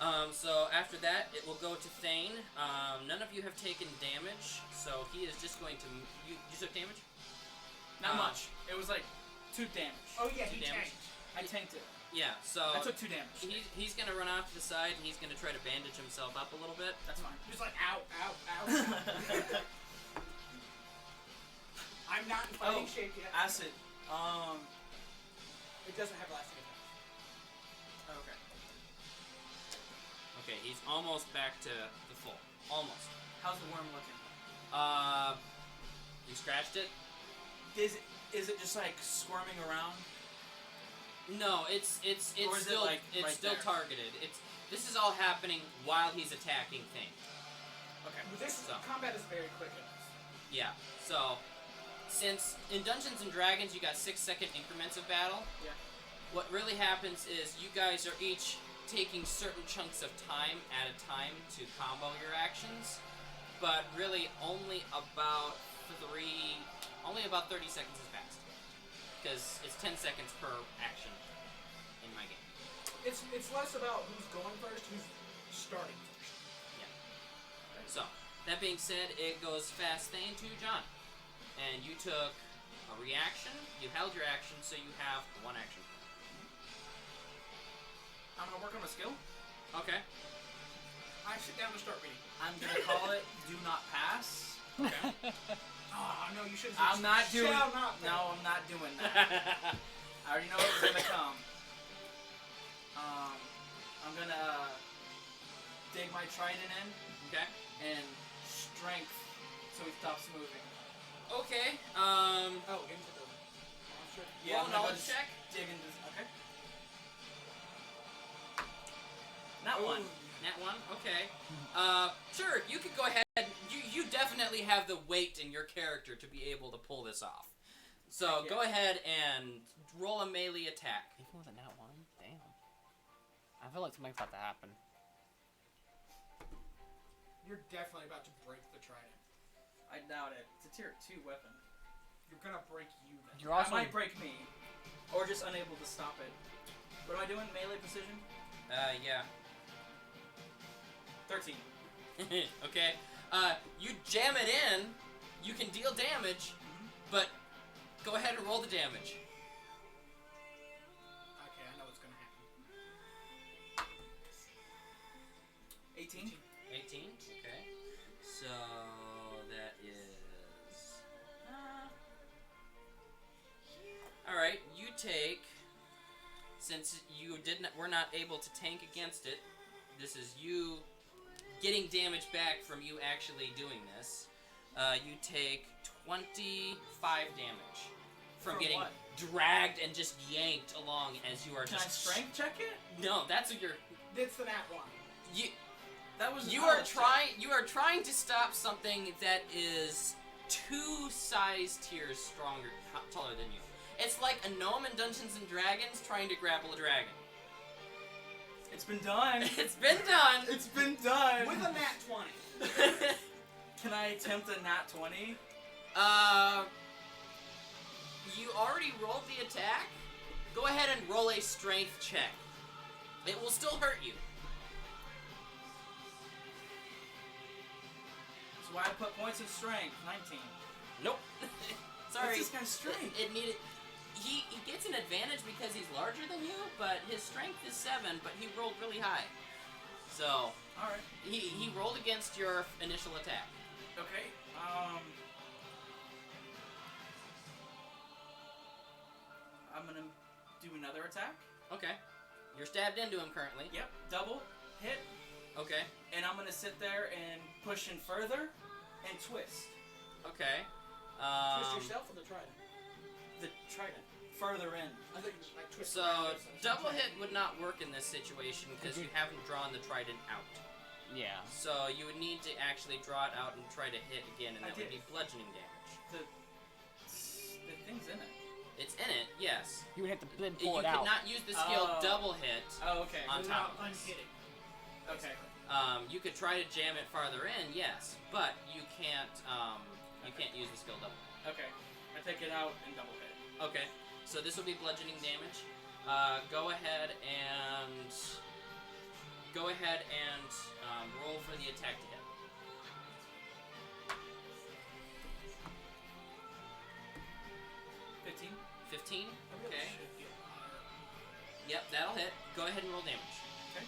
Yeah. So after that, it will go to Thane. None of you have taken damage, so he is just going to. You took damage? Not much. It was like 2 damage. Oh, yeah, Two he damage. tanked. I tanked it. Yeah. So I took 2 damage. he's gonna run off to the side and he's gonna try to bandage himself up a little bit. That's fine. He's like, ow, ow, ow. I'm not in fighting shape yet. Acid. It doesn't have lasting effects. Okay. Okay, he's almost back to the full. Almost. How's the worm looking? You scratched it? Is it just like squirming around? No, it's Or is it, still like, it's right still there? targeted. This is all happening while he's attacking Thane. Okay. This So. combat is very quick in this. Yeah. So since in Dungeons and Dragons you got 6-second increments of battle, Yeah. what really happens is you guys are each taking certain chunks of time at a time to combo your actions, but really only about 30 seconds has passed. Because it's 10 seconds per action in my game. It's less about who's going first, who's starting first. So, that being said, it goes fast thing to John. And you took a reaction, you held your action, so you have 1 action. I'm gonna work on a skill. Okay. I sit down and start reading. I'm gonna call it Do Not Pass. Okay. Oh, no, you should I'm not doing. Shall not No, I'm not doing that. I already know it's gonna come. I'm gonna dig my trident in Okay. and strength so he stops moving. Okay. Oh, into the monster? Roll I'm a gonna knowledge check. dig into this. Okay. Not one. Nat 1? Okay. Sure, you could go ahead. You definitely have the weight in your character to be able to pull this off. So go ahead and roll a melee attack. Even with a nat 1? Damn. I feel like something's about to happen. You're definitely about to break the trident. I doubt it. It's a tier 2 weapon. You're gonna break you then. You're also That might break me, or just unable to stop it. What am I doing? Melee precision? Yeah. 13. Okay. You jam it in. You can deal damage, but go ahead and roll the damage. Okay, I know what's gonna happen. 18. 18. Okay. So that is. All right. You take. Since you were not able to tank against it, this is you getting damage back from you actually doing this. You take 25 damage from For getting what? dragged and just yanked along as you are Can I just. strength check it? No, that's what you're. It's the nat 1. That was. You are trying to stop something that is 2 size tiers stronger, taller than you. It's like a gnome in Dungeons and Dragons trying to grapple a dragon. It's been done. It's been done. It's been done. With a nat 20. Can I attempt a nat 20? You already rolled the attack. Go ahead and roll a strength check. It will still hurt you. That's why I put points of strength. 19. Nope. Sorry. What's this guy's strength? It needed. He gets an advantage because he's larger than you, but his strength is 7. But he rolled really high, so All right. he rolled against your initial attack. Okay. I'm gonna do another attack. Okay. You're stabbed into him currently. Yep. Double hit, Okay. and I'm gonna sit there and push in further and twist Okay. Twist yourself or the trident? the trident further in. I think you just like twist So around it, double hit would not work in this situation because you haven't drawn the trident out. Yeah. So you would need to actually draw it out and try to hit again, and I that would did. be bludgeoning damage. The thing's in it. It's in it, yes. You would have to then You pull it could out. not use the skill Oh. double hit. Oh, okay. On top without of this. unhitting. Okay. You could try to jam it farther in, yes, but you can't use the skill double. Okay. I take it out and double hit. Okay, so this will be bludgeoning damage. Go ahead and roll for the attack to hit. 15. 15. I really Okay. should get higher. Yep, that'll hit. Go ahead and roll damage. Okay.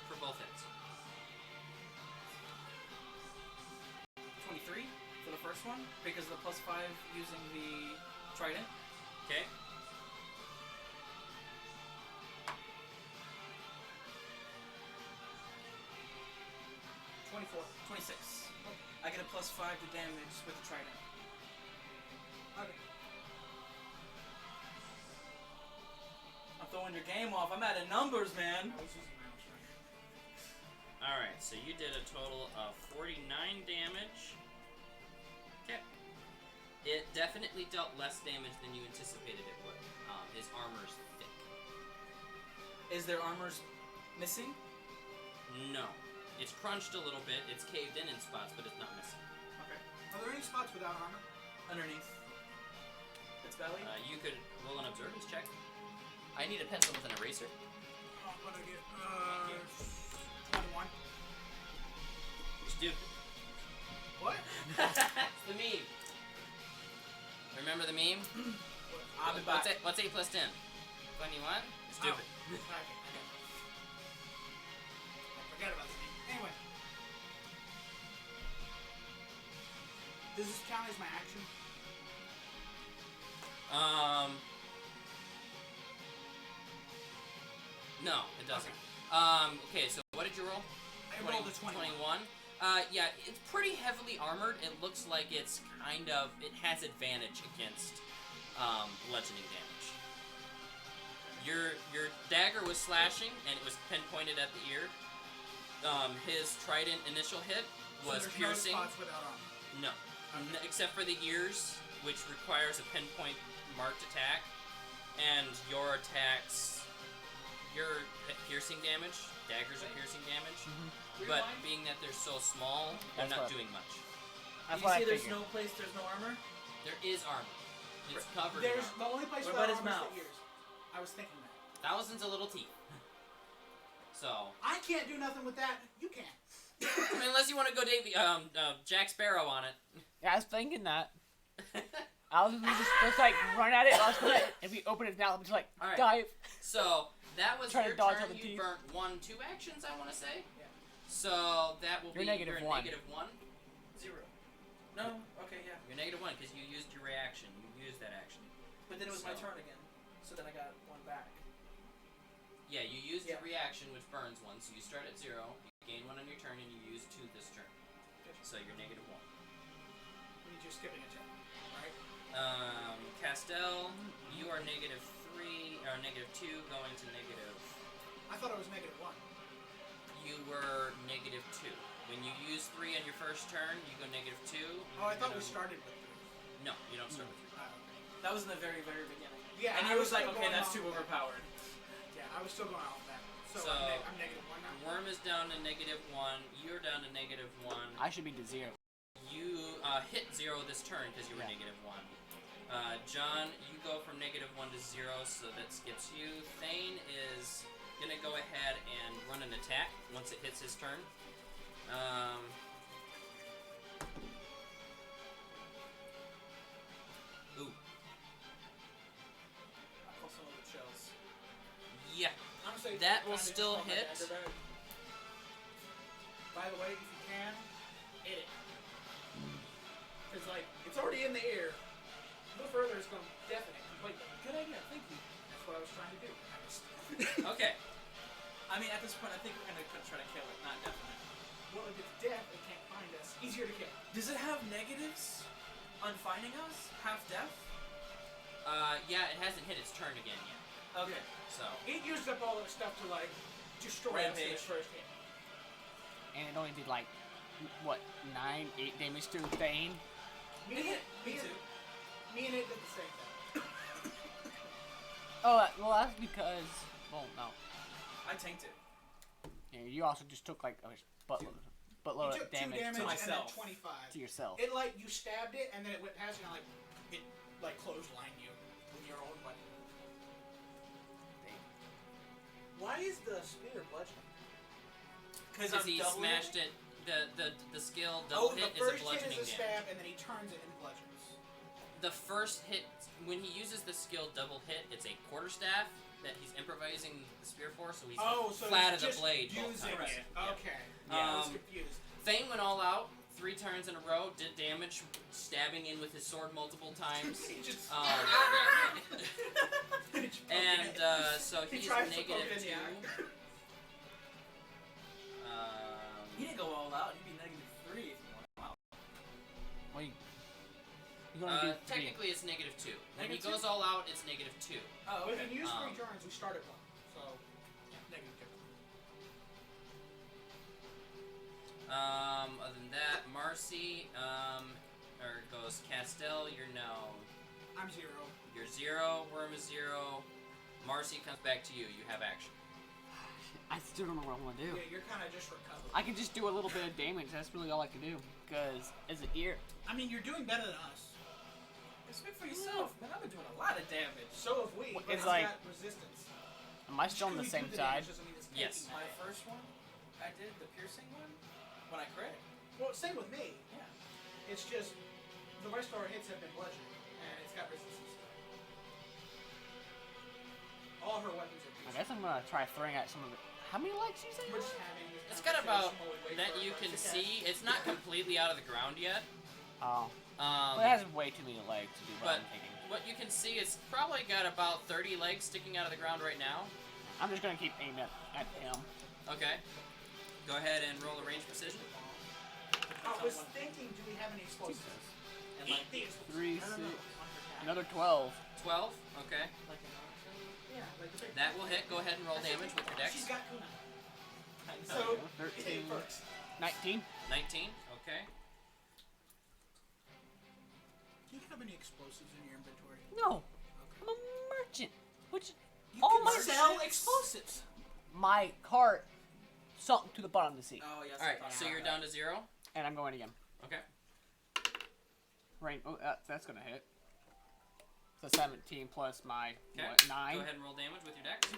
For both hits. 23 for the first one because of the +5 using the trident. Okay. $24. 26. I get a +5 to damage with the trident. Okay. I'm throwing your game off. I'm out of numbers, man. I was using my own strength. Alright, so you did a total of 49 damage. Okay. It definitely dealt less damage than you anticipated it would. His armor's thick. Is their armors missing? No. It's crunched a little bit, it's caved in spots, but it's not missing. Okay. Are there any spots without armor? Underneath its belly? You could roll an observance check. I need a pencil with an eraser. Oh, I'm gonna get 21. Stupid. What? It's the meme. Remember the meme? I'll be back. What's 8 plus 10? 21? Stupid. Oh. Okay, I forgot about the name. Anyway. Does this count as my action? No, it doesn't. Okay, so what did you roll? I rolled a 21. Yeah, it's pretty heavily armored. It looks like it's kind of, it has advantage against, bludgeoning damage. Your dagger was slashing, and it was pinpointed at the ear. His trident initial hit was so piercing. No spots without armor. No. Except for the ears, which requires a pinpoint marked attack. And your attacks, your piercing damage, daggers are piercing damage. But being that they're so small, they're not doing much. That's You what I see there's figured. no place there's no armor? There is armor. It's covered There's in the armor. only place What without about his armor is mouth? the ears. I was thinking that. Thousands of little teeth. So, I can't do nothing with that. You can. I mean, unless you want to go Jack Sparrow on it. Yeah, I was thinking that. I was just like run at it. I was gonna, if we open it now, I'm just like Alright. dive. So, that was Try to your dodge turn. all the You teeth. burnt 2 actions, I want to say. Yeah. So, that will You're be negative your one. negative 1. 0. No? Okay, yeah. You're negative 1 because you used your reaction. You used that action. But then it was my So- turn again. So then I got 1 back. Yeah, you used Yeah. your reaction, which burns 1, so you start at 0, you gain 1 on your turn, and you use 2 this turn. So you're negative 1. When you're skipping a turn, right? Castell, you are negative 3, or negative 2, going to negative. I thought it was negative 1. You were negative 2. When you use 3 on your first turn, you go negative 2. Oh, I thought we started with 3. No, you don't start with 3. That was in the very, very beginning. Yeah, And I he was like, still okay, going that's off too of that. overpowered. Yeah, I was still going off that. So, So- I'm negative 1 now. Worm is down to negative 1. You're down to negative 1. I should be to 0. You hit 0 this turn because you were Yeah. negative 1. John, you go from negative 1 to 0, so that skips you. Thane is gonna go ahead and run an attack once it hits his turn. Ooh, I call some of the shells. yeah. Honestly, That will kinda just still call my hit. dagger back. By the way, if you can, hit it. Because, like, it's already in the air. A little further, it's going to deafen it completely. Good idea, thank you. That's what I was trying to do. I just... Okay. I mean, at this point, I think we're gonna try to kill it, not definite. Well, if it's death, it can't find us. Easier to kill. Does it have negatives on finding us? Half death? Yeah, it hasn't hit its turn again yet. Okay. So, It used up all of its stuff to, like, destroy us in Rampage. its first hit. And it only did like, what, 9, 8 damage to Thane. Me and it, Me too. Me and it did the same thing. Oh, well, that's because, well, no. I tanked it. Yeah, you also just took like a buttload You of took 2 damage damage to and then myself. 25. to yourself. It, like, you stabbed it, and then it went past you, and, like, it, like, clotheslined you with your own weapon. Why is the spear bludgeoning? Because he smashed it. The skill double Oh, hit the is a first hit bludgeoning is a damage. stab, and then he turns it and bludgeons. The first hit, when he uses the skill double hit, it's a quarterstaff that he's improvising the spear for, so he's So flat he's of the just blade both using times. it. Yeah. Okay. Yeah. I was confused. Thane went all out 3 turns in a row, did damage, stabbing in with his sword multiple times. He just... And so He he's tries to negative poke in the 2. eye. He didn't go all out. He'd be -3 if you want him out. Well, you're gonna do 3. Technically, it's negative 2. When he Negative goes all out, it's negative 2. Oh, We okay. can use 3 turns. We start at 1. So, negative 2. Other than that, Marcy, or goes Castell, you're now, I'm 0. you're 0, Worm is 0, Marcy comes back to you, you have action. I still don't know what I want to do. Yeah, you're kind of just recovering. I can just do a little bit of damage. That's really all I can do. Because as an ear, I mean, you're doing better than us. Speak for yourself, man. I've been doing a lot of damage. So have we. Well, But it's it's like- got resistance. Am I still on the same side? Yes. My first one, I did the piercing one when I crit. Well, same with me. Yeah. It's just the rest of our hits have been bludgeoning, and it's got resistance. All her weapons are I piercing. guess I'm gonna try throwing at some of it. How many legs you say? We're just having this It's got about conversation while we wait that for you our can friends to see. It's not completely out of the ground yet. Oh. Well, it has way too many legs to do what But I'm thinking. what you can see, it's probably got about 30 legs sticking out of the ground right now. I'm just gonna keep aiming at him. Okay. Go ahead and roll a range precision. I was thinking, do we have any explosives? And like, Eat the explosives. 3, No, no, 6, no. another 12. 12. Okay. Yeah, like the big That will hit. Go ahead and roll damage with your dex. She's got kunai. So, So, 13, it works. 19. 19. Okay. Do you have any explosives in your inventory? No, I'm a merchant. Which You all can my sell explosives. my cart sunk to the bottom of the sea, oh yes. All right. So you're down to 0. and I'm going again. Okay. Rain. Oh, that's gonna hit. So 17 plus my Okay. what, 9. Go ahead and roll damage with your dex.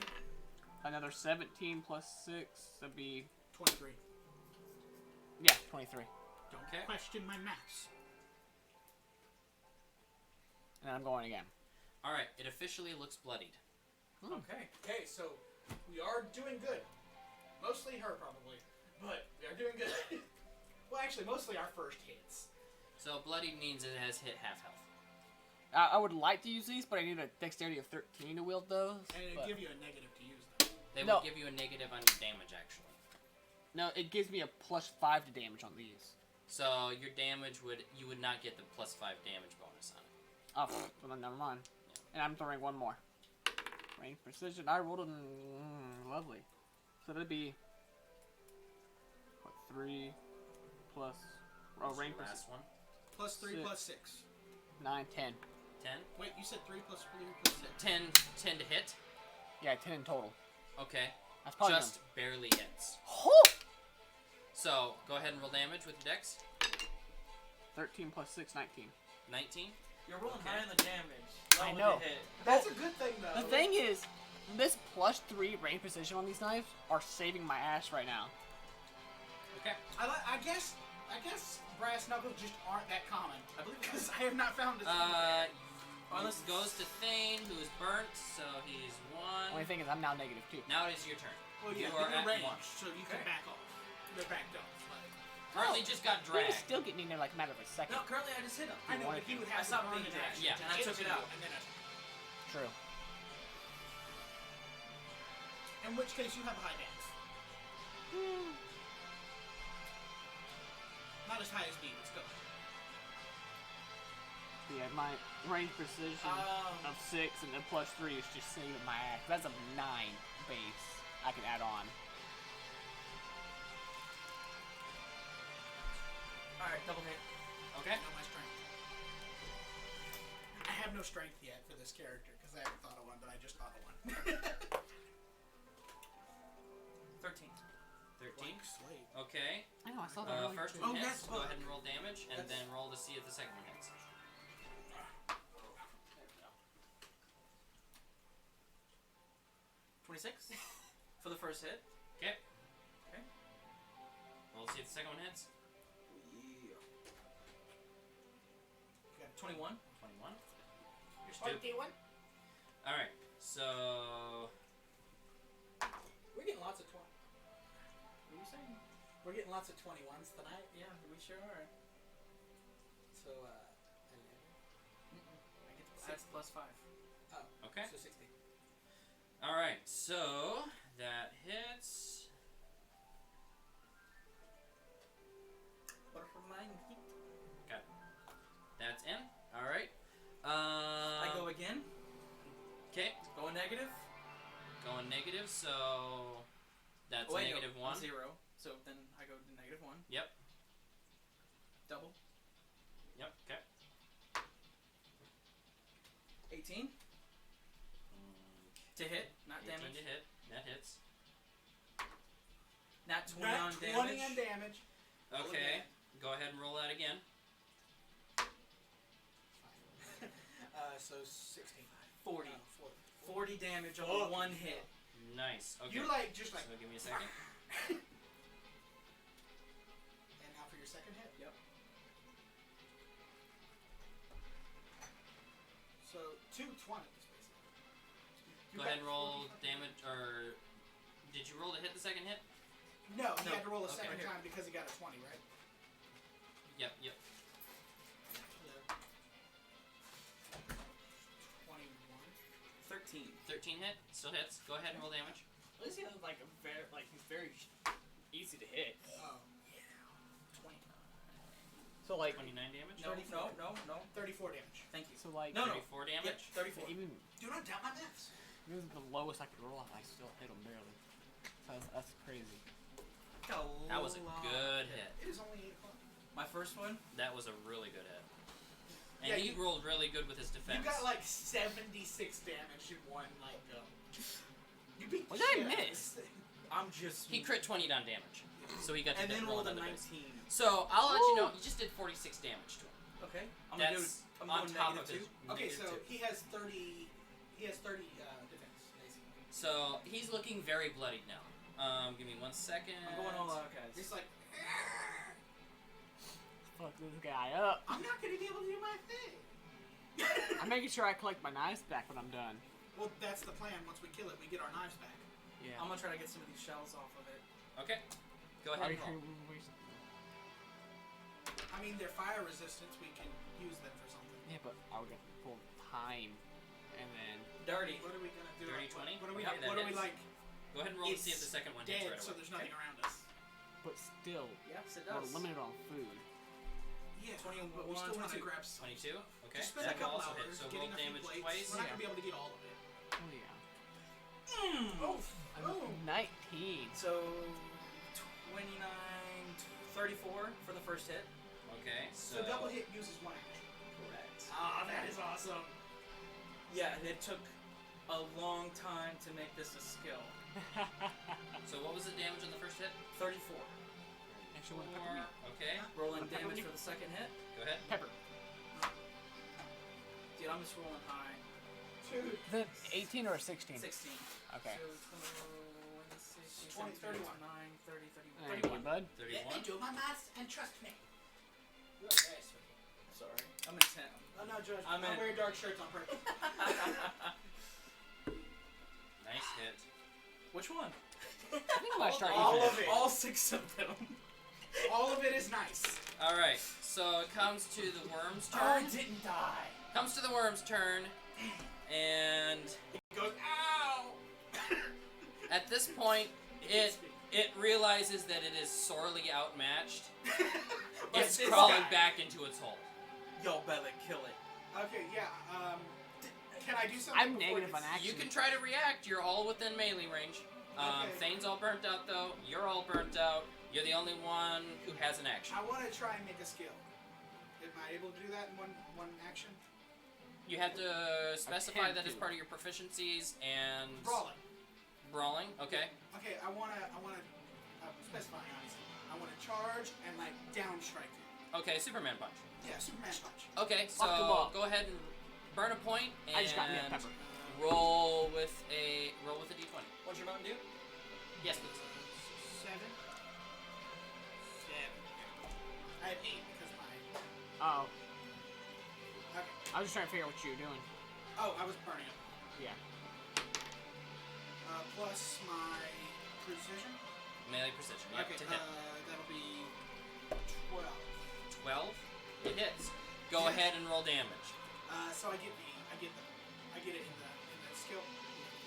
Another 17 plus 6. That'd be 23. yeah, 23. Don't Okay. question my maths. And I'm going again. All right. It officially looks bloodied. Okay. Okay, so we are doing good. Mostly her, probably. But we are doing good. Well, actually, mostly our first hits. So bloodied means it has hit half health. I would like to use these, but I need a dexterity of 13 to wield those. And it'd but- give you a negative to use them. They No. will give you a negative on your damage actually. No, it gives me a plus 5 to damage on these. So your damage you would not get the +5 damage bonus on it. Oh, well then never mind. And I'm throwing one more. Range precision. I rolled a lovely. So that'd be what, 3 plus range precision. Last one. Plus 3 6. plus 6. 9, 10. 10. Wait, you said 3 plus 3 plus 6. 10 to hit. Yeah, 10 in total. Okay. That's probably Just barely hits. Oh! So go ahead and roll damage with your dex. 13 plus 6, 19. 19. You're rolling Okay. high on the damage. I Low know. with the hit. That's a good thing, though. The thing is, this plus 3 range precision on these knives are saving my ass right now. Okay. I guess brass knuckles just aren't that common. I believe because I have not found a This goes to Thane, who is burnt, so he's 1. Only thing is, I'm now negative 2. Now it is your turn. Well, yeah, you are they're at range, 1. so you can Okay. back off. They're backed off. Currently just got He dragged. was still getting in there like a matter of a second. No, currently I just hit him. I know, but he would have I stopped to burn being an dragged. action Yeah. to And I get took to it you, out. and then True. in which case you have a high dex. Not as high as me, but still. Yeah, my range precision of 6 and then plus 3 is just saving my ass. That's a 9 base I can add on. Alright, double hit. Okay. I know my strength. I have no strength yet for this character because I haven't thought of one, but I just thought of one. 13. 13. Slate. Okay. I know, I saw that. First Oh, one hits. that's Go fun. ahead and roll damage, and That's- then roll to see if the second one hits. 26 for the first hit. Okay. Okay. Roll to see if the second one hits. Yeah. You got 21. 21. You're still. 21? Alright, so. We're getting lots of 20. What are you saying? We're getting lots of 21s tonight. Yeah, we sure are. So, 11. I get to That's 60. plus 5. Oh, Okay. so 60. Alright, so. That hits. Butterfly heat. Okay. That's in. Alright. I go again. Okay. Going negative. Going negative, so. That's Oh, wait, negative no, 1. 0. So then I go to negative 1. Yep. Double. Yep, okay. 18 to hit, not 18 damage. to hit. That hits. Not 20 Not on 20 damage. on damage. Okay. Go ahead and roll that again. So 16. 40. 40. 40 damage on Fuck. one hit. Nice. Okay. You like just like. So give me a second. And now for your second hit. Yep. So 2 20s basically. You Go ahead and got roll 45. damage, or did you roll to hit the second hit? No, he No. had to roll a Okay. second time because he got a 20, right? Yep. 21. 13. 13 hit, still hits. Go ahead and roll damage. At least he has like he's very easy to hit. Oh. 20. So like 29 damage. No, 34. no. 34 damage. Thank you. so like No. 34 damage. Yep, 34. even Do not doubt my maths. this is the lowest I could roll, and I still hit him barely. So that's crazy. That was a good hit. It is only 8 o'clock. My first one. That was a really good hit. And Yeah, he you- rolled really good with his defense. You got like 76 damage in one like go. You beat What the did I shit out of miss? this thing. I'm just. He crit 20 down damage, so he got to And then roll rolled a another base. 19. So I'll let you know, you just did 46 damage to him. Okay. I'm gonna That's I'm on going top of negative his 2. Okay, negative so 2. he has 30. He has 30 defense basically. So he's looking very bloodied now. Give me 1 second. I'm going all out, guys. It's like Fuck this guy up. I'm not gonna be able to do my thing. I'm making sure I collect my knives back when I'm done. Well, that's the plan. Once we kill it, we get our knives back. Yeah. I'm gonna try to get some of these shells off of it. Okay. Go ahead Are and you roll. sure I mean, they're fire resistance. We can use them for something. Yeah, but I would get full time, and then Dirty. What are we gonna do? 30, 20? What are we? Okay, that What are we hits. like? Go ahead and roll to see if It's the second one hits Dead, right so away. there's nothing around us. but still Yes, it we're does. limited on food. Yeah, 21, but we still want to 22. grab. 22. Okay. Just spend That a couple will also hours hit. So roll getting a few damage plates. twice. We're not Yeah. gonna be able to get all of it. Oh yeah. Oh, oh. 19. So 29, 34 for the first hit. Okay. So double hit uses 1 action. Correct. Ah, that is awesome. Yeah, it took a long time to make this a skill. So what was the damage on the first hit? 34. Actually, one pepper. Okay. Rolling Pepper damage me? for the second hit. Go ahead. Pepper. Dude, I'm just rolling high. Dude. The 18 or 16? 16. Okay. So 20, 31. 9, 30, 31. Thank you, bud. 31. do my maths and trust me. You're very sweet. Sorry. I'm in 10. I'm not judging. I'm I'm in. wearing dark shirts on purpose. Nice hit. Which one? I think I'm gonna start all using of it. All 6 of them. All of it is nice. All right. So it comes to the worm's Oh, turn. didn't die. Comes to the worm's turn, and It goes, ow! at this point, it realizes that it is sorely outmatched. By It's this crawling guy. back into its hole. Yo, Bellic, kill it. Okay, yeah. Can I do something? I'm before negative this- on action. You can try to react. You're all within melee range. Okay. Thane's all burnt out though. You're all burnt out. You're the only one who has an action. I want to try and make a skill. Am I able to do that in one action? You have to specify Attempt that as to. part of your proficiencies and Brawling. Brawling. Okay. Okay, I wanna specify honestly. I wanna charge and like down strike you. Okay. Superman punch. Yeah, Superman punch. Okay. Fuck 'em So up. go ahead and burn a point and I just got me a pepper. roll with a d20. What's your Mountain Dew? Yes, please. 7. I have 8 because my. Oh, Okay. I was just trying to figure out what you were doing. Oh, I was burning it. Yeah. Plus my precision. Melee precision. Yep. Okay, To hit. that'll be 12. 12. It hits. Go Yes. ahead and roll damage. So I get it in the skill.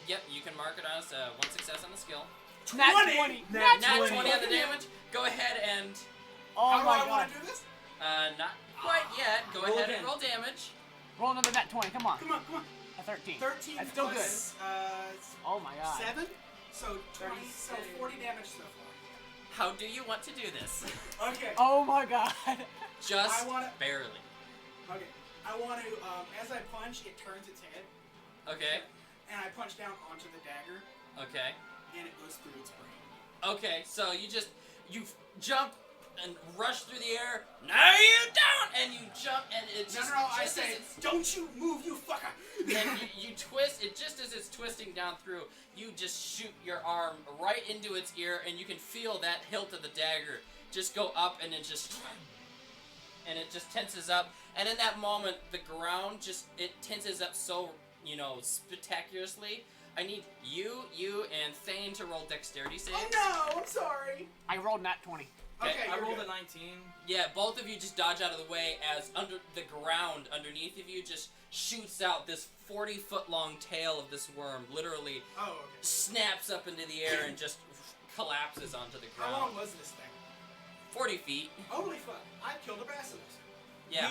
Yep. You can mark it as one success on the skill. Nat 20! 20! Nat Nat 20. 20 on the damage. Go ahead and Oh How do my I god. want to do this? not quite yet. Go Roll ahead again. and roll damage. Roll another nat 20, come on. Come on. A 13. 13 That's still plus, Oh my god. 7. So 20. So 36. 40 damage so How do you want to do this? far. Okay. Oh my god. Just I wanna- barely. Okay. I want to. As I punch, it turns its head, Okay. and I punch down onto the dagger, Okay. and it goes through its brain. Okay. So you jump and rush through the air. Now you don't, and you jump, and it just. No, I just say, as it's, don't you move, you fucker. and you twist it just as it's twisting down through. You just shoot your arm right into its ear, and you can feel that hilt of the dagger just go up, and it just tenses up. And in that moment, the ground it tenses up so spectacularly. I need you, and Thane to roll dexterity saves. Oh no, I'm sorry. I rolled nat 20. Okay, I rolled good. a 19. Yeah, both of you just dodge out of the way as under the ground underneath of you just shoots out this 40-foot long tail of this worm. Literally snaps up into the air and just collapses onto the ground. How long was this thing? 40 feet. Holy fuck! I killed a basilisk. Yeah.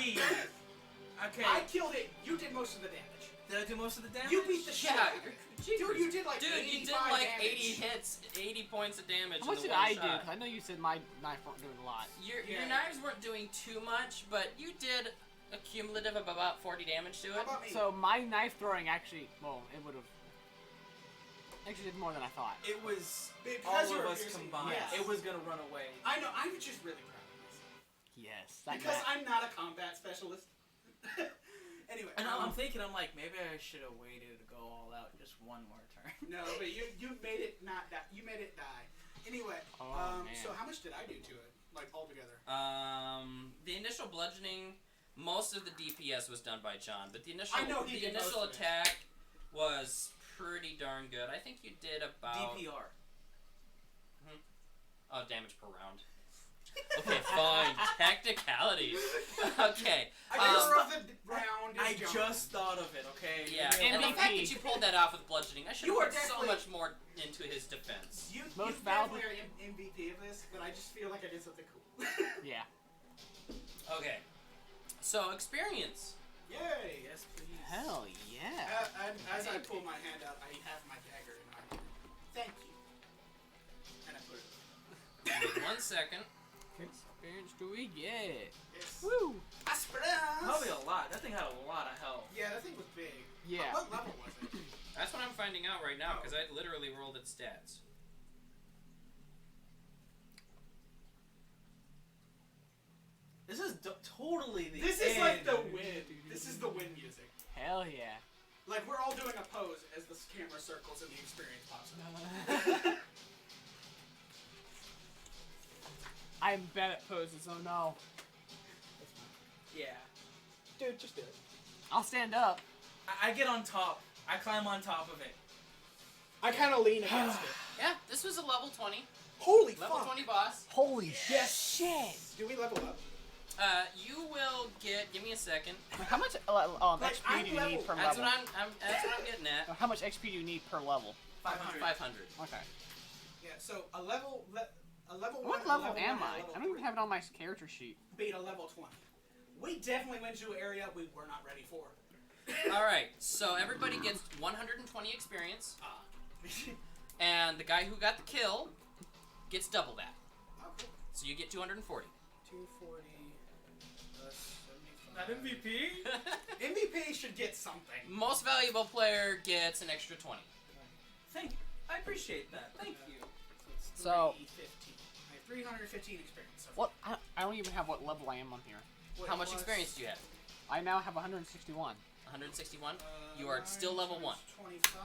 Okay. I killed it. You did most of the damage. Did I do most of the damage? You beat the shit Yeah. out of it. Dude, you did like Dude, you did 85 like damage. 80 hits, 80 points of damage. How much in did the one I do? shot. Because I know you said my knife weren't doing a lot. Your Yeah. knives weren't doing too much, but you did a cumulative of about 40 damage to How it. about me? So my knife throwing actually, it would have actually did more than I thought. It was Because all you of were us piercing- combined. yes. It was gonna run away. I know. I'm just really proud of myself. Yes. That Because guy. I'm not a combat specialist. Anyway. And I'm thinking, maybe I should have waited to go all out just one more turn. No, but you made it not die. You made it die. Anyway, Man. so how much did I do to it, like altogether? The initial bludgeoning, most of the DPS was done by John, but the initial I know he did most initial of it. attack was pretty darn good. I think you did about DPR. damage per round. Okay, fine. Technicalities. Okay. I remember of the round. is I John. just thought of it. Okay. Yeah, MVP. and the fact that you pulled that off with bludgeoning, I should You have are put so definitely- much more into his defense. You Most definitely are MVP of this, but I just feel like I did something cool. Yeah. Okay. So, experience. Yay! Yes, please. Hell yeah. As I pull my hand out, I have my dagger in my hand. Thank you. And I put it. 1 second. What experience do we get? Yes. Woo. Aspirants! Probably a lot. That thing had a lot of health. Yeah, that thing was big. Yeah. What level was it? That's what I'm finding out right now, because I literally rolled its stats. This is totally the This is end. like the win. This is the win music. Hell yeah. Like we're all doing a pose as the camera circles and the experience pops up. I'm bad at poses, oh no. Yeah. Dude, just do it. I'll stand up. I get on top. I climb on top of it. I kind of lean against it. Yeah, this was a level 20. Holy Level fuck! 20 boss. Holy Yes. shit. Do we level up? You will get. Give me a second. How much Like, XP I'm do you need level- per That's level? that's what I'm getting at. How much XP do you need per level? 500. 500. Okay. Yeah. So a level one. What a level one, am and a I? level I don't even three have it on my character sheet. beat a level 20. We definitely went to an area we were not ready for. Alright, so everybody gets 120 experience, Ah. and the guy who got the kill gets double that. Oh, cool. So you get 240. 240 plus 75. Not MVP? MVP should get something. Most valuable player gets an extra 20. Thank you. I appreciate that. Thank you. So- 315. I have 315 experience. So What? I don't even have what level I am on here. Wait, How much plus, experience do you have? I now have 161. 161? You are still level 1. 25.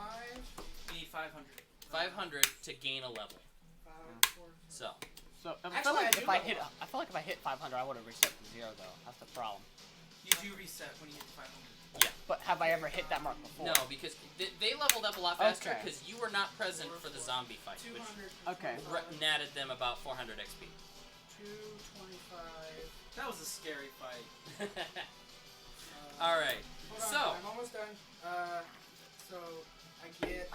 We need 500. 500 to gain a level. 5, 4. So, So I Actually, feel like I do if I level hit, up. I feel like if I hit 500, I would have reset to 0 though. That's the problem. You do reset when you hit 500. But have I ever hit that mark before? no, because they leveled up a lot faster Okay. because you were not present for the zombie fight, which 200. Okay. natted them about 400 XP. 225. That was a scary fight. Alright, Hold on, so, I'm almost done. So I get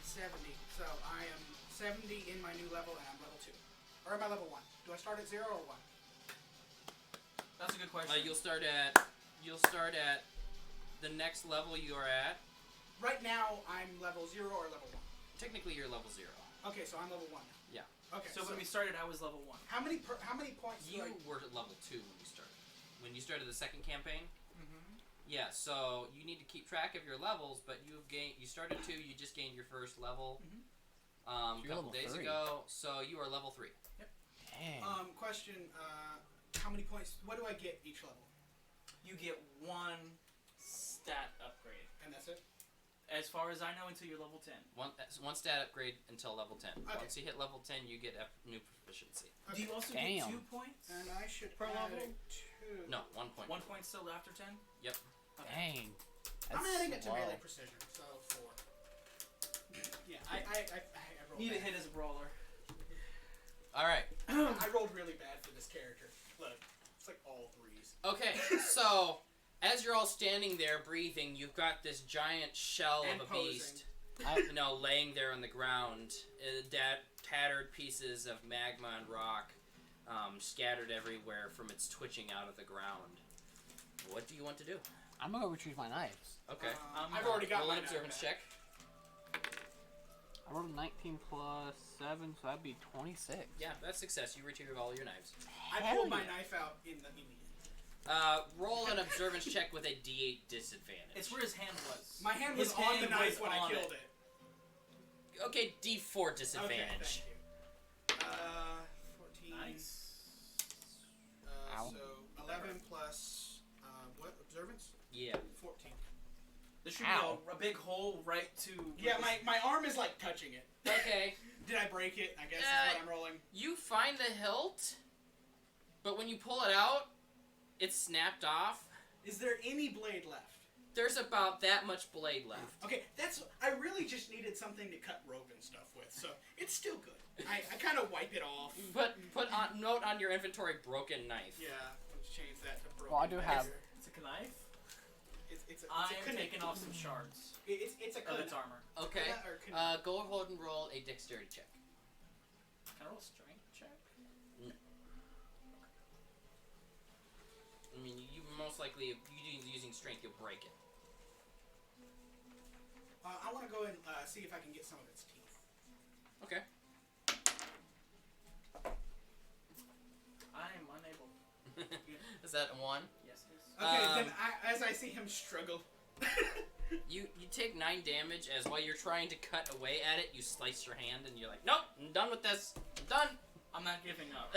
70. So I am 70 in my new level, and I'm level 2. Or am I level 1? Do I start at 0 or 1? That's a good question. you'll start at the next level you are at. Right now, I'm level 0 or level 1. Technically, you're level 0. Okay, so I'm level 1 now. Yeah. Okay. so when we started, I was level 1. how many points do You I... were at level 2 when you started. When you started the second campaign. Mm-hmm. Yeah, so you need to keep track of your levels, but you started 2, you just gained your first level Mhm. a You're couple level days 3. ago, so you are level 3. Dang. Question. How many points? What do I get each level? You get 1 stat upgrade. And that's it? As far as I know, until you're level 10. One stat upgrade until level 10. Okay. Once you hit level 10, you get new proficiency. Do you also Damn. get 2 points? And I should Per add level? 2. No, 1 point. 1 point still after 10? Yep. Okay. Dang. I'm That's adding it to slow. melee precision, so 4. Yeah, I rolled Need a bad. hit as a brawler. All right. I rolled really bad for this character. Look, it's like all 3s. Okay, so as you're all standing there breathing, you've got this giant shell And of a posing. beast, laying there on the ground. Tattered pieces of magma and rock scattered everywhere from its twitching out of the ground. What do you want to do? I'm gonna go retrieve my knives. Okay. I've already got Roll my an observance knife check. I rolled a 19 plus 7, so that'd be 26. Yeah, that's success. You retrieve all your knives. I Hell pulled my yeah. knife out in the immediate. Roll an observance check with a D8 disadvantage. It's where his hand was. My hand His was on the hand knife was when I on killed it. it. Okay, D4 Okay, disadvantage. thank you. 14. Nice. Ow. So 11 plus what? Observance? Yeah. 14. There should Ow. be a big hole right to... Yeah, my arm is like touching it. Okay. Did I break it? I guess is what I'm rolling. You find the hilt, but when you pull it out, it's snapped off. Is there any blade left? There's about that much blade left. Okay, I really just needed something to cut rope and stuff with, so it's still good. I kind of wipe it off. But put on note on your inventory broken knife. Yeah, let's change that to broken. Well, I do have- It's a knife. It's a I am kunai. taking off some shards It's a of its kunai. armor. Okay. Or kunai. Go ahead and roll a dexterity check. Can I roll a strength check? I mean, you most likely, if you're using strength, you'll break it. I want to go and see if I can get some of its teeth. Okay. I am unable. Is that a 1? Yes, it is. Okay, then as I see him struggle. You take 9 damage as while you're trying to cut away at it, you slice your hand and you're like, nope, I'm done with this. I'm done. I'm not giving up.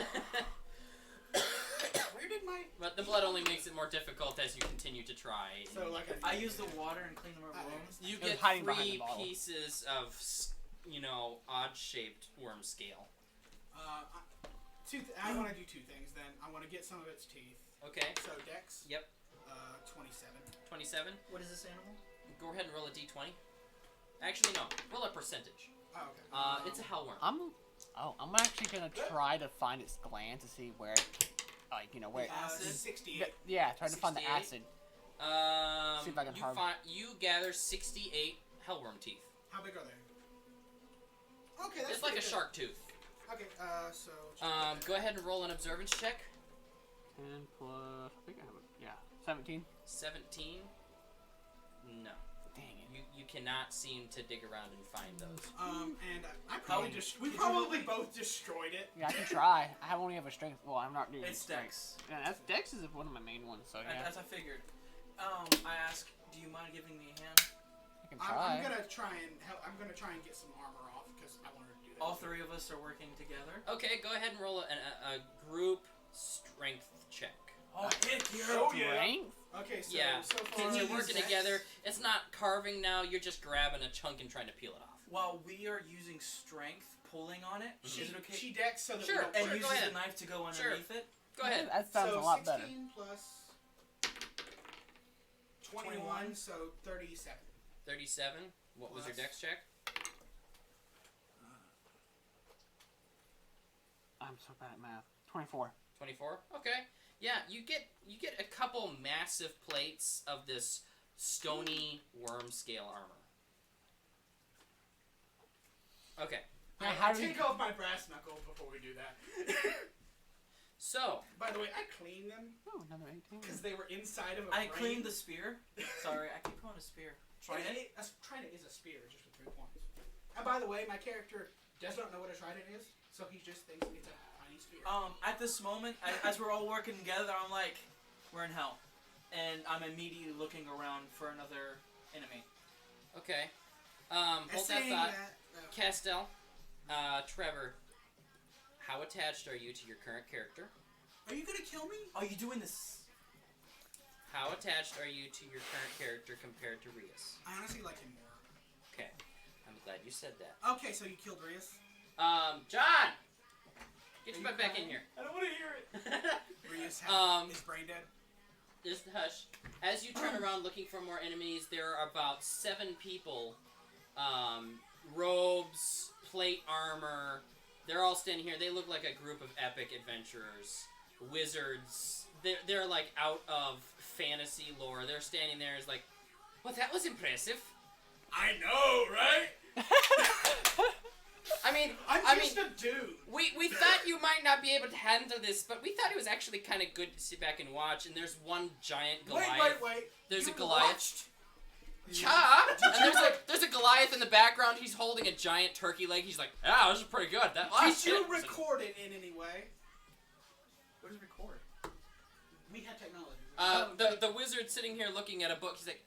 Where did my... But the blood only makes it more difficult as you continue to try. So, like I use the water and clean my wounds. You It was get hiding behind 3 the bottle. pieces of, odd-shaped worm scale. I want to do 2 things then. I want to get some of its teeth. Okay. So, Dex. Yep. 27. 27. What is this animal? Go ahead and roll a d20. Actually, no. Roll a percentage. Oh, okay. It's a hellworm. I'm actually gonna try to find its gland to see where, where. Acid? 68. Yeah, try to find the 68? acid. See if I can you gather 68 hellworm teeth. How big are they? Okay, that's It's like a pretty good. shark tooth. Okay, so... Go ahead and roll an observance check. 10 plus, I think I have 17. 17. No. Dang it. You cannot seem to dig around and find those. And I probably we probably both destroyed it. Yeah, I can try. I only have a strength. Well, I'm not doing It's strength. Dex. Yeah, Dex is one of my main ones, so yeah. As I figured. I ask, do you mind giving me a hand? I can try. I'm gonna try and help. I'm gonna try and get some armor off because I wanted to do that. All 3 of us are working together. Okay, go ahead and roll a group strength check. Oh, heck Oh, yeah. Strength? Okay, so Yeah, so far since you're it's working Dex. together, it's not carving now. You're just grabbing a chunk and trying to peel it off. While we are using strength, pulling on it, Mhm. is it okay? She decks so that Sure, we don't and sure, break go uses ahead. the knife to go underneath it. Go ahead. That sounds so a lot better. 16 plus 21, so 37. 37. What was your Plus. dex check? I'm so bad at math. 24. 24. Okay. Yeah, you get a couple massive plates of this stony worm scale armor. Okay. Now, how I do you... take off my brass knuckle before we do that. So, By the way, I cleaned them Oh, another 18. because they were inside of a I frame. cleaned the spear. Sorry, I keep calling it a spear. Trident? A trident is a spear, just with 3 points. And by the way, my character does not know what a trident is, so he just thinks it's a tiny spear. At this moment, as we're all working together, I'm like, we're in hell. And I'm immediately looking around for another enemy. okay. And Hold that saying thought. that, Castell, Trevor, how attached are you to your current character? Are you gonna kill me? Are you doing this? How attached are you to your current character compared to Rias? I honestly like him more. Okay, I'm glad you said that. Okay, so you killed Rias? John! Get your butt back in here. I don't want to hear it. Rias is brain dead? Just hush. As you turn around looking for more enemies, there are about 7 people. Robes, plate armor. They're all standing here. They look like a group of epic adventurers. Wizards. They're like out of fantasy lore. They're standing there as like, well, that was impressive. I know, right? I mean, I'm just a dude. We thought you might not be able to handle this, but we thought it was actually kind of good to sit back and watch. And there's one giant Goliath. Wait. There's You a Goliath. watched? Cha! And there's a Goliath in the background. He's holding a giant turkey leg. He's like, ah, this is pretty good. That last Did you hit was record it in any way? What is record? We had technology. the wizard sitting here looking at a book. He's like,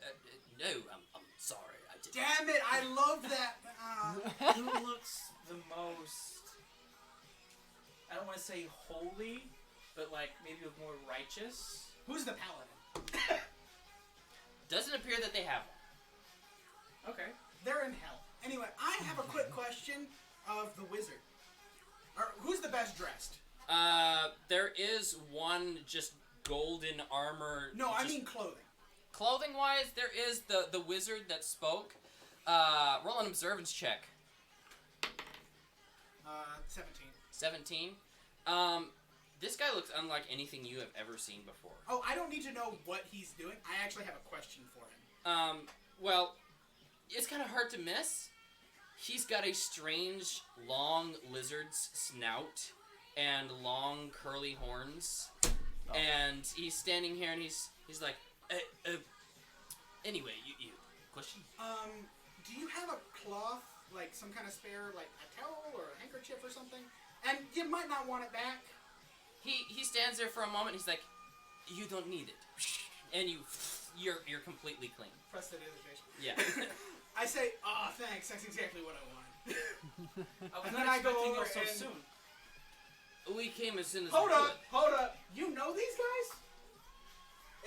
no, I'm sorry. I didn't. Damn it! I love that. Who looks the most? I don't want to say holy, but like maybe more righteous. Who's the paladin? Doesn't appear that they have one. Okay. They're in hell. Anyway, I have a quick question of the wizard. Who's the best dressed? There is one just golden armor. No, I mean clothing. Clothing-wise, there is the wizard that spoke. Roll an observance check. 17. 17. This guy looks unlike anything you have ever seen before. Oh, I don't need to know what he's doing. I actually have a question for him. Well, it's kind of hard to miss. He's got a strange, long lizard's snout and long, curly horns. Oh. And he's standing here and he's like, anyway, you question? Do you have a cloth, like some kind of spare, like a towel or a handkerchief or something? And you might not want it back. He stands there for a moment. He's like, you don't need it, and you're completely clean. Prestidigitation. Yeah. I say, oh, thanks. That's exactly what I want. I was And not then I go expecting over you so and- soon. We came as soon as Hold we could. up. You know these guys?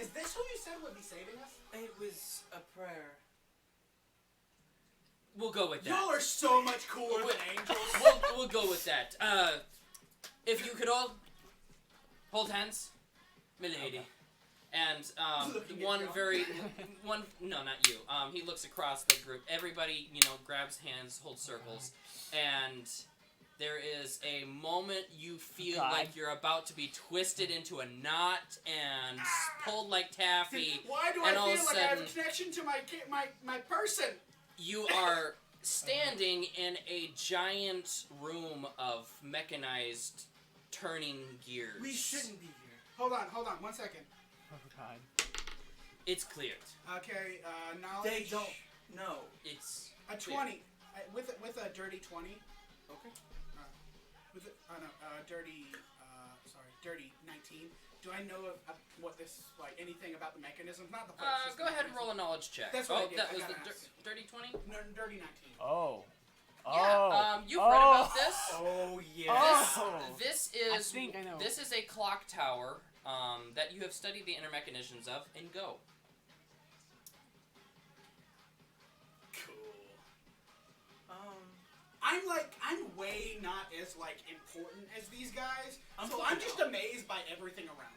Is this who you said would be saving us? It was a prayer. We'll go with that. Y'all are so much cooler than angels. We'll go with that. If you could all hold hands, milady. Okay. And Looking at one y'all. no, not you. He looks across the group. Everybody, grabs hands, holds circles, and there is a moment you feel like you're about to be twisted into a knot and pulled like taffy. Why do and I all of feel a like I have a sudden- connection to my person? You are standing in a giant room of mechanized turning gears. We shouldn't be here. Hold on, 1 second. Oh God. It's cleared. Okay, knowledge. They don't know. It's A 20 with a dirty 20. Okay. Dirty 19. Do I know what this anything about the mechanism? Not the flex, just go the ahead and mechanism. roll a knowledge check. That's what I did. That I was got the an axe. dirty 20? No, dirty 19. Oh. Yeah. You've read about this. Oh yeah. Oh. This I is think I know. This is a clock tower that you have studied the inner mechanisms of, and go. Cool. I'm way not as important as these guys. I'm just amazed by everything around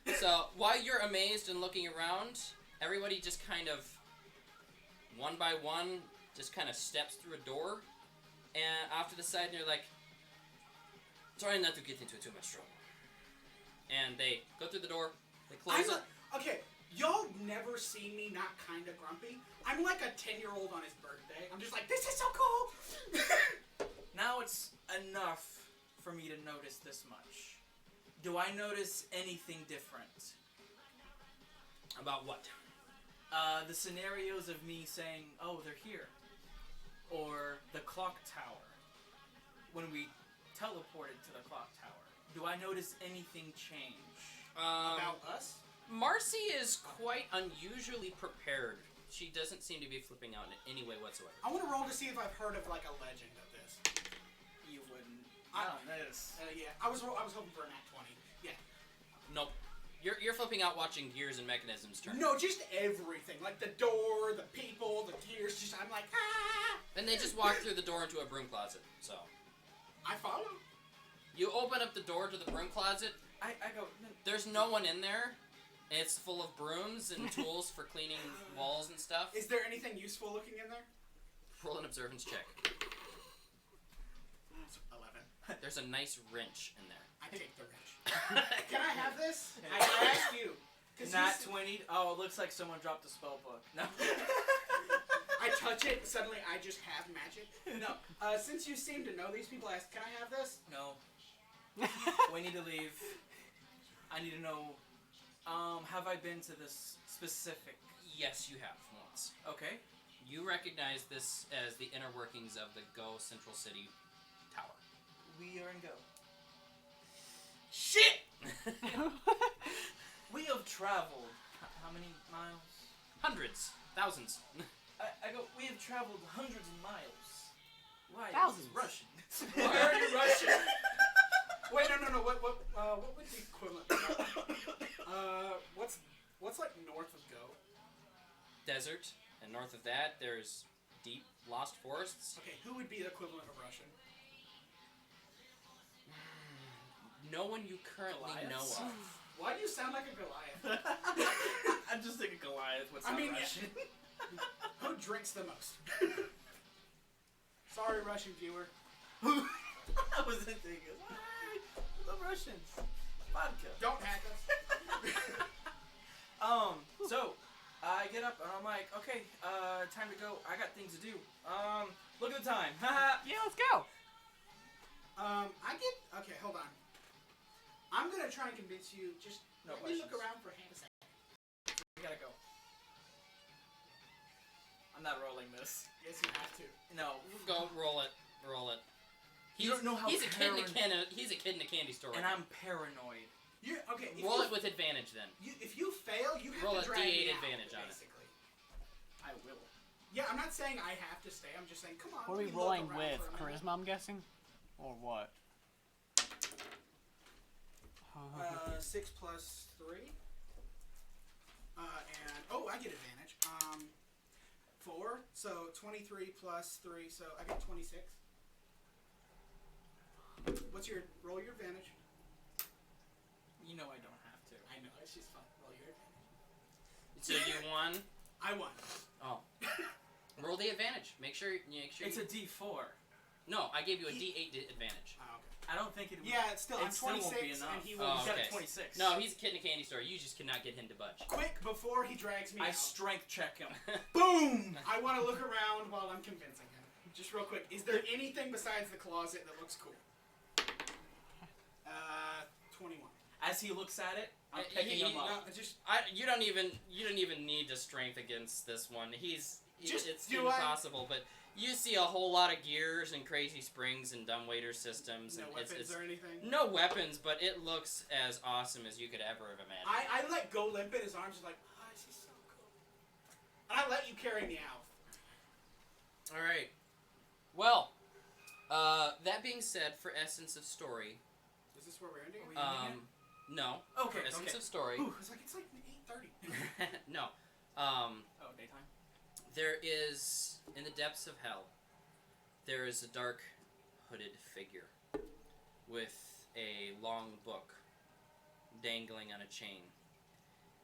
me. So while you're amazed and looking around, everybody just kind of, one by one, just kind of steps through a door, and off to the side, and you're like, try not to get into too much trouble. And they go through the door, they close it. Okay, y'all never see me not kind of grumpy. I'm like a 10-year-old on his birthday. I'm just like, this is so cool. Now it's enough for me to notice this much. Do I notice anything different? About what? The scenarios of me saying, oh, they're here. Or the clock tower. When we teleported to the clock tower. Do I notice anything change? About us? Marcy is quite unusually prepared. She doesn't seem to be flipping out in any way whatsoever. I want to roll to see if I've heard of a legend of this. You wouldn't. Not this. Yeah, I was hoping for a nat 20. Yeah. Nope. You're flipping out watching gears and mechanisms turn. No, just everything. Like the door, the people, the gears. Just I'm like, ah! And they just walk through the door into a broom closet. So I follow. you open up the door to the broom closet. I go. There's no one in there. It's full of brooms and tools for cleaning walls and stuff. Is there anything useful looking in there? Roll an observance check. 11. There's a nice wrench in there. I take the wrench. Can I have this? I asked you. Not 20. Oh, it looks like someone dropped a spell book. No. I touch it. Suddenly, I just have magic. No. Since you seem to know these people, I asked, can I have this? No. We need to leave. I need to know. Have I been to this specific? Yes, you have once. Okay. You recognize this as the inner workings of the Go Central City Tower. We are in go. Shit! We have traveled. How many miles? Hundreds. Thousands. I go. We have traveled hundreds of miles. Why? Thousands. This is Russian. Why are you Russian? Wait, no. What would the equivalent be? What's like north of Go? Desert. And north of that, there's deep, lost forests. Okay, who would be the equivalent of Russian? No one you currently know Goliaths? of. Why do you sound like a Goliath? I'm just thinking Goliath. What's I mean, Russian? Who drinks the most? Sorry, Russian viewer. I was thinking, the Russians. Vodka. Don't hack us. So, I get up and I'm like, okay, time to go. I got things to do. Look at the time. Yeah, let's go. Okay, hold on. I'm gonna try and convince you, just No let me look questions. around for a hand a second. We gotta go. I'm not rolling this. Yes, you have to. No. Go, roll it. Roll it. You don't know how he's a kid in a paranoid- he's a kid in a candy store. And right I'm paranoid. Okay. roll it with advantage then. If you fail, you have Roll to a drag D8 me out, advantage on it. basically. I will. Yeah, I'm not saying I have to stay. I'm just saying, come on. What are let we me look rolling around with? for a minute. Charisma, I'm guessing? Or what? 6 plus 3. I get advantage. 4. So 23 plus 3. So I get 26. Roll your advantage? You know I don't have to. I know, it's just fun. Roll your advantage. So you won. I won. Oh. Roll the advantage. Make sure. It's a D4. No, I gave you a D8 advantage. Oh, okay. I don't think it would. Yeah, it's still. I'm It still won't 26, be enough. and he Oh, will. He's got okay. a 26. No, he's a kid in a candy store. You just cannot get him to budge. Quick before he drags me I out. strength check him. Boom! I want to look around while I'm convincing him. Just real quick, is there anything besides the closet that looks cool? 21. As he looks at it, I'm He- picking him he- up. No, just You don't even need to strength against this one. It's do I- impossible. But you see a whole lot of gears and crazy springs and dumbwaiter systems. no and weapons it's or anything. no weapons, but it looks as awesome as you could ever have imagined. I let go limp it. His arms are like, oh, this is so cool. And I let you carry me out. All right. Well, that being said, for essence of story, Is this where we're ending? no. Okay, For essence okay. of story, Ooh, it's like 8:30. no. Oh, daytime. There is, in the depths of hell, there is a dark, hooded figure with a long book dangling on a chain,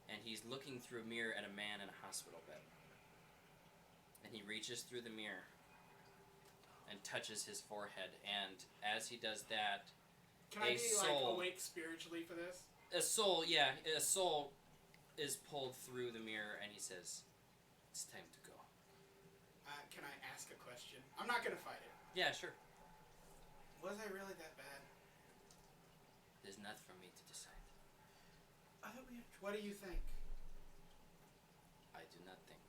and he's looking through a mirror at a man in a hospital bed. And he reaches through the mirror and touches his forehead, and as he does that, Can I A be soul. like awake spiritually for this? a soul is pulled through the mirror, and he says, "It's time to go." Can I ask a question? I'm not gonna fight it. Yeah, sure. Was I really that bad? There's nothing for me to decide. I thought we. What do you think? I do not think.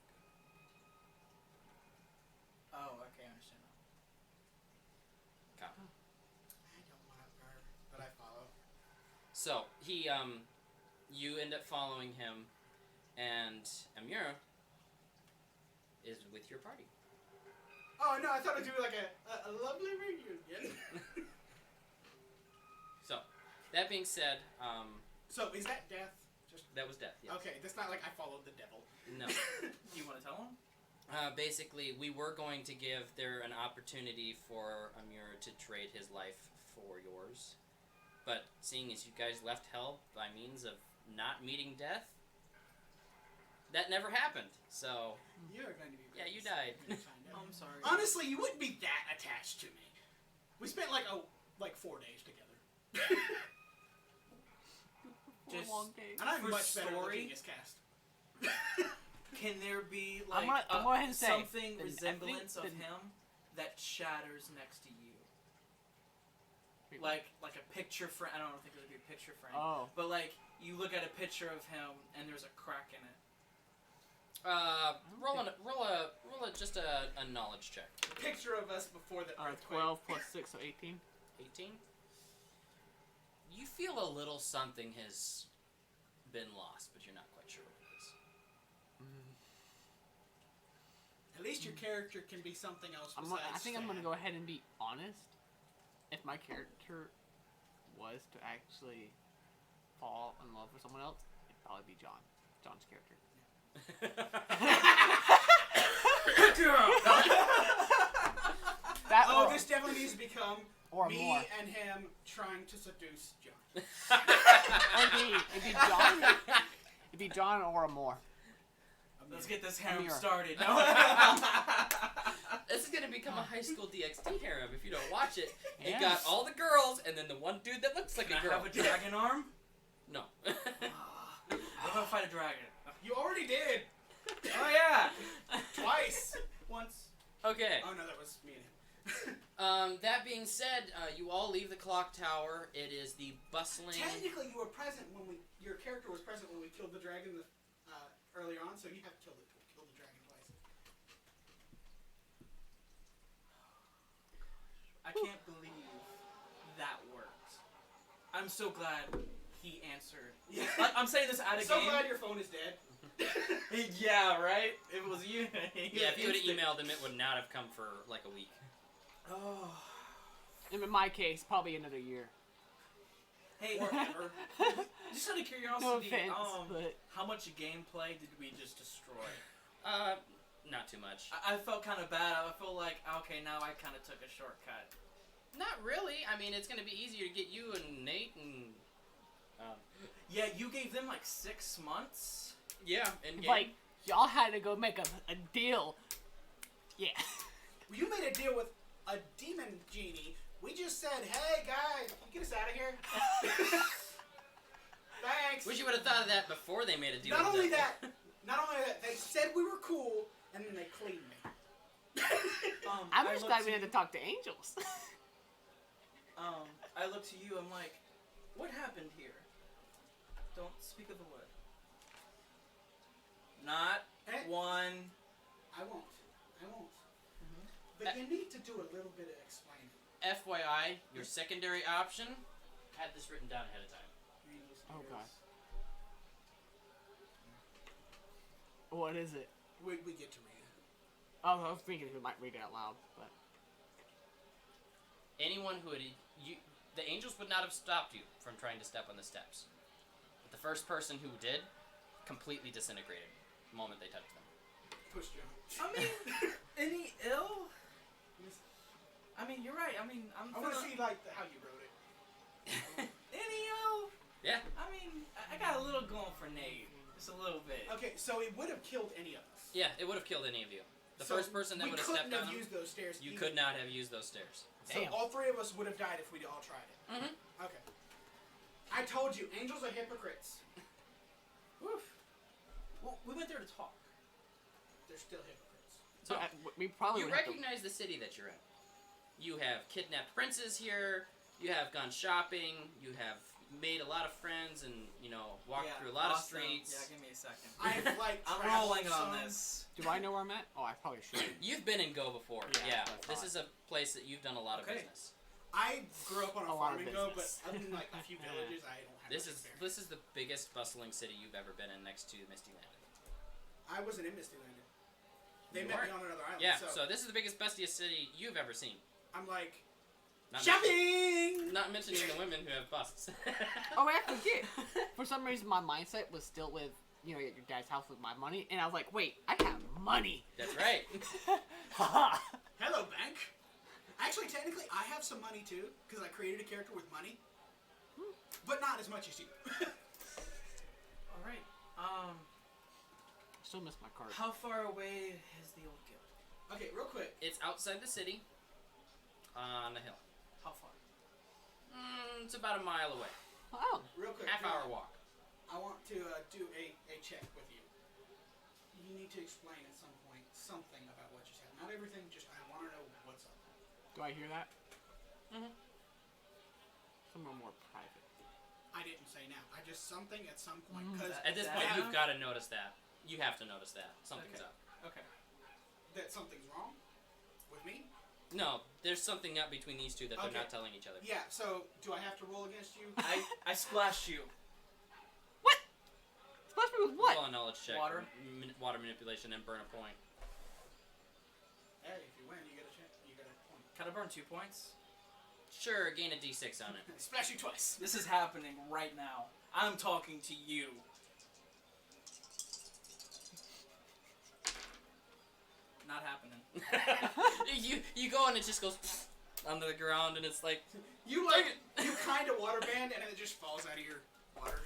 Oh, okay, I understand now. Come. I don't want to burn, but I follow. So he, you end up following him, and Amira is with your party. Oh no, I thought I'd do like a lovely reunion. That being said, So is that death? Just that was death. Yes. okay. That's not like I followed the devil. No. Do you want to tell him? Basically, we were going to give there an opportunity for Amir to trade his life for yours, but seeing as you guys left hell by means of not meeting death, that never happened. So You're going to be. yeah, you died. I'm sorry. Honestly, you wouldn't be that attached to me. We spent like 4 days together. Just- long days. And I'm For much better story? than Genius Cast. Can there be I'm like gonna go ahead and say, something then I resemblance think of the- him that shatters next to you? Wait, Like a picture frame. I don't think it would be a picture frame. Oh. But like you look at a picture of him and there's a crack in it. Roll just a knowledge check. Picture of us before the earthquake. 12 plus 6, so 18. 18. You feel a little something has been lost, but you're not quite sure what it is. At least your character can be something else I besides think I'm gonna sad. go ahead and be honest. If my character was to actually fall in love with someone else, it'd probably be John. John's character. That Oh, or, this definitely needs to become or me more. and him trying to seduce John. It'd be John. It'd be John or a more. Let's get this harem Amir. started. No? This is gonna become a high school DxD harem if you don't watch it. It Yes. got all the girls and then the one dude that looks like Can a I girl. have a dragon arm? No. What if I fight a dragon? You already did. Oh yeah. Twice. Once. Okay. Oh no, that was me and him. That being said, you all leave the clock tower. It is the bustling. Technically, you were present when your character was present when we killed the dragon earlier on, so you have to kill the dragon twice. I can't believe that worked. I'm so glad he answered. Yeah. I'm saying this out of So game. glad your phone is dead. Yeah, right? It was you. Yeah, if you would have emailed him, it would not have come for like a week. Oh. In my case, probably another year. Hey, Or ever. just out of curiosity, No offense, but how much gameplay did we just destroy? Not too much. I felt kind of bad. I felt like, okay, now I kind of took a shortcut. Not really. I mean, it's gonna be easier to get you and Nate and. Yeah, you gave them like 6 months. Yeah, and like y'all had to go make a deal. Yeah. You made a deal with a demon genie. We just said, hey guys, get us out of here. Thanks. Wish you would have thought of that before they made a deal. Not with only them. that, they said we were cool, and then they cleaned me. I'm I just looked glad to we had to you- talk to angels. I look to you. I'm like, what happened here? Don't speak of the word. Not Hey. one. I won't. Mhm. But you need to do a little bit of explaining. FYI, your secondary option had this written down ahead of time. Oh, God. What is it? We get to read it. Oh, I was thinking we might read it out loud, but Anyone who had the angels would not have stopped you from trying to step on the steps. But the first person who did completely disintegrated the moment they touched them. Push John. I mean, any ill? I mean, you're right. I mean, I'm I want to feeling- see like how you wrote it. any ill? Yeah. I mean, I got a little going for Nate. Just a little bit. Okay, so it would have killed any of us. Yeah, it would have killed any of you. The So first person that we would have stepped couldn't on have them, used those stairs. you either. could not have used those stairs. So Damn. all three of us would have died if we'd all tried it. Mm-hmm. Okay. I told you, angels are hypocrites. Woof. Well, we went there to talk. They're still hypocrites. so we probably You would have to- recognize the city that you're in. You have kidnapped princes here. You have gone shopping. You have made a lot of friends and, walked Yeah, through a lot of awesome. streets. Yeah, give me a second. I've like I'm traveled rolling on some. this. Do I know where I'm at? Oh, I probably should. You've been in Go before. Yeah, Yeah. that's This fine. is a place that you've done a lot of Okay. business. I grew up on a A lot farm of and go, but business. other than like a few villages, I don't have This much is experience. this is the biggest bustling city you've ever been in next to Misty Land. I wasn't in Misty Land. They You met me weren't. on another island. Yeah, so so this is the biggest, bustiest city you've ever seen. I'm like, Shopping! Not mentioning the women who have busts. Oh, I forget. For some reason, my mindset was still with, you know, your dad's house with my money, and I was like, wait, I have money. That's right. Haha. Hello, bank. Actually, technically, I have some money too, because I created a character with money. But not as much as you. Alright. Still missed my card. How far away is the old guild? Okay, real quick. It's outside the city, on the hill. How far? It's about a mile away. Oh. Real quick. Half-hour walk. I want to do a check with you. You need to explain at some point something about what you said. Not everything, just I want to know what's up. Do I hear that? Mm-hmm. Somewhere more private. I didn't say now. I just something at some point. Because At this point, you've got to notice that. You have to notice that. Something's up. Okay. that something's wrong with me. No, there's something up between these two that they're Okay. not telling each other. Yeah, so do I have to roll against you? I splashed you. What? Splash me with what? Roll a knowledge check. Water? Water manipulation and burn a point. Hey, if you win, you get a chance. You get a point. Can I burn 2 points? Sure, gain a d6 on it. Splash you twice. This is happening right now. I'm talking to you. Not happening. you go and it just goes onto the ground and it's like You you kind of water band and it just falls out of your water.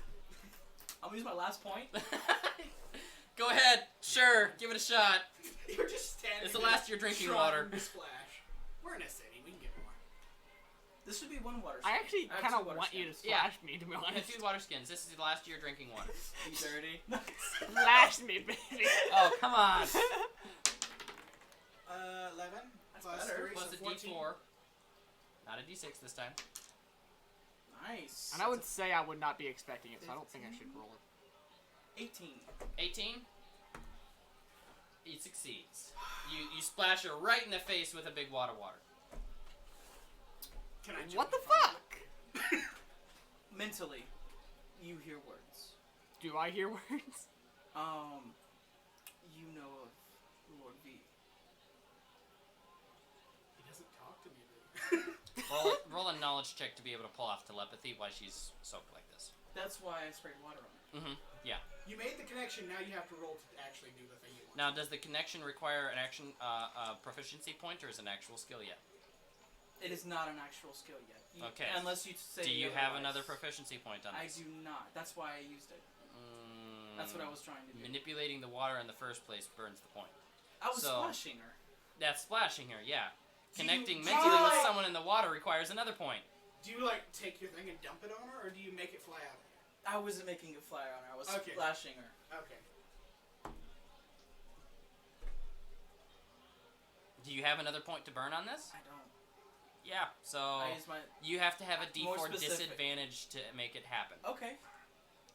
I'm gonna use my last point. Go ahead, sure, give it a shot. You're just standing. It's the there last of your drinking trying water. to splash. We're in a city. We can get more. This should be one water. I actually I have kind of 2 water want you to skins. splash me, to be I have honest. 2 water skins. This is the last of your drinking water. You dirty. Splash me, baby. Oh, come on. 11 That's plus better. 3, Plus so a 14. d4. Not a d6 this time. Nice. And I would say I would not be expecting it, so I don't think I should roll it. 18. 18. He succeeds. You splash her right in the face with a big water. Can I What the jump fuck? Mentally, you hear words. Do I hear words? You know of Lord V. He doesn't talk to me. Roll a knowledge check to be able to pull off telepathy while she's soaked like this. That's why I sprayed water on her. Mm-hmm. Yeah. You made the connection. Now you have to roll to actually do the thing you want. Now, does the connection require an action proficiency point or is it an actual skill yet? It is not an actual skill yet. Okay. Unless you say. Do you have otherwise. another proficiency point on I this? do not. That's why I used it. That's what I was trying to do. Manipulating the water in the first place burns the point. I was so- splashing her. That's splashing her, yeah. Do Connecting you- mentally with Oh! someone in the water requires another point. Do you like take your thing and dump it on her, or do you make it fly out of I wasn't making it fly on her. I was Okay. splashing her. her? Okay. Do you have another point to burn on this? I don't. Yeah, so I used my. you have to have a More d4 specific. disadvantage to make it happen. Okay.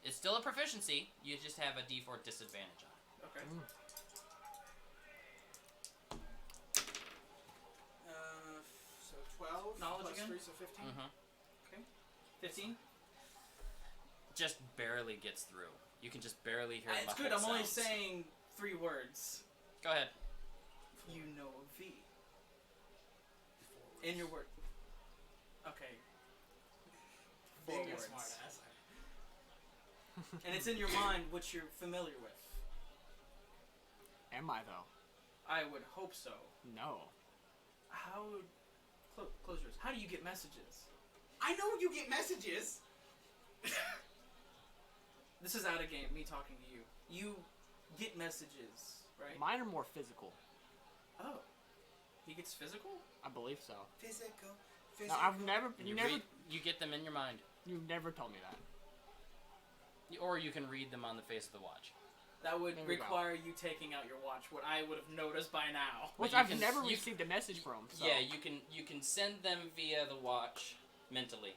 It's still a proficiency, you just have a d4 disadvantage on it. Okay. So 12 Knowledge plus again? 3, so 15. Mm-hmm. 15. Just barely gets through. You can just barely hear It's muffled good. I'm only sounds. saying 3 words. Go ahead. You know of V. In your word. Okay. 4 Being a words. smart ass. And it's in your mind which you're familiar with. Am I, though? I would hope so. No. How... close yours. How do you get messages? I know you get messages. This is out of game, me talking to you. You get messages, right? Mine are more physical. Oh. He gets physical? I believe so. Physical. No, I've never, You get them in your mind. you've never told me that. Or you can read them on the face of the watch. That would There we go. require you taking out your watch, what I would have noticed by now. Which you I've can- never you- received a message from. So. Yeah, you can send them via the watch mentally.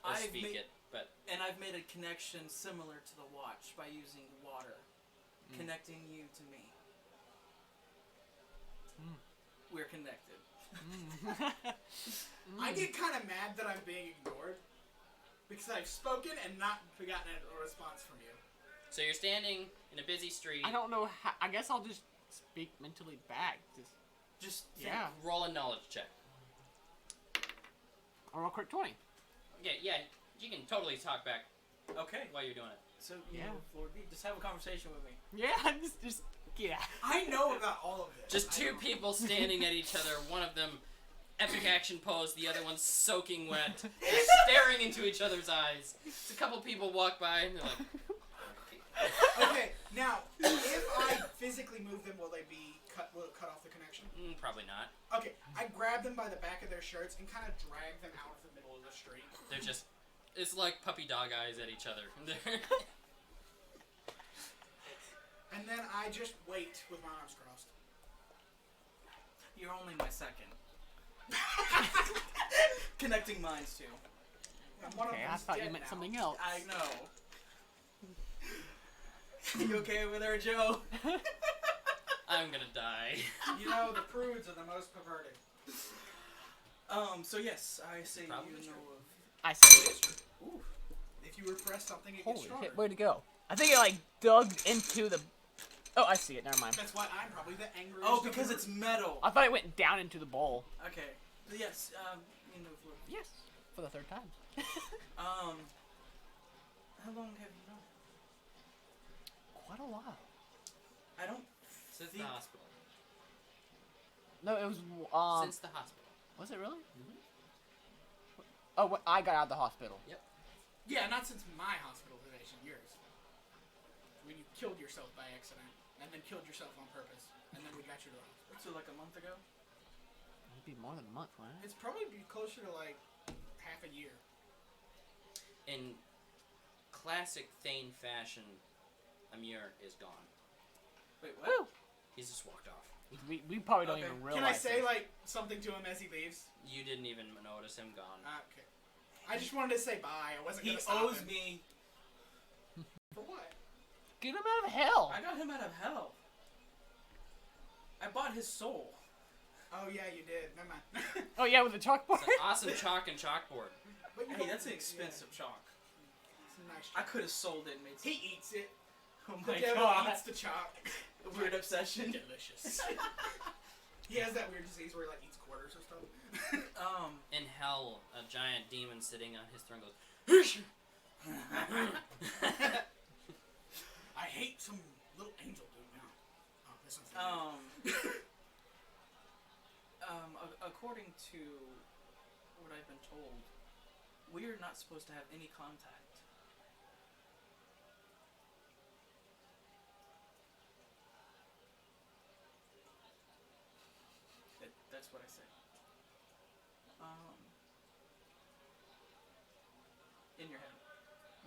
Or I've speak made- it, but And I've made a connection similar to the watch by using water. Connecting you to me. We're connected. I get kind of mad that I'm being ignored because I've spoken and not gotten a response from you. so you're standing in a busy street. I don't know how. I guess I'll just speak mentally back. Just Just yeah. Roll a knowledge check. I'll roll quick 20. Yeah, you can totally talk back Okay. while you're doing it. So, Yeah. Lord B, just have a conversation with me. Yeah, just yeah. I know about all of this. Just two people standing at each other, one of them epic action pose, the other one soaking wet, just staring into each other's eyes. Just a couple people walk by and they're like, Okay, now if I physically move them, will it cut off the connection? probably not. Okay, I grab them by the back of their shirts and kind of drag them out of the middle of the street. They're just, it's like puppy dog eyes at each other. And then I just wait with my arms crossed. You're only my second. Connecting minds too. And one of Okay, I them's thought you dead meant now. something else. I know. You okay over there, Joe? I'm gonna die. You know, the prudes are the most perverted. So yes, I say Probably you true. know of... I said, Ooh. If you repress something, it gets holy stronger. shit, where'd it go? I think it like dug into the. Oh, I see it. Never mind. That's why I'm probably the angriest. Oh, of the because group. it's metal. I thought it went down into the bowl. Okay. But yes, you know of Lord B. Yes, for the third time. How long have you known? Quite a while. I don't Since think... the hospital. No, it was Since the hospital. Was it really? Oh, when I got out of the hospital. Yeah, not since my hospitalization, yours. When you killed yourself by accident, and then killed yourself on purpose, and then we got you to the hospital. So like a month ago? It'd be more than a month, wouldn't it? It's probably be closer to like half a year. In classic Thane fashion, Amir is gone. Wait, what? Woo! He's just walked off. We probably don't Okay. even Can I realize. say this. like something to him as he leaves? You didn't even notice him gone. Okay. I just wanted to say bye. I wasn't He gonna stop owes him. me... For what? Get him out of hell? I got him out of hell. I bought his soul. Oh yeah, you did. Never mind. Oh yeah, with the chalkboard. It's an awesome chalk and chalkboard. But you Hey, don't- that's an expensive chalk. Yeah, it's a nice I chalk. could have sold it and made some... He eats it. Oh The my devil god. eats the chalk. A weird obsession. Delicious. He has that weird disease where he like eats quarters or stuff. In hell, a giant demon sitting on his throne goes, I hate some little angel dude now. Oh, this one's According to what I've been told, we're not supposed to have any contact. That's what I said. In your head.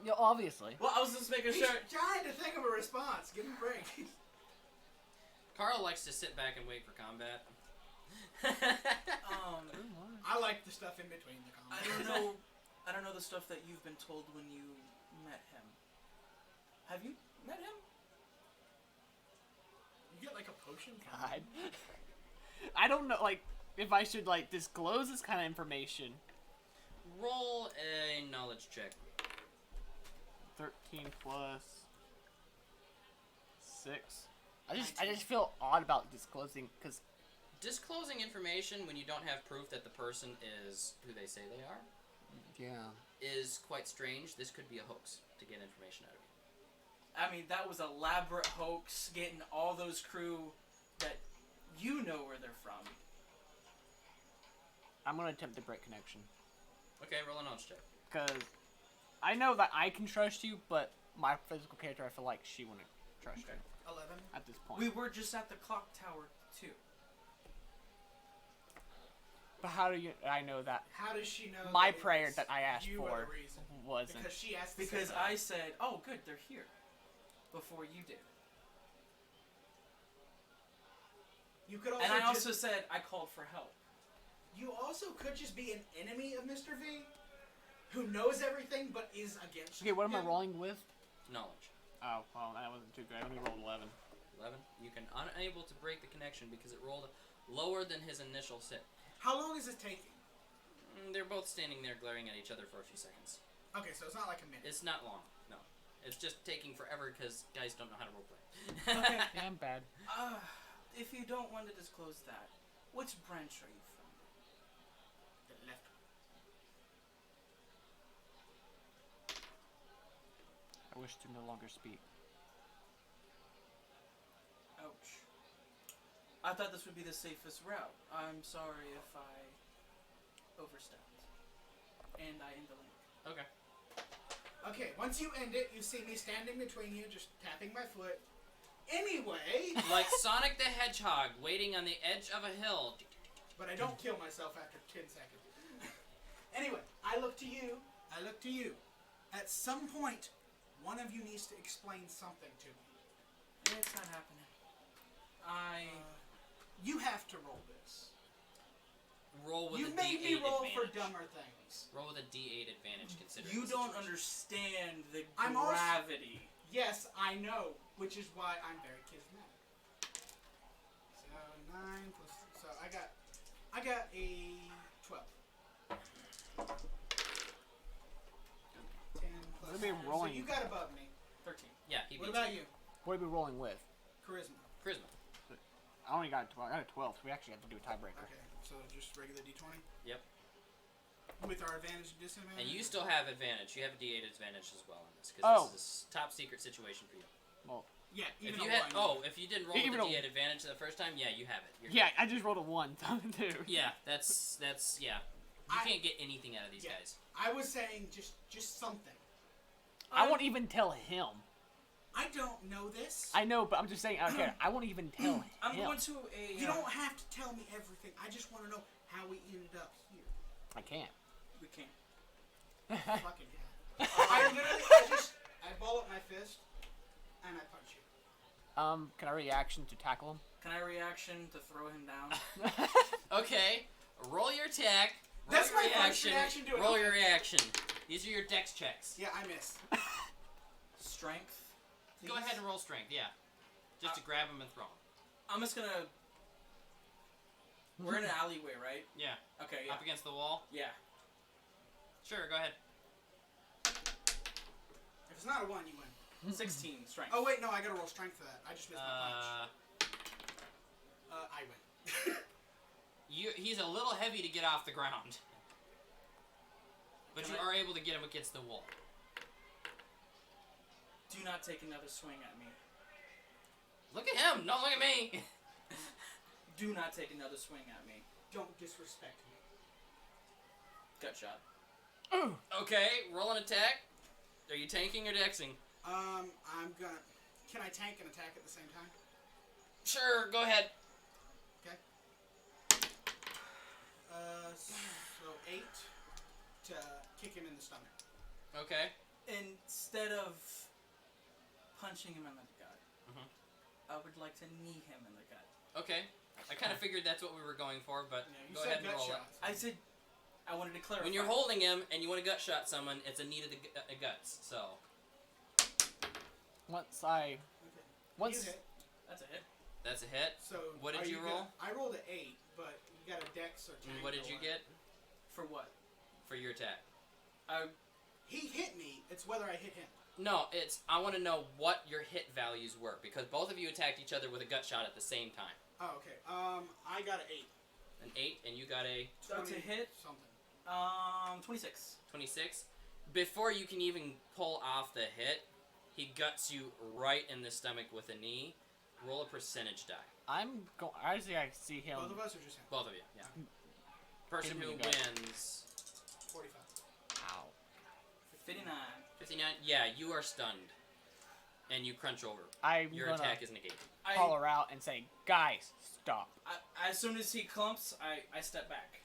Yeah, obviously. Well, I was just making He's sure. trying to think of a response. Give him a break. Carl likes to sit back and wait for combat. I like the stuff in between the I comments. don't know the stuff that you've been told when you met him. Have you met him? You get like a potion. from God. him. I don't know, like, if I should like disclose this kind of information. Roll a knowledge check. 13 plus 6. I just feel odd about disclosing because Disclosing information when you don't have proof that the person is who they say they are yeah. is quite strange. This could be a hoax to get information out of you. I mean, that was an elaborate hoax, getting all those crew that you know where they're from. I'm gonna attempt to break connection Okay, roll a knowledge check. because I know that I can trust you, but my physical character, I feel like she wouldn't trust Okay. you 11. at this point. We were just at the clock tower, too. But how do you? I know that How does she know? my that it prayer was that I asked you are for the reason? wasn't. Because she asked. the Because same I thing. said, oh, good, they're here. Before you did. You could also. And I just, also said, I called for help. You also could just be an enemy of Mr. V, who knows everything but is against. Okay, what am I him. rolling with? Knowledge. Oh, well, that wasn't too good. I only rolled 11. 11. You can unable to break the connection because it rolled lower than his initial set. How long is this taking? They're both standing there glaring at each other for a few seconds. Okay, so it's not like a minute. It's not long. No. It's just taking forever because guys don't know how to roleplay. Okay. Yeah, I'm bad. If you don't want to disclose that, which branch are you from? The left. wish to no longer speak. Ouch. I thought this would be the safest route. I'm sorry if I overstepped. And I end the link. Okay. Okay, once you end it, you see me standing between you, just tapping my foot. Anyway, Like Sonic the Hedgehog waiting on the edge of a hill. but I don't kill myself after 10 seconds. Anyway, I look to you. I look to you. At some point, one of you needs to explain something to me. It's not happening. You have to roll this. Roll with You a made D8 me roll advantage. for dumber things. Roll with a D8 advantage considering You the don't situation. understand the I'm also- gravity. Yes, I know, which is why I'm very charismatic. So 9 plus. So I got a 12. 10 plus. What are we 9. rolling? So you got above me. 13. Yeah, he What beat about you? What are we rolling with? Charisma. Charisma. I only got a 12. I got a 12, so we actually have to do a tiebreaker. Okay, so just regular D20 Yep. with our advantage and disadvantage. And you still have advantage. You have a D8 advantage as well in this because Oh. this is a top secret situation for you. Well, Yeah, even If you though had, I know. if you didn't roll Even with the though- D8 advantage the first time, yeah, you have it. You're yeah, I just rolled a 1, too. Yeah, that's yeah. You I- can't get anything out of these Yeah. guys. I was saying just something. I won't even tell him. I don't know this. I know, but I'm just saying, I don't care. I won't even tell him. I'm going to a. You don't have to tell me everything. I just want to know how we ended up here. I can't. We can't. Fucking God. I ball up my fist and I punch you. Can I reaction to tackle him? Can I reaction to throw him down? Okay, roll your attack. Roll That's your my first reaction to it. Roll your reaction. These are your dex checks. Yeah, I miss. Strength. Go please? ahead and roll strength. Yeah, just to grab him and throw him. I'm just gonna. We're in an alleyway, right? Yeah. Okay. Yeah. Up against the wall. Yeah. Sure, go ahead. If it's not a 1, you win. 16 strength. Oh wait, no, I gotta roll strength for that. I just missed my punch. I win. He's a little heavy to get off the ground, but Can you I- are able to get him against the wall. Do not take another swing at me. Look at him! Don't look at me! Do not take another swing at me. Don't disrespect me. Gut shot. Okay, roll an attack. Are you tanking or dexing? I'm gonna. Can I tank and attack at the same time? Sure, go ahead. Okay. So 8 to kick him in the stomach. Okay. Instead of punching him in the gut, Mhm. I would like to knee him in the gut. Okay. I kind of figured that's what we were going for, but Yeah, you go said ahead and gut roll shots. I said I wanted to clarify. it. When you're holding him and you want to gut shot someone, it's a knee to the guts. So Once I... Okay. Once... You hit. That's a hit. that's a hit. So What did are you roll? gonna- I rolled an 8, but you got a dex or tank. And what did or you what? get For what? for your attack? He hit me. It's whether I hit him. No, I want to know what your hit values were because both of you attacked each other with a gut shot at the same time. Oh, okay. I got an 8. An 8, and you got a That's a 20 hit. Something. 26. 26. Before you can even pull off the hit, he guts you right in the stomach with a knee. Roll a percentage die. I'm going... Actually, I see him... Both of us or just him? Both of you, yeah. Person Hit him who in the gut. wins 45. Ow. 59. 59. Yeah, you are stunned, and you crunch over. I'm Your gonna attack is negated. holler out and say, guys, stop. As soon as he clumps, I step back.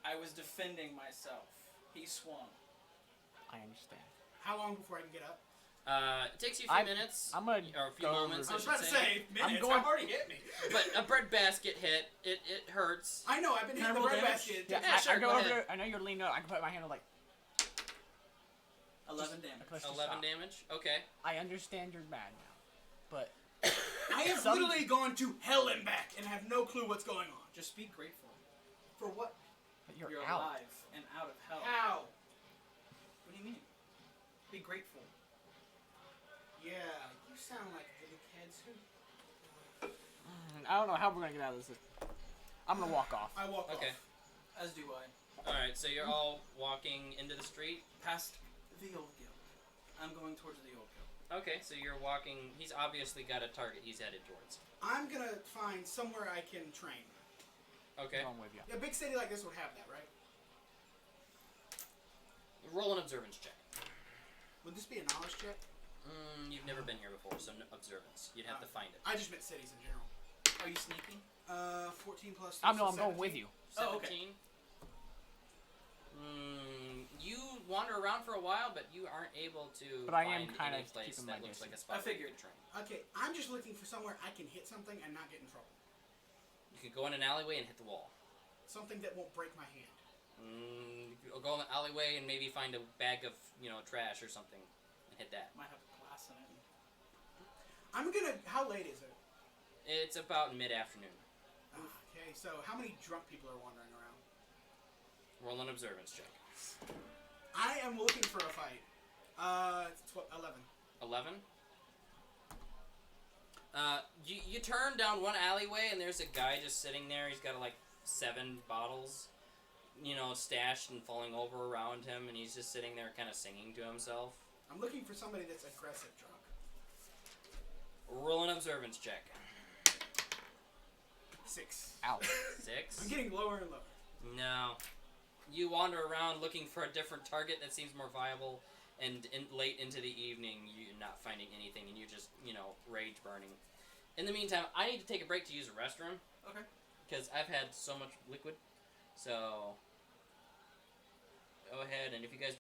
I was defending myself. He swung. I understand. How long before I can get up? It takes you a few minutes. I'm gonna or a few go moments, I I was should about to say minutes. I'm going- I've already hit me. But a bread basket hit. It hurts. I know. I've been Can I hitting the roll bread damage? basket. Yeah, Yeah, sure, I go go over ahead. there. I know you're leaning up. I can put my hand on like... 11 damage. Let's just 11 stop. damage. Okay. I understand you're mad now. But I have Some- literally gone to hell and back and have no clue what's going on. Just be grateful. For what? you're, You're out. alive and out of hell. How? What do you mean? Be grateful. Yeah, you sound like the kids who. I don't know how we're gonna get out of this. I'm gonna walk off. I walk Okay. off. As do I. All right. So you're all walking into the street. Past the old guild. I'm going towards the old kill. Okay, so you're walking. He's obviously got a target he's headed towards. I'm gonna find somewhere I can train. Okay. I'm with you. A big city like this would have that, right? Roll an observance check. Would this be a knowledge check? You've never been here before, so observance. You'd have to find it. I just meant cities in general. Are you sneaking? 14 plus. I'm 3, so going 17. with you. 17. Oh, okay. You wander around for a while, but you aren't able to But I am find kinda any place keeping my that looks like a distance. spot I where you figured. could train. Okay, I'm just looking for somewhere I can hit something and not get in trouble. You could go in an alleyway and hit the wall. Something that won't break my hand. You could go in the alleyway and maybe find a bag of, trash or something and hit that. Might have glass in it. I'm gonna. How late is it? It's about mid-afternoon. Okay, so how many drunk people are wandering around? Roll an observance check. I am looking for a fight. 11. 11. You turn down one alleyway and there's a guy just sitting there. He's got like 7 bottles, stashed and falling over around him, and he's just sitting there kind of singing to himself. I'm looking for somebody that's aggressive drunk. Roll an observance check. 6. Ow. 6. I'm getting lower and lower. No. You wander around looking for a different target that seems more viable, and late into the evening, you're not finding anything, and you're just, rage burning. In the meantime, I need to take a break to use a restroom. Okay. Because I've had so much liquid. So, go ahead, and if you guys...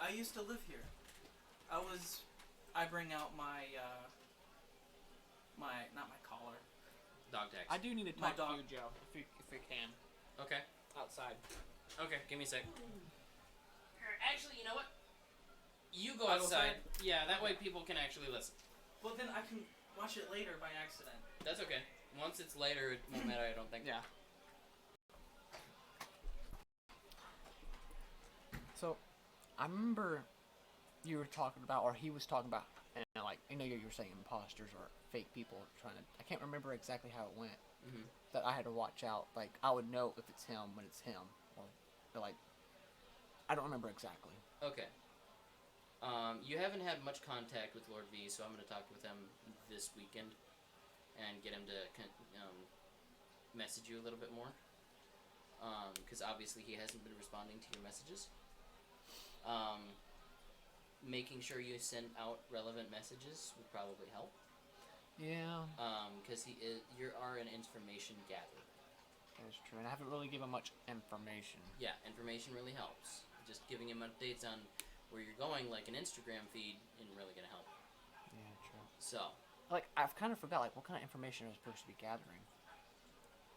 I used to live here. I bring out my, not my collar. Dog tags. I do need to My talk to dog. you, Joe, if we can. Okay. Outside. Okay, give me a sec. Actually, you know what? You go I'll go outside. outside? Yeah, that way people can actually listen. Well, then I can watch it later by accident. That's okay. Once it's later, it won't matter, I don't think. Yeah. So, I remember you were talking about, or he was talking about, and you were saying imposters or fake people trying to. I can't remember exactly how it went. Mm-hmm. That I had to watch out. Like, I would know if it's him when it's him, or I don't remember exactly. Okay. You haven't had much contact with Lord V, so I'm going to talk with him this weekend and get him to message you a little bit more. Because obviously he hasn't been responding to your messages. Making sure you send out relevant messages would probably help. Yeah. Because you are an information gatherer. That's true, and I haven't really given much information. Yeah, information really helps. Just giving him updates on where you're going, like an Instagram feed, isn't really going to help. Yeah, true. So, Like, I've kind of forgot, like, what kind of information I'm supposed to be gathering.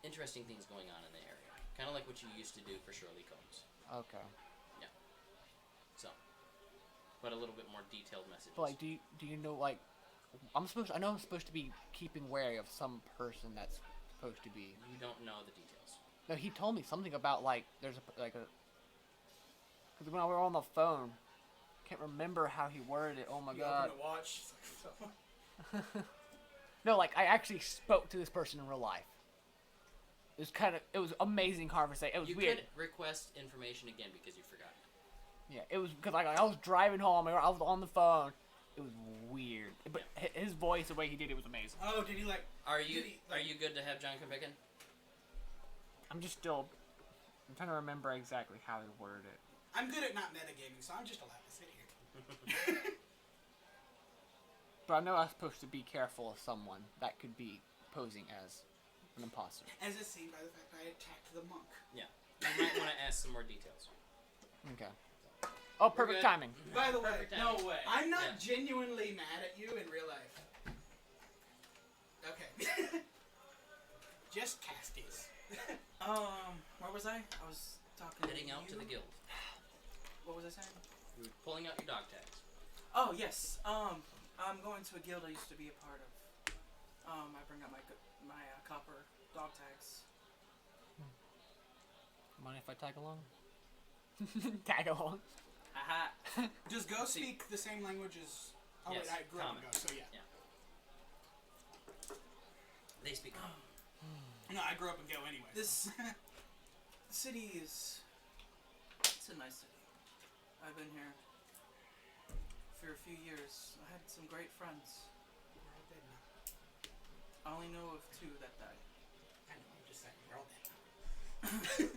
Interesting things going on in the area. Kind of like what you used to do for Shirley Combs. Okay. So, but a little bit more detailed messages. But, like, do you know, like, I know I'm supposed to be keeping wary of some person that's supposed to be. You don't know the details. No, he told me something about, like, there's because when we were on the phone, can't remember how he worded it. Oh my You god. open a watch. No, like, I actually spoke to this person in real life. It was amazing conversation. It was weird. You could request information again because you forgot. Yeah, it was because I was driving home. I was on the phone. It was weird, but his voice, the way he did it, was amazing. Oh, did he like? Are you good to have John come back in? I'm trying to remember exactly how he worded it. I'm good at not metagaming, so I'm just allowed to sit here. But I know I'm supposed to be careful of someone that could be posing as an imposter. As is seen by the fact I attacked the monk. You might want to ask some more details. Okay. Oh, perfect timing. By the way, Perfect No timing. way. I'm not genuinely mad at you in real life. Okay. Just casties. Where was I? I was talking. Heading out to the guild. What was I saying? You were pulling out your dog tags. Oh yes. I'm going to a guild I used to be a part of. I bring out my copper dog tags. Mind if I tag along? Tag along. Aha. Does Go speak the same language as? Oh Yes, wait, I grew up common. in Go, so yeah. They speak. No, I grew up in Go anyway. This city is. It's a nice city. I've been here for a few years. I had some great friends. We're all dead now. I only know of 2 that died. I know. I'm just saying we're all dead now.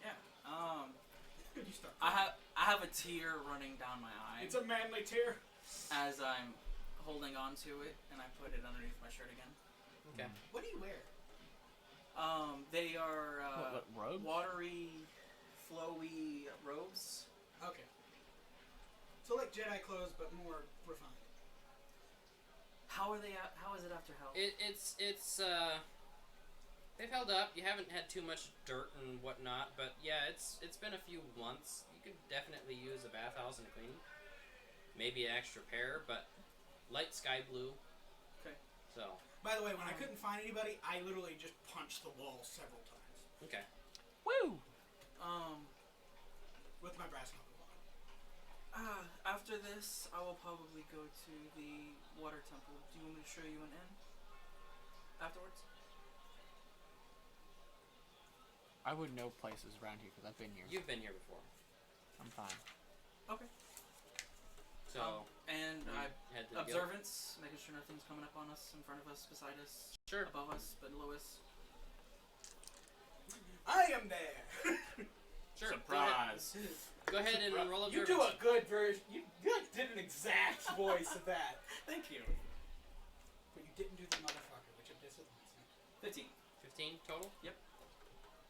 Yeah. You start. I have a tear running down my eye It's a manly tear. as I'm holding on to it, and I put it underneath my shirt again. Okay. What do you wear? They are What, robes? watery, flowy robes. Okay. So like Jedi clothes, but more refined. How are they? How is it after hell? It's they've held up. You haven't had too much dirt and whatnot, but yeah, it's been a few months. You could definitely use a bathhouse and a cleaning. Maybe an extra pair, but light sky blue. Okay. So. By the way, when I couldn't find anybody, I literally just punched the wall several times Okay. Woo! with my brass knuckle. After this, I will probably go to the water temple. Do you want me to show you an inn afterwards? I would know places around here because I've been here. You've been here before. I'm fine. Okay. So. And we I head to the guild. observance, making sure nothing's coming up on us, in front of us, beside us, Sure. above us, below us. I am there. Sure. Surprise. Go ahead and roll You observance. do a good version. You did an exact voice of that, Thank you. but you didn't do the motherfucker, which disappoints me. 15. 15 total? Yep.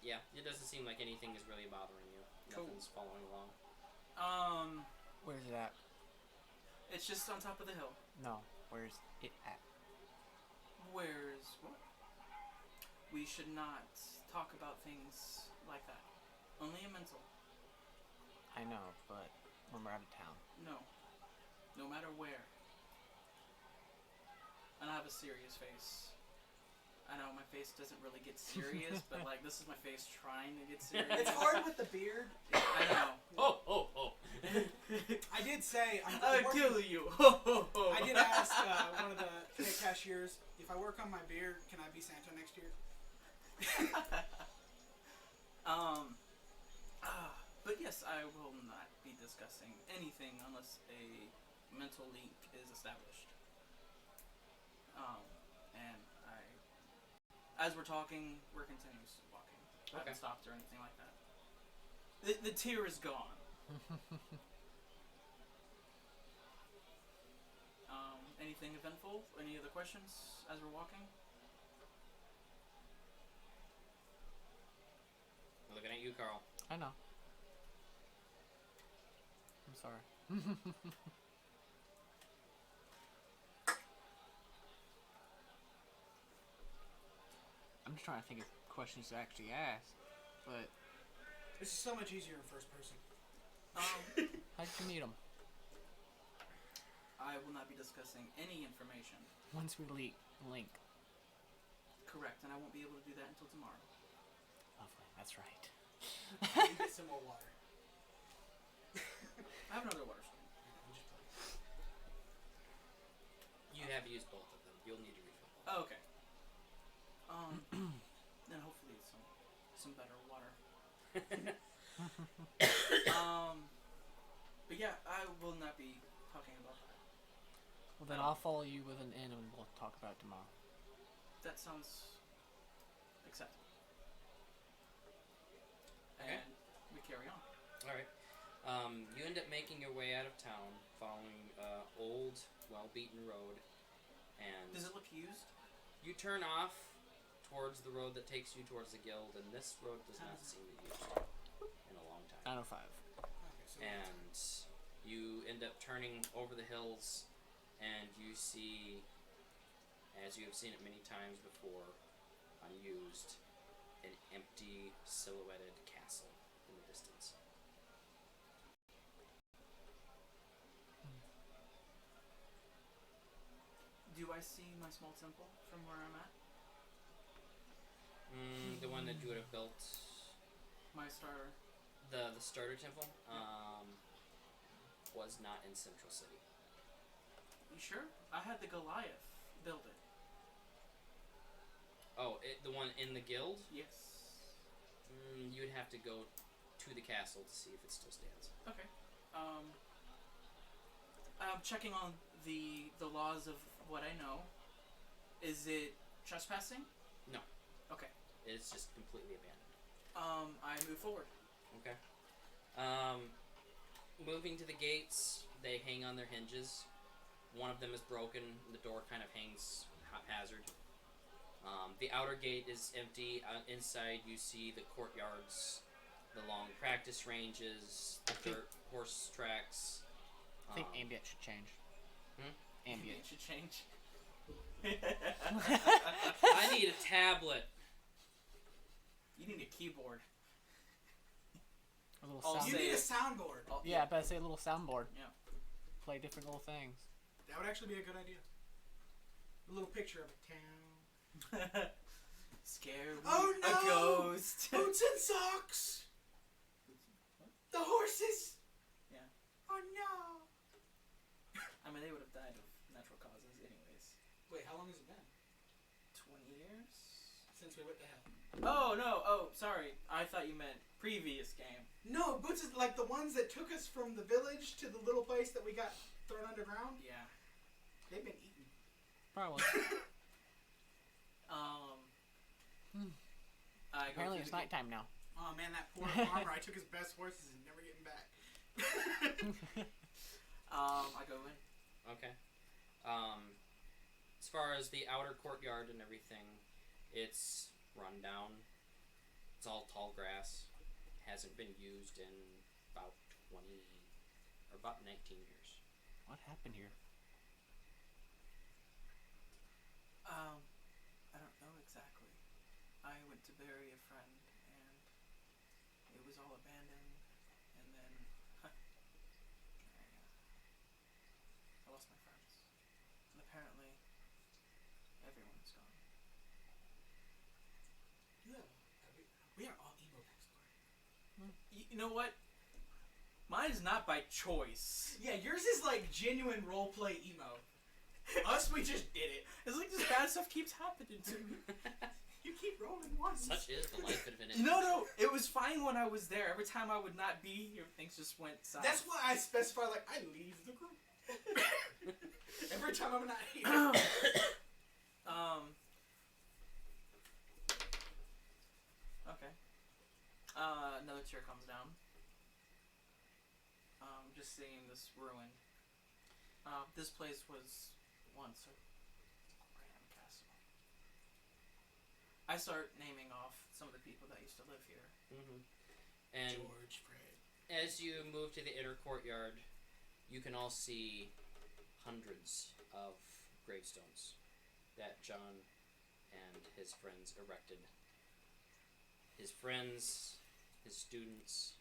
Yeah, it doesn't seem like anything is really bothering you. Cool. Nothing's following along. Where's it at? It's just on top of the hill. No. Where's it at? Where's what? We should not talk about things like that. Only a mental. I know, but when we're out of town. No. No matter where. And I have a serious face. I know my face doesn't really get serious, but like this is my face trying to get serious. It's hard with the beard. I know. Oh! I did say I'm I'll working- kill you. I did ask one of the cashiers if I work on my beard, can I be Santa next year? But yes, I will not be discussing anything unless a mental link is established. And as we're talking, we're continuously walking. I haven't stopped or anything like that. The tear is gone. Anything eventful? Any other questions as we're walking? Looking at you, Carl. I know. I'm sorry. I'm just trying to think of questions to actually ask, but This is so much easier in first person. how'd you meet him? I will not be discussing any information. Once we link. Correct, and I won't be able to do that until tomorrow. Lovely, that's right. I need to get some more water. I have another water stream. I'm just playing. You have used both of them. You'll need to refill both. Oh, okay. Then hopefully it's some better water. But yeah, I will not be talking about that. Well, then I'll follow you with an in and we'll talk about it tomorrow. That sounds acceptable. Okay. And we carry on. Alright. You end up making your way out of town, following old, well-beaten road, and Does it look used? you turn off towards the road that takes you towards the guild, and this road does not seem to be used in a long time. 905. Okay, so And you end up turning over the hills, and you see, as you have seen it many times before, unused, an empty, silhouetted castle in the distance. Do I see my small temple from where I'm at? The one that you would have built, My starter. the starter temple, was not in Central City. You sure? I had the Goliath build it. Oh, the one in the guild? Yes. You would have to go to the castle to see if it still stands. Okay. I'm checking on the laws of what I know. Is it trespassing? No. Okay. It's just completely abandoned. I move forward. Okay. Moving to the gates, they hang on their hinges. One of them is broken. The door kind of hangs haphazard. The outer gate is empty. Inside, you see the courtyards, the long practice ranges, the dirt horse tracks. I think ambient should change. Ambient. It should change. I need a tablet. You need a keyboard. A little I'll sound. you say need a it. soundboard. Oh, Yeah, but I say a little soundboard. Yeah. Play different little things. That would actually be a good idea. A little picture of a town. Scare me. Oh, no! A ghost. Boots and socks. The horses. Yeah. Oh no. I mean, they would have died of natural causes anyways. Wait, how long has it been 20 years? since we went to hell? Oh, no. Oh, sorry. I thought you meant previous game. No, Boots is like the ones that took us from the village to the little place that we got thrown underground. Yeah. They've been eaten. Probably. I go Apparently through it's the gate. nighttime now. Oh man, that poor farmer! I took his best horses and never getting back. I go in. Okay. As far as the outer courtyard and everything, it's run down. It's all tall grass. Hasn't been used in about 20 or about 19 years. What happened here? I don't know exactly. I went to bury a friend, and it was all abandoned, and then I lost my friends. And apparently, everyone's gone. We are all emo backstory. You know what? Mine is not by choice. Yeah, yours is like genuine roleplay emo. Us, we just did it. It's like this bad stuff keeps happening to me. You keep rolling once. Such is the life of an No, it was fine when I was there. Every time I would not be here, things just went south. That's why I specify like I leave the group. Every time I'm not here. Okay. Another tear comes down. Just seeing this ruin. This place was once a grand castle. I start naming off some of the people that used to live here. And George Fred. As you move to the inner courtyard, you can all see hundreds of gravestones that John and his friends erected. His friends, his students.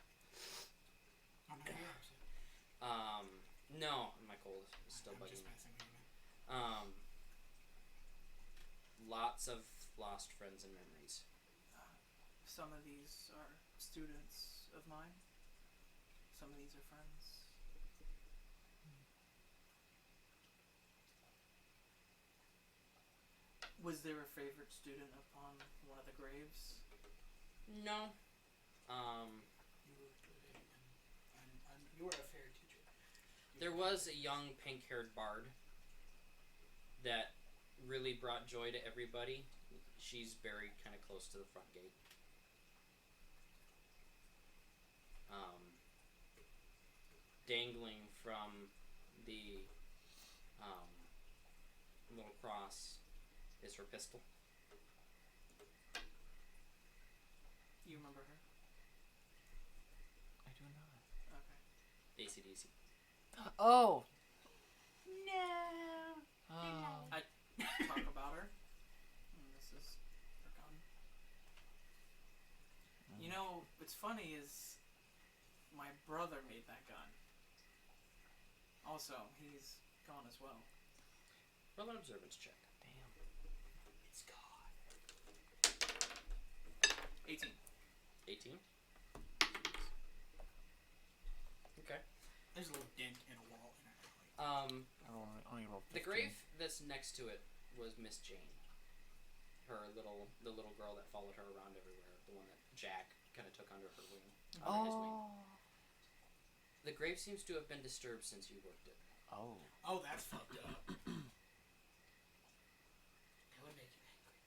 Oh, no, yours. No, my cold is still I'm bugging just me. messing with you. Lots of lost friends and memories. Some of these are students of mine. Some of these are friends. Was there a favorite student upon one of the graves? No. You were good and you were a fair teacher. There was a young pink-haired bard that really brought joy to everybody. She's buried kind of close to the front gate. Dangling from the little cross is her pistol. You remember her? I do not. Okay. AC/DC. Oh. No. Oh. Talk about her. And this is her gun. You know, what's funny is my brother made that gun. Also, he's gone as well. Roll an observance check. Damn. It's God. 18. 18. Okay. There's a little dent in a wall in our alley. I only rolled 15. The grave that's next to it was Miss Jane. The little girl that followed her around everywhere. The one that Jack kind of took under her wing. Under his wing. Oh. The grave seems to have been disturbed since you worked it. Oh. Oh, that's fucked up. That would make you angry.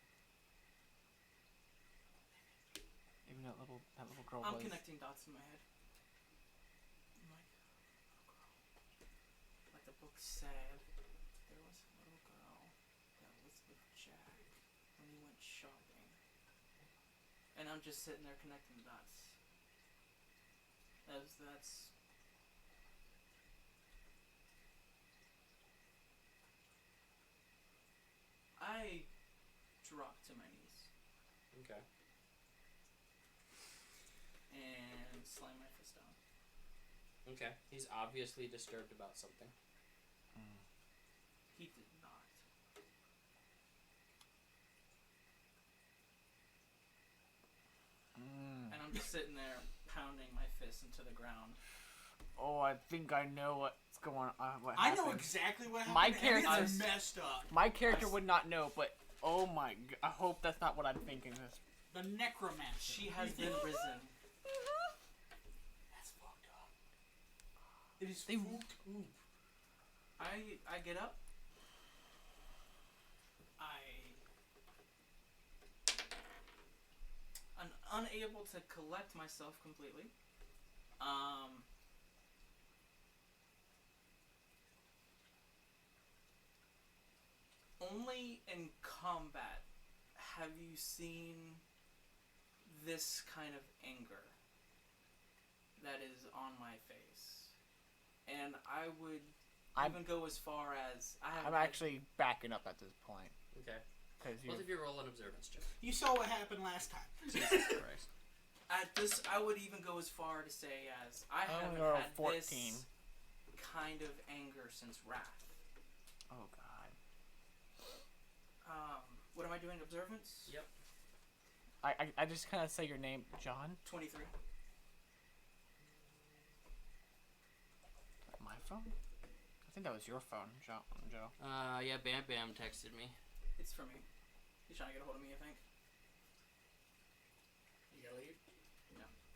Even that little girl I'm was. connecting dots in my head. I'm like, little girl. Like the book said, there was a little girl that was with Jack when he went shopping. And I'm just sitting there connecting dots. That's I dropped to my knees Okay. and slammed my fist down. Okay. He's obviously disturbed about something. He did not. And I'm just sitting there pounding my fist into the ground. Oh, I think I know what's going on. What I happened. know exactly what happened. My and character- it's messed up. My character would not know, but oh my! I hope that's not what I'm thinking. The necromancer. She has been risen. That's fucked up. It is They- fucked up. I get up. I'm unable to collect myself completely. Only in combat have you seen this kind of anger that is on my face. And I would even go as far as I'm actually backing up at this point Okay. because you. Both of you roll an observance check. You saw what happened last time. Jesus Christ. At this, I would even go as far to say as I haven't rolled had 14. this kind of anger since Wrath. Oh God. What am I doing? Observance? Yep. I just kind of say your name, John. 23. My phone? I think that was your phone, Joe. Yeah, Bam Bam texted me. It's for me. He's trying to get a hold of me, I think. You gotta leave.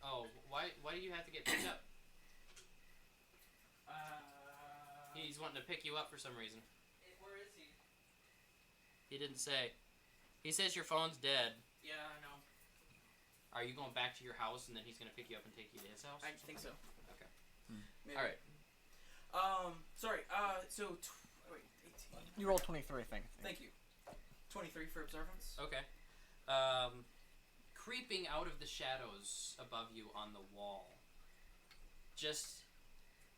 Oh, why do you have to get picked up? He's wanting to pick you up for some reason. Where is he? He didn't say. He says your phone's dead. Yeah, I know. Are you going back to your house and then he's going to pick you up and take you to his house? I think so. Okay. Maybe. Alright. Sorry. Wait, 18. You rolled 23, I think. Thank you. 23 for observance. Okay. Creeping out of the shadows above you on the wall just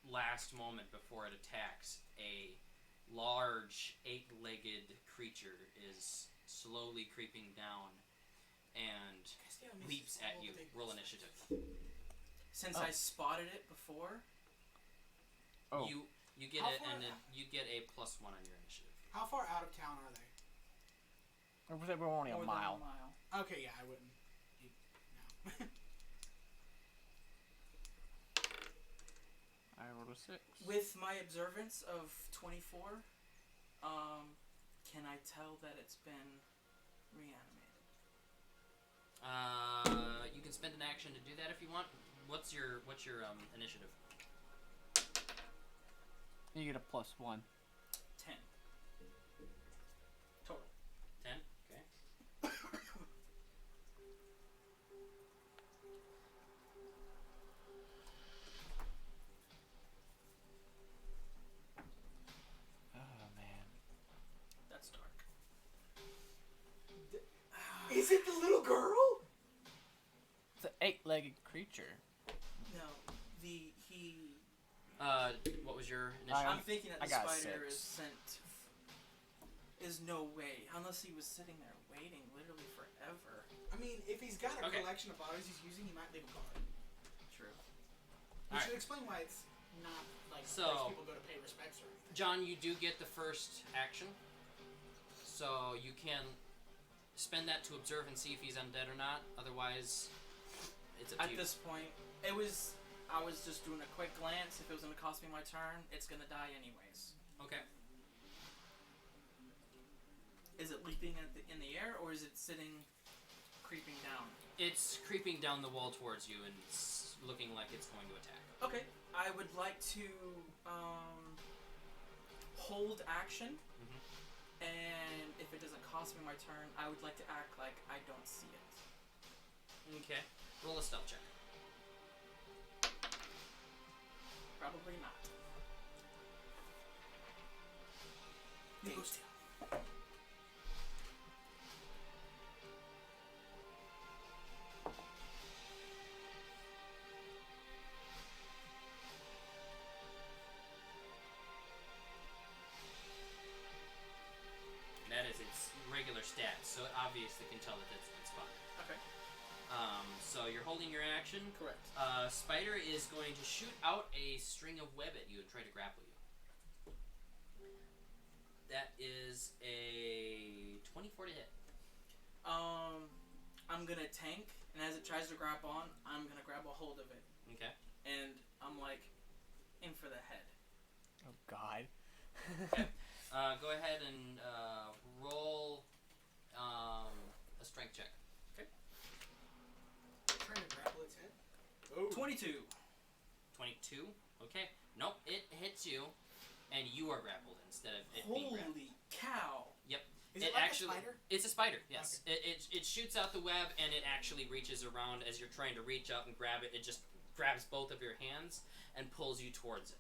last moment before it attacks, a large 8-legged creature is slowly creeping down and leaps at you. Roll initiative. Since I spotted it before, you get it, and then you get a +1 on your initiative. How far out of town are they? We're only more a than mile. Okay, yeah, I wouldn't. No. I rolled a 6. With my observance of 24, can I tell that it's been reanimated? You can spend an action to do that if you want. What's your initiative? You get a +1. 10. Total. 10? Okay. Oh man. That's dark. Is it the little girl? It's an 8-legged creature. No, what was your initiative? I'm thinking that the I got spider 6. is sent. Is no way, unless he was sitting there waiting literally forever. I mean, if he's got a Okay. collection of bodies he's using, he might leave a card. True. You Alright. should explain why it's not like So- place people go to pay respects or anything. John, you do get the first action, so you can spend that to observe and see if he's undead or not. Otherwise, it's up to At you. this point, I was just doing a quick glance. If it was going to cost me my turn, it's going to die anyways. Okay. Is it leaping in the air, or is it sitting, creeping down? It's creeping down the wall towards you, and it's looking like it's going to attack. Okay, I would like to hold action, and if it doesn't cost me my turn, I would like to act like I don't see it. Okay. Roll a stealth check. Probably not. Eight. That is its regular stats, so it obviously can tell that it's fine. Okay. So you're holding your action. Correct. Spider is going to shoot out a string of web at you and try to grapple you. That is a 24 to hit. I'm gonna tank, and as it tries to grab on, I'm gonna grab a hold of it, Okay. and I'm like, aim for the head. Oh god. Go ahead and roll a strength check. Trying to grapple its head. Oh. 22. 22. Okay. Nope. It hits you, and you are grappled instead of it being grappled. Holy cow! Yep. Is It it like actually- a spider? It's a spider, yes. It shoots out the web, and it actually reaches around as you're trying to reach out and grab it. It just grabs both of your hands and pulls you towards it.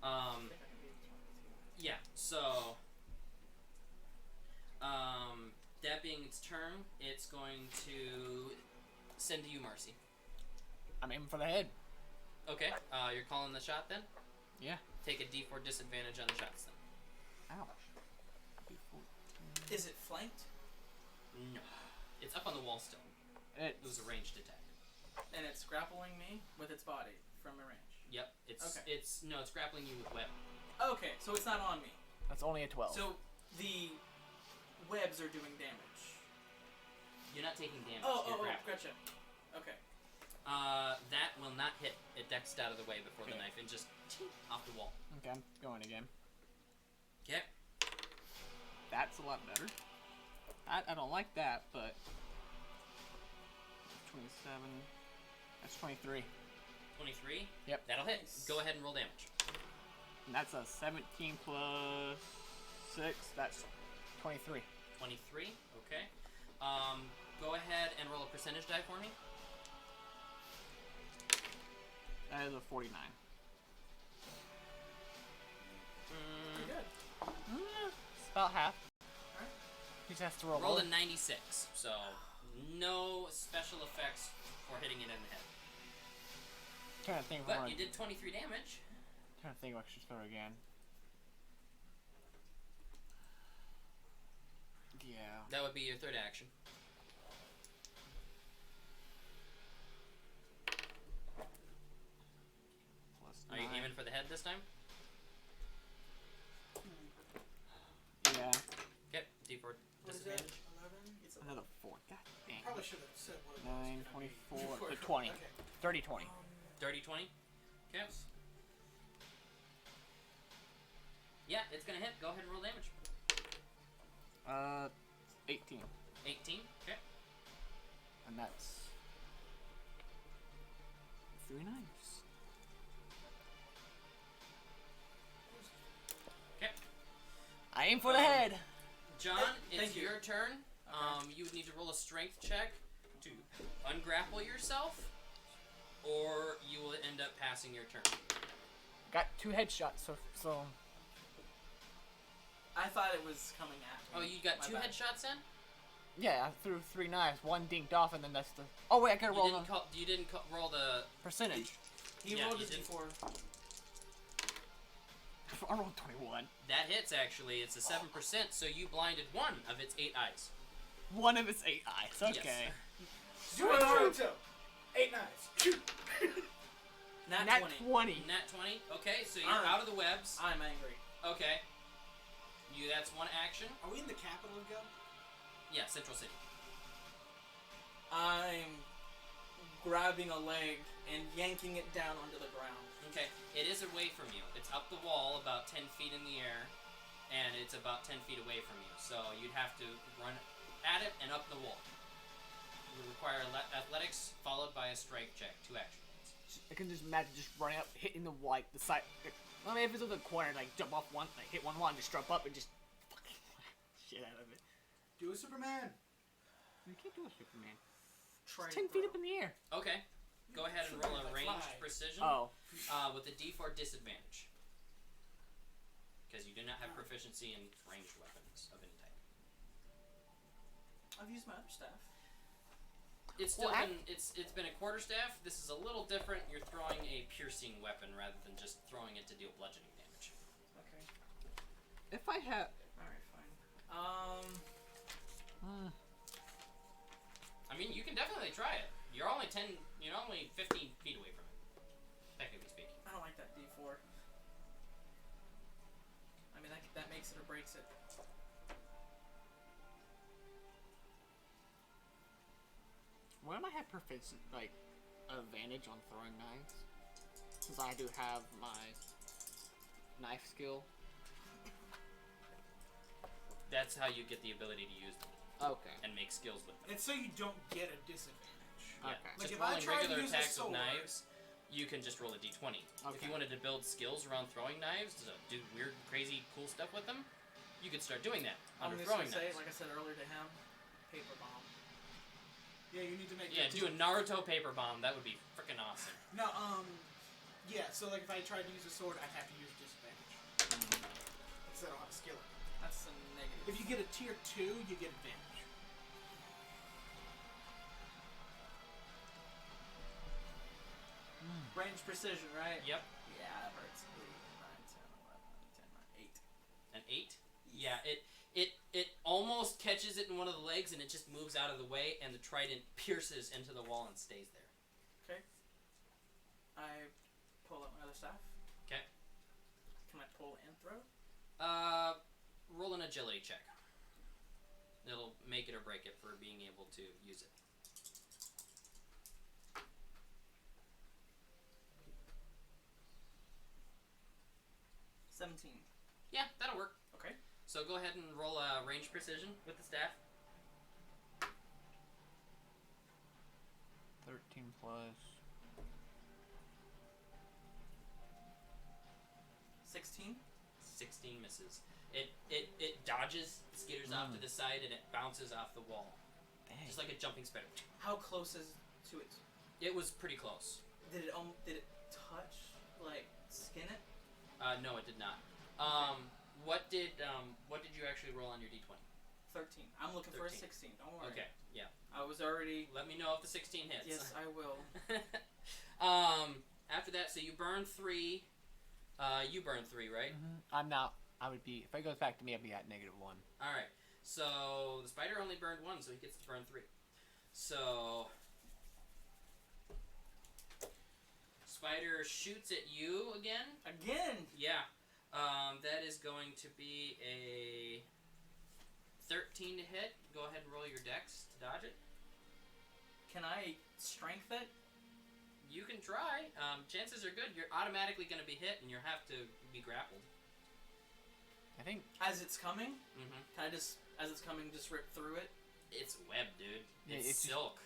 I think I can beat 22. Yeah, so that being its turn, it's going to send you Marcy. I'm aiming for the head. Okay, you're calling the shot then? Yeah. Take a D4 disadvantage on the shots then. Ouch. Is it flanked? No. It's up on the wall still. It was a ranged attack. And it's grappling me with its body from a range. Yep. It's Okay. it's grappling you with web. Okay, so it's not on me. That's only a 12. So the webs are doing damage. You're not taking damage. Oh, you're grappling. gotcha. Okay. That will not hit. It ducks out of the way before the Okay. knife and just off the wall. Okay, I'm going again. Okay. That's a lot better. I don't like that, but 27. That's 23. 23. Yep. That'll hit. Nice. Go ahead and roll damage. And that's a 17 plus 6. That's 23. 23. Okay. Go ahead and roll a percentage die for me. That is a 49. Pretty good. It's about half. Alright. He just has to roll. Rolled lower. a 96, so no special effects for hitting it in the head. trying to think if I But want you did 23 damage. trying to think if I should throw again. Yeah. That would be your third action. Plus Are you 9. aiming for the head this time? Yeah. Okay, D4 What is that? disadvantage. 11? It's Another 4. God dang. Probably should have said what it 9, was. 24, Before- 20. Okay. 30, 20. Dirty 20. Okay. Yeah, it's gonna hit. Go ahead and roll damage. 18. 18. Okay. And that's 3 knives. Okay. I aim for the head. John, Thank it's you. your turn. You would need to roll a strength check to ungrapple yourself, or you will end up passing your turn. Got 2 headshots, so I thought it was coming at me. Oh, you got My 2 bad. headshots in? yeah, I threw 3 knives. 1 dinked off, and then that's the. Oh wait, I gotta roll the You didn't roll the. percentage. He Yeah, rolled you it did. before. I rolled 21. That hits actually. It's a 7%, so you blinded 1 of its 8 eyes. One of its 8 eyes. Okay. Do a Naruto. 8 knives. Nat Nat 20. 20. Nat 20. Okay, so you're Alright. out of the webs. I'm angry. Okay. That's 1 action. Are we in the capital of Go? Yeah, Central City. I'm grabbing a leg and yanking it down onto the ground. Okay, it is away from you. It's up the wall about 10 feet in the air, and it's about 10 feet away from you. So you'd have to run at it and up the wall. You would require athletics followed by a strike check. 2 action points. I can just imagine just running up, hitting the like the side. I mean, if it's in the corner, like jump off one, like hit one wall, and just jump up and just fucking shit out of it. Do a Superman. You can't do a Superman. Try It's 10 feet up in the air. Okay, go ahead and roll a Like ranged fly. precision Oh. with a D4 disadvantage. Because you do not have proficiency in ranged weapons of any type. I've used my other staff. It's still Well, it's been a quarterstaff. This is a little different. You're throwing a piercing weapon rather than just throwing it to deal bludgeoning damage. Okay. If I have. Alright, fine. I mean, you can definitely try it. You're only 15 feet away from it, technically speaking. I don't like that D4. I mean, that makes it or breaks it. Wouldn't I have proficient, like, advantage on throwing knives? Since I do have my knife skill. That's how you get the ability to use them Okay. and make skills with them. It's so you don't get a disadvantage. Yeah, Okay. Like just if I rolling tried to regular use a attacks with sword- knives, you can just roll a d20. If Okay. you wanted to build skills around throwing knives, to do weird, crazy, cool stuff with them, you could start doing that I'm under just throwing gonna say, knives. like I said earlier to him, paper bomb. Yeah, you need to make. Yeah, that do a Naruto paper bomb. That would be freaking awesome. No, yeah. So like, if I tried to use a sword, I'd have to use disadvantage because I don't have a skill. That's a negative. If you get a tier 2, you get advantage. Range precision, right? Yep. Yeah, that hurts. 8, 9, 10, 11, 10, 8. An 8? Yeah, it almost catches it in one of the legs and it just moves out of the way and the trident pierces into the wall and stays there. Okay. I pull out my other staff. Okay. Can I pull and throw? Roll an agility check. It'll make it or break it for being able to use it. Yeah, that'll work. Okay. So go ahead and roll a range precision with the staff. 13 plus. 16. 16 misses. It dodges, skitters off to the side, and it bounces off the wall. Dang. Just like a jumping spider. How close is to it? It was pretty close. Did it touch, like, skin it? No, it did not. What did you actually roll on your d20? 13. I'm looking for a 13. 16. Don't worry. Okay, yeah. I was already. Let me know if the 16 hits. Yes, I will. After that, so you burn 3. You burn 3, right? I'm now. I would be. If it goes back to me, I'd be at -1. All right. So the spider only burned 1, so he gets to burn 3. So spider shoots at you again. Again? Yeah. That is going to be a 13 to hit. Go ahead and roll your dex to dodge it. Can I strength it? You can try. Chances are good. You're automatically going to be hit, and you have to be grappled. I think. As it's coming? Mm-hmm. Can I just, as it's coming, just rip through it? It's web, dude. Yeah, It's silk.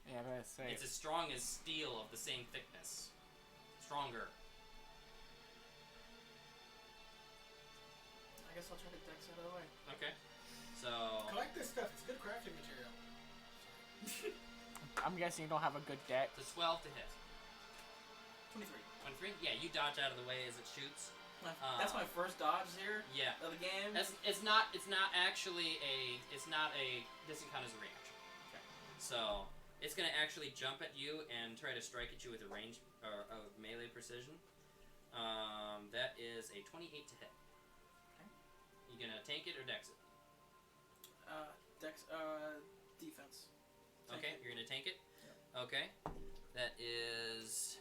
Yeah, I gotta say. It's as strong as steel of the same thickness. Stronger. I guess I'll try to dex it out of the way. Okay. So Collect this stuff. It's good crafting material. I'm guessing you don't have a good deck. it's a 12 to hit. 23. 23? Yeah, you dodge out of the way as it shoots. That's my first dodge here Yeah. of the game. It's not actually it's not a, doesn't count as a reaction. Okay. So it's gonna actually jump at you and try to strike at you with a range or of melee precision. That is a 28 to hit. Okay. You gonna tank it or dex it? Defense. Okay, you're gonna tank it? Yep. Okay. That is,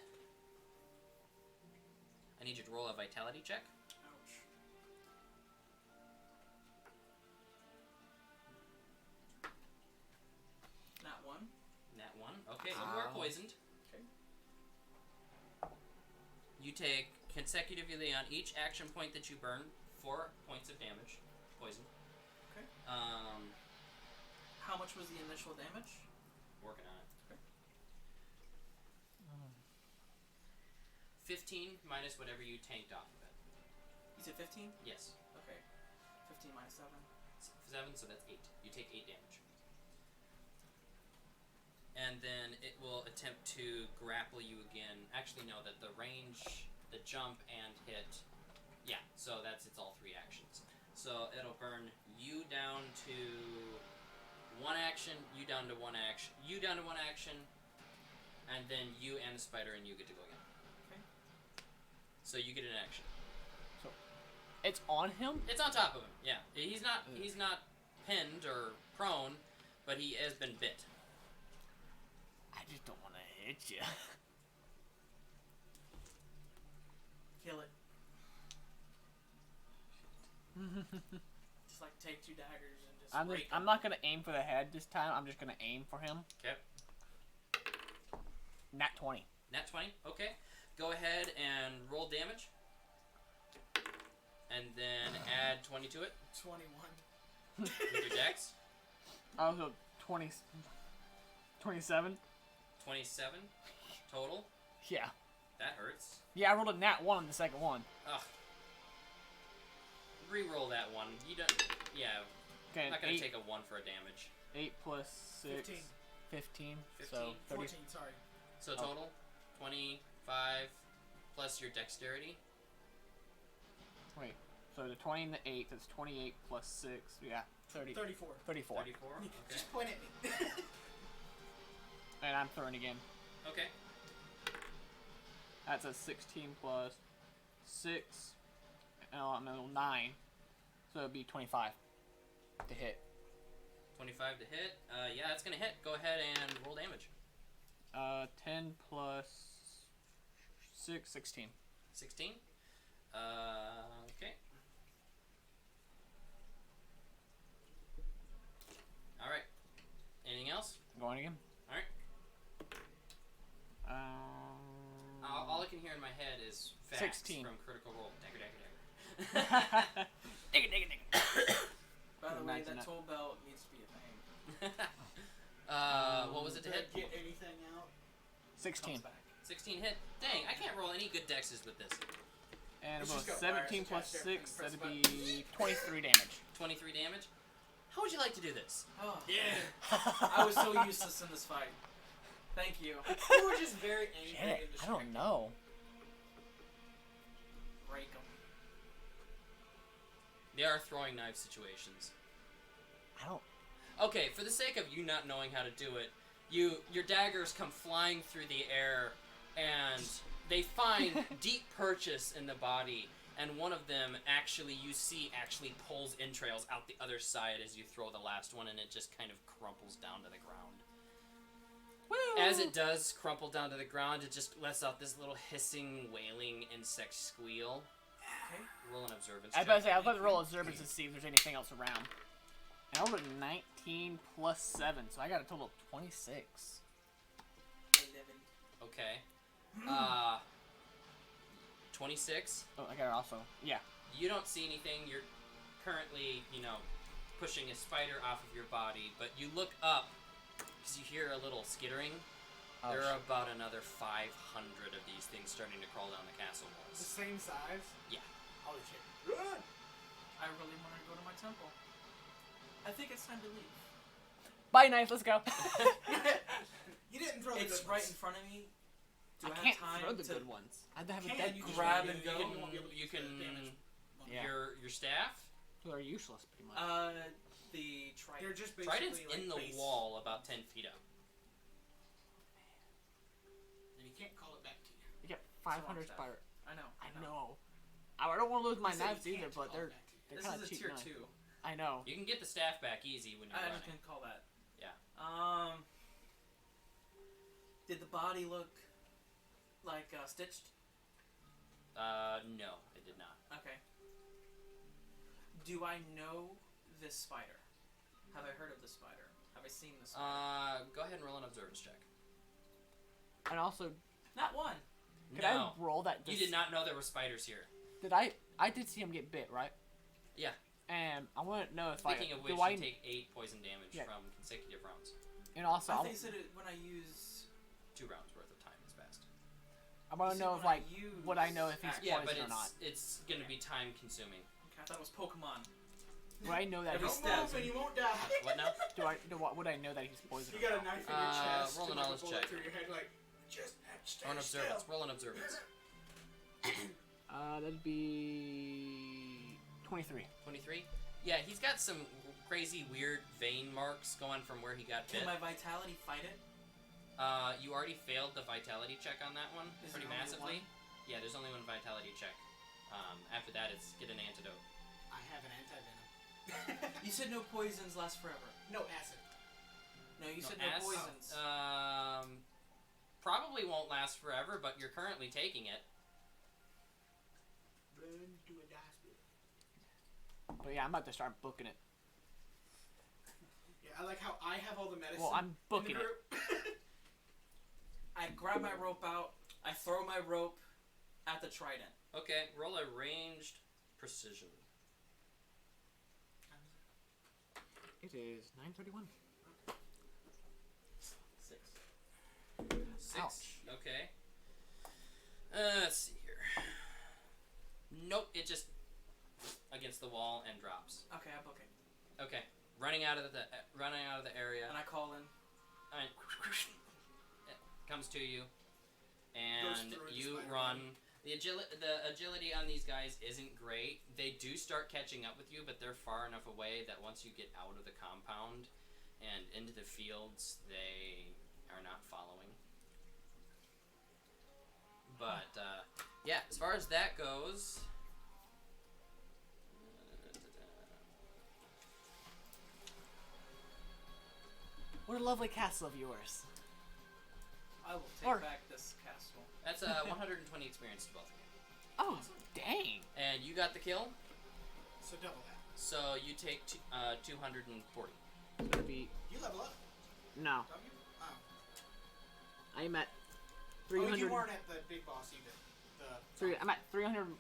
I need you to roll a vitality check. Ouch. Not 1. Nat 1. Okay, you are poisoned. Okay. You take consecutively on each action point that you burn 4 points of damage. Poison. Okay. How much was the initial damage? Working on it. Okay. 15 minus whatever you tanked off of it. You said 15? Yes. Okay. 15 minus 7. 7, so that's 8. You take 8 damage. And then it will attempt to grapple you again. Actually, no, that the range, the jump and hit. Yeah, so it's all 3 actions. So it'll burn you down to 1 action, you down to 1 action, you down to 1 action, and then you and the spider and you get to go again. Okay. So you get an action. It's on him? It's on top of him. Yeah, he's not pinned or prone, but he has been bit. I just don't want to hit you. Kill it. Just like take 2 daggers and just rake I'm not gonna aim for the head this time. I'm just gonna aim for him. Okay. Nat 20. Nat 20. Okay. Go ahead and roll damage. And then add 20 to it 21. with your dex. Also 27. 27 total. Yeah. That hurts. Yeah, I rolled a nat 1 on the second one. Ugh. Re-roll that one. You don't. Yeah. Okay, I'm not gonna take a 1 for a damage. 8 plus 6. 15. 15. 15. So 30. 14, sorry. So total 25 plus your dexterity. Wait. So the 20 and the 8, that's 28 plus 6. Yeah. 30. 34. 34. 34. Okay. Just point at me. And I'm throwing again. Okay. That's a 16 plus 6. I'm a 9. So it'd be 25 to hit. 25 to hit. Yeah, that's gonna hit. Go ahead and roll damage. 10 plus 6, 16. 16. Okay. All right. Anything else? Going again? All right. All I can hear in my head is facts 16. from Critical Role. Dagger, dagger, dagger. Digga, digga, digga. By the way, Imagine that that. tool belt needs to be a thing. What was it to Did I hit? get anything out? 16. Comes back. 16 hit. Dang, I can't roll any good dexes with this. And It's about just got 17 wires plus attached to 6, everything. that'd Press be 23 damage. 23 damage. How would you like to do this? Oh, Yeah. I was so useless in this fight. Thank you. You were just very angry Shit, and I distracted. don't know. Rake 'em. They are throwing knife situations. I don't. Okay, for the sake of you not knowing how to do it, your daggers come flying through the air, and they find deep purchase in the body, and one of them actually pulls entrails out the other side as you throw the last one, and it just kind of crumples down to the ground. Woo! As it does crumple down to the ground, it just lets out this little hissing, wailing insect squeal. Okay. Roll an observance I was check. about to say, I was about to roll observance to see if there's anything else around. And I rolled a 19 plus 7, so I got a total of 26. 11. Okay. 26. Oh, I got it also. Yeah. You don't see anything. You're currently, pushing a spider off of your body, but you look up because you hear a little skittering. Oh, There are about another 500 of these things starting to crawl down the castle The walls. same size? Yeah. Holy shit. Run! I really want to go to my temple. I think it's time to leave. Bye, Knife. Let's go. You didn't throw the It's good right ones. in front of me. Do I, can't have time throw the to good ones. I have to have a Can't, dead you just grab won't and be able- go? you won't be able to You use the can- damage. Yeah. Your staff. So they're useless, pretty much. The trident. They're just basically Trident's like in the base. wall about 10 feet up. And you can't call it back to you. You get 500 staff. spider. I know. I know. I don't want to lose my I said knives you either, can't but call they're it back to you. they're This kind is of a cheap tier knives. 2. I know. You can get the staff back easy when you're I running. can call that. Yeah. Did the body look like stitched? No, it did not. Okay. Do I know this spider? Have I heard of this spider? Have I seen this spider? Go ahead and roll an observance check. And also, Not one. could No. I roll that? You did not know there were spiders here. Did I? I did see him get bit, right? Yeah. And I want to know if Speaking of which, do I, you take 8 poison damage Yeah. from consecutive rounds. and also I I, think you said it when I use. 2 rounds worth of time has passed. I want to you said know when if like use would I know if he's action. Yeah, poisoned but or not? it's going to be time consuming. Okay, I thought it was Pokemon. Would I know that Every he's Don't move step. and you won't die. What now? would I know that he's poisoned? You or got a not? knife in your chest. roll a and, like, knowledge bullet check. through your head, like, just stay Roll an observance. still. Roll an observance. That'd be 23. 23? Yeah, he's got some crazy, weird vein marks going from where he got bit. Can my vitality fight it? You already failed the vitality check on that one Is pretty there only massively. one? Yeah, there's only one vitality check. After that, it's get an antidote. I have an anti-venom. You said no poisons last forever. No acid. No, you said As- no poisons. Probably won't last forever, but you're currently taking it. Run to a hospital. But yeah, I'm about to start booking it. Yeah, I like how I have all the medicine. Well, I'm booking in the it. group. I grab my rope out. I throw my rope at the trident. Okay, roll a ranged precision. It is 9:31. 6. 6. Ouch. Okay. Let's see here. Nope, it just against the wall and drops. Okay, I book it. Okay, running out of the area. And I call in. And it comes to you, Goes and through the you spider run. web. The agility on these guys isn't great. They do start catching up with you, but they're far enough away that once you get out of the compound and into the fields, they are not following. But yeah, as far as that goes. What a lovely castle of yours. I will take Or- back this castle. That's 120 experience to both of you. Oh, dang. And you got the kill, So double that. so you take 240. That'd be You level up, no. don't you? Oh. I'm at Oh, you 300. weren't at the big boss either. I'm at 300.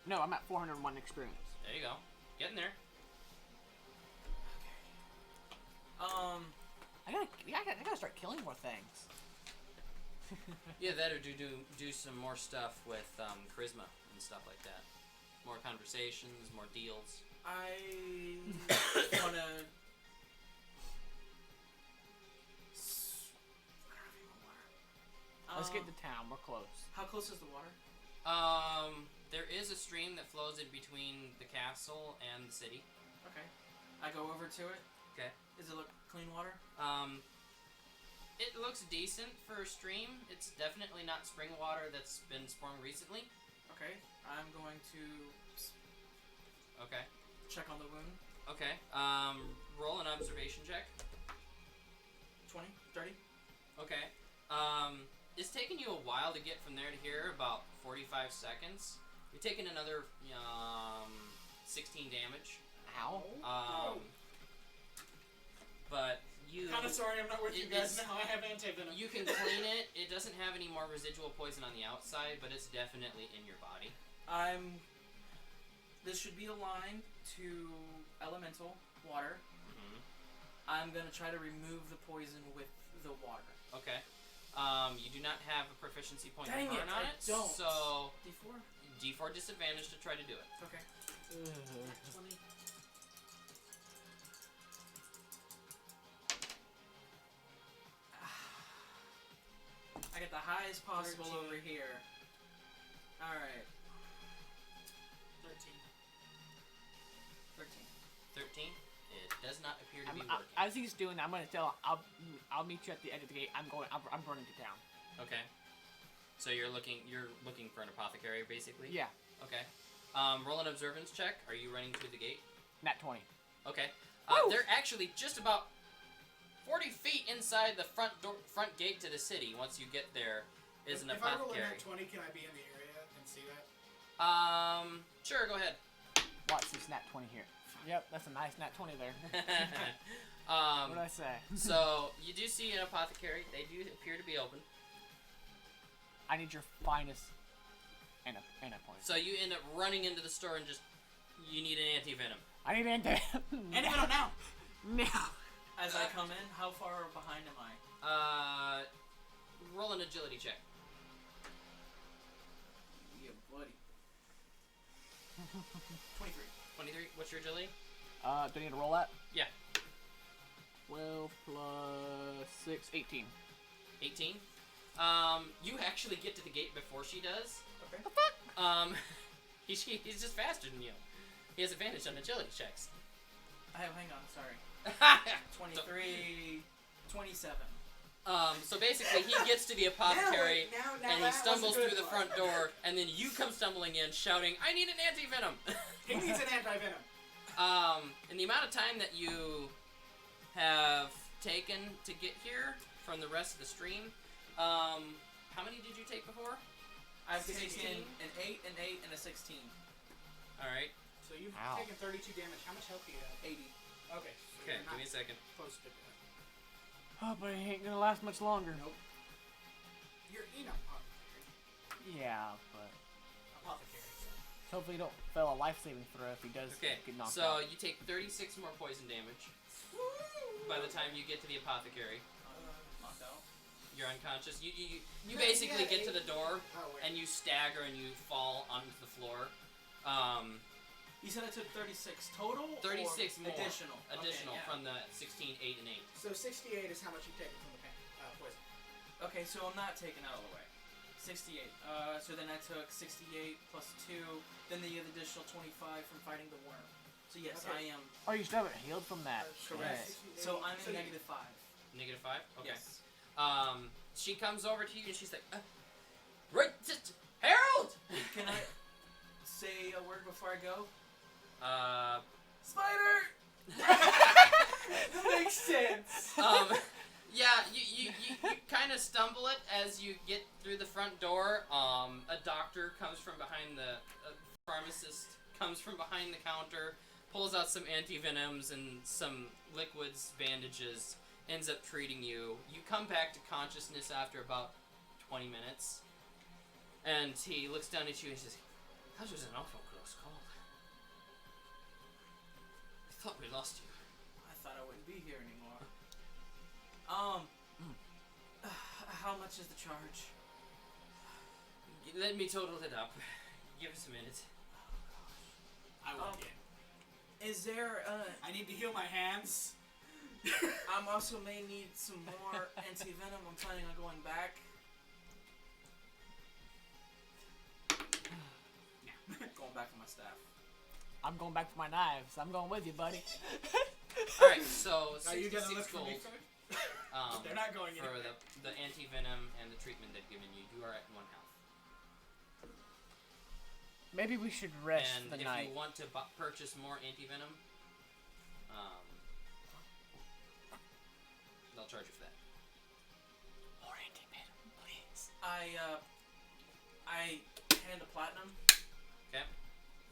No, I'm at 401 experience. There you go. Getting there. I gotta start killing more things. Yeah, that or do some more stuff with charisma and stuff like that. More conversations, more deals. I wanna. Let's get to town. We're close. How close is the water? There is a stream that flows in between the castle and the city. Okay. I go over to it. Okay. Does it look clean water? It looks decent for a stream. It's definitely not spring water that's been sprung recently. Okay, I'm going to Okay. check on the wound. Okay. Roll an observation check. 20, 30. Okay. It's taking you a while to get from there to here, about 45 seconds. You're taking another 16 damage. Ow. But you... Kind of sorry I'm not with you guys now. I have anti-venom. You can clean it. It doesn't have any more residual poison on the outside, but it's definitely in your body. This should be aligned to elemental water. Mm-hmm. I'm gonna try to remove the poison with the water. Okay. You do not have a proficiency point Dang burn it, on I it, don't. so D4? D4 disadvantage to try to do it. Okay. 20. I get the highest possible 13. over here. Alright. 13. 13. It does not appear to be I, working. as he's doing that, I'm gonna tell. I'll meet you at the edge of the gate. I'm running to town. Okay. So you're looking for an apothecary, basically? Yeah. Okay. Roll an observance check. Are you running to the gate? Nat 20. Okay. Woo! They're actually just about 40 feet inside the front front gate to the city. Once you get there, is an If I roll a apothecary. nat 20, can I be in the area and see that? Sure, go ahead. Watch this nat 20 here. Yep, that's a nice nat 20 there. What did I say? So you do see an apothecary. They do appear to be open. I need your finest and a point. So you end up running into the store and you need an anti-venom. I need an Anti-venom now! now. As I come in, how far behind am I? Roll an agility check. Yeah, buddy. 23. 23. What's your agility? Do I need to roll that? Yeah. 12 plus 6, 18. 18. You actually get to the gate before she does. Okay. The fuck? He's just faster than you. He has advantage on agility checks. Hang on, sorry. 23, 27. So basically, he gets to the apothecary Now and he that was a stumbles good through the one. front door, and then you come stumbling in, shouting, "I need an anti-venom!" He needs an anti-venom. In the amount of time that you have taken to get here from the rest of the stream, how many did you take before? I've 16. taken an 8, an 8, and a 16. All right. So you've Ow. taken 32 damage. How much health do you have? 80. Okay. So Okay, you're give not me a second. close to death. Oh, but it ain't gonna last much longer. Nope. You're in apothecary. Yeah, but Apothecary. hopefully you don't fail a life-saving throw if he does Okay, get knocked so out. you take 36 more poison damage by the time you get to the apothecary. Knocked out. You're unconscious. You Yeah, basically yeah, get to the door Oh, wait. and you stagger and you fall onto the floor. You said I took 36 total? 36 or more. Additional. Additional Okay, yeah. from the 16, 8, and 8. So 68 is how much you've taken from the poison. Okay, so I'm not taken out of the way. 68. So then I took 68 plus 2, then the additional 25 from fighting the worm. So yes, Okay. I am Oh, you still haven't healed from that. correct. Shit. So I'm So in you- negative 5. Negative 5? Okay. Yes. She comes over to you and she's like, Harold! Can I say a word before I go? Spider! That makes sense. Yeah, you kind of stumble it as you get through the front door. A doctor comes from behind a pharmacist comes from behind the counter, pulls out some anti-venoms and some liquids, bandages, ends up treating you. You come back to consciousness after about 20 minutes, and he looks down at you and says, "That was an awful close call. I thought we lost you." I thought I wouldn't be here anymore. How much is the charge? Let me total it up. Give us a minute. I will get. Is there I need to heal my hands. I'm also may need some more anti-venom. I'm planning on going back. Going back for my staff. I'm going back for my knives. I'm going with you, buddy. Alright, so Are you gonna look 66 for me gold. first? They're not going for anywhere. the anti-venom and the treatment they've given you. You are at 1 health. Maybe we should rest And the if night. you want to purchase more anti-venom, they'll charge you for that. More anti-venom, please. I hand a platinum. Okay.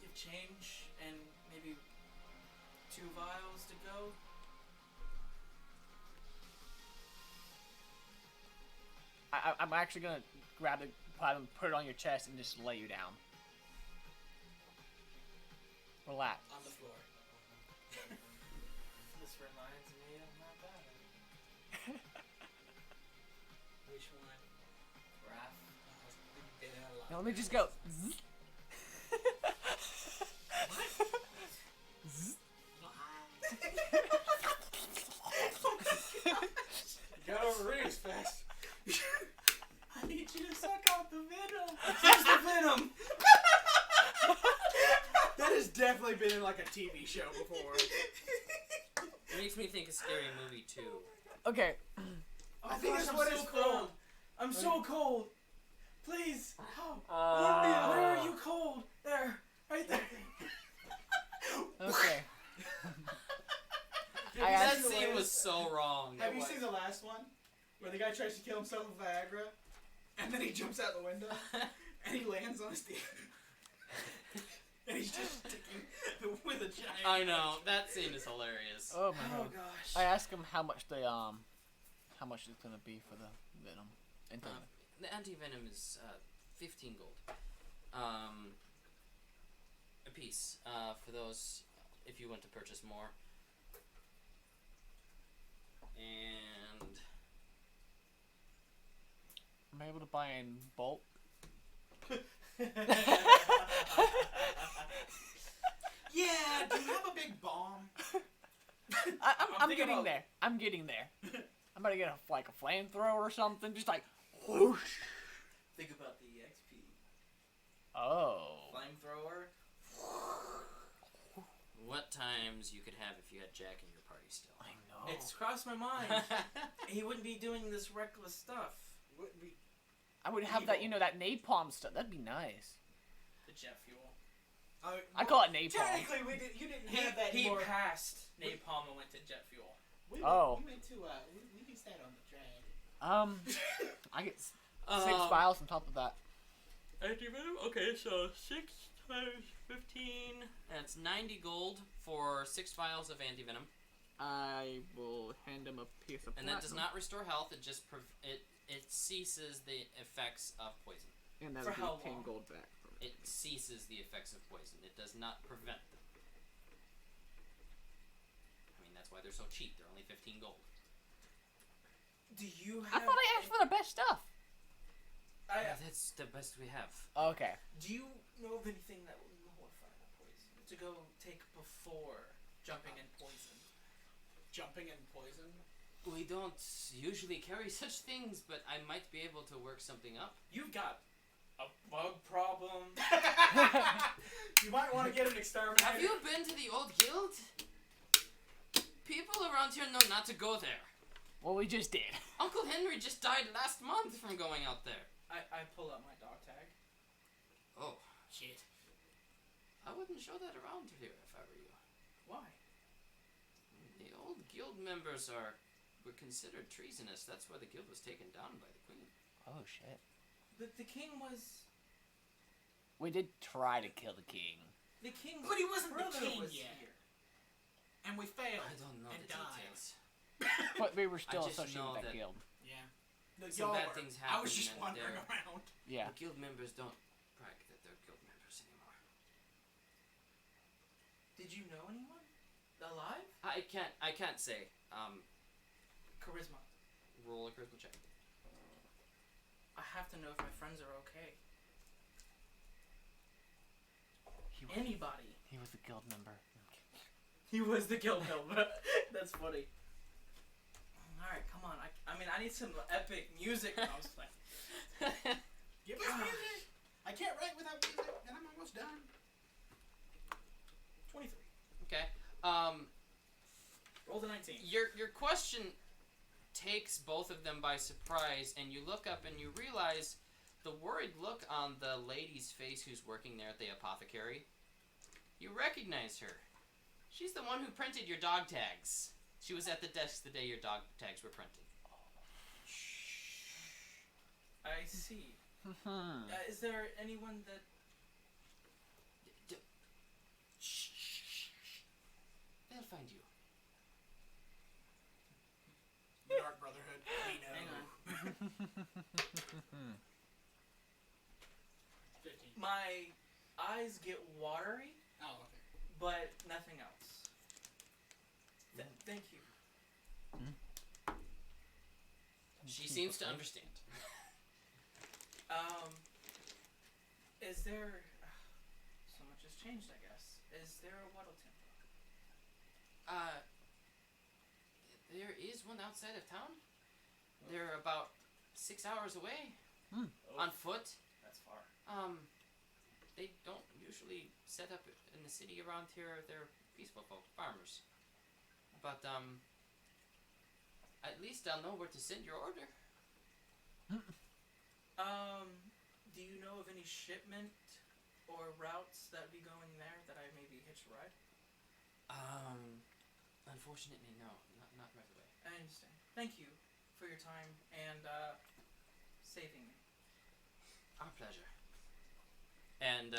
Give change and maybe 2 vials to go. I'm actually gonna grab the platinum, put it on your chest, and just lay you down. Relax. On the floor. This reminds me of my battle. Which one? Raph? Now let me just go. Got over Reeves fast. I need you to suck out the venom. Here's the venom. That has definitely been in like a TV show before. It makes me think of Scary Movie 2. Okay. Oh, I think gosh, that's I'm what so it's cold. from. I'm so cold. Please. Warm me up. Where are you cold? There. Right there. Okay. Have I you That seen the scene last- was so wrong. Have you seen the last one? Where the guy tries to kill himself with Viagra, and then he jumps out the window, and he lands on his teeth. And he's just sticking with a giant... I know, that scene is hilarious. Oh my Oh god. gosh. I asked him how much how much it's gonna be for the venom. The anti-venom is 15 gold. A piece. For those, if you want to purchase more. And... I'm able to buy in bulk. Yeah, do you have a big bomb? I'm thinking getting about- there. I'm getting there. I'm about to get like a flamethrower or something. Just like whoosh. Think about the XP. Oh. Flamethrower. What times you could have if you had Jack in your party still. I know. It's crossed my mind. He wouldn't be doing this reckless stuff. Would be I would have that, you know, that napalm stuff. That'd be nice. The jet fuel. I call it napalm. Technically, you didn't have that He anymore. passed napalm and went to jet fuel. We Oh. went to, we used that on the drag. I get 6 files on top of that. Anti-venom? Okay, so 6 times 15. That's 90 gold for 6 vials of anti-venom. I will hand him a piece of And that does not restore health, it just it ceases the effects of poison. And For how long? gold back. It ceases the effects of poison. It does not prevent them. I mean, that's why they're so cheap. They're only 15 gold. Do you I have... thought I asked for the best stuff. Yeah, that's the best we have. Okay. Do you know of anything that will nullify the poison? To go take before jumping in poison? Jumping in poison. We don't usually carry such things, but I might be able to work something up. You've got a bug problem. You might want to get an exterminator. Have you been to the old guild? People around here know not to go there. Well, we just did. Uncle Henry just died last month from going out there. I pull out my dog tag. Oh, Shit. I wouldn't show that around here if I were you. Why? The old guild members were considered treasonous. That's why the guild was taken down by the queen. Oh shit. The king was... We did try to kill the king. The king's But he wasn't the brother king was yet. here. And we failed. I don't know and the died. details. But we were still just associated know with that that- guild. Yeah. No, Some y'all bad were. things I was happened just and wandering they're- around. Yeah. The guild members don't brag that they're guild members anymore. Did you know anyone? Alive? I can't say. Charisma. Roll a charisma check. I have to know if my friends are okay. He was, Anybody. he was a guild member. He was the guild member. That's funny. Alright, come on. I mean, I need some epic music when I was playing. Give us music. I can't write without music, and I'm almost done. 23. Okay. Roll the 19. Your question takes both of them by surprise, and you look up and you realize the worried look on the lady's face who's working there at the apothecary. You recognize her. She's the one who printed your dog tags. She was at the desk the day your dog tags were printed. I see. Is there anyone that... Shh. They'll find you. The Dark Brotherhood. We know. Hang on. 15. My eyes get watery, Oh, okay. but nothing else. Thank you. She seems to understand. Is there... so much has changed, I guess. Is there a Waddle Temple? There is one outside of town. They're about 6 hours away. On foot. That's far. They don't usually set up in the city around here. They're peaceful folk, farmers. But, at least I'll know where to send your order. Do you know of any shipment or routes that would be going there that I maybe hitch a ride? Unfortunately, no. Not right away. I understand. Thank you for your time and, saving me. Our pleasure. And,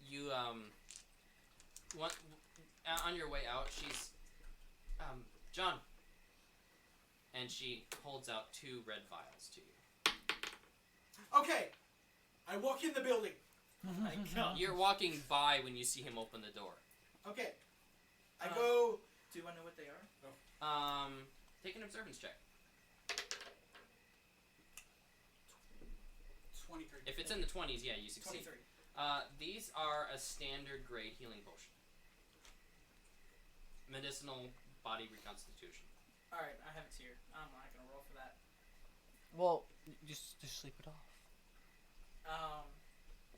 you, on your way out, she's, John. And she holds out 2 red vials to you. Okay. I walk in the building. Oh my god. You're walking by when you see him open the door. Okay. I go... Do I know what they are? Take an observance check. 23. If it's in the 20s, yeah, you succeed. 23. These are a standard grade healing potion. Medicinal body reconstitution. Alright, I have a tear. I'm not gonna roll for that. Well, just sleep it off.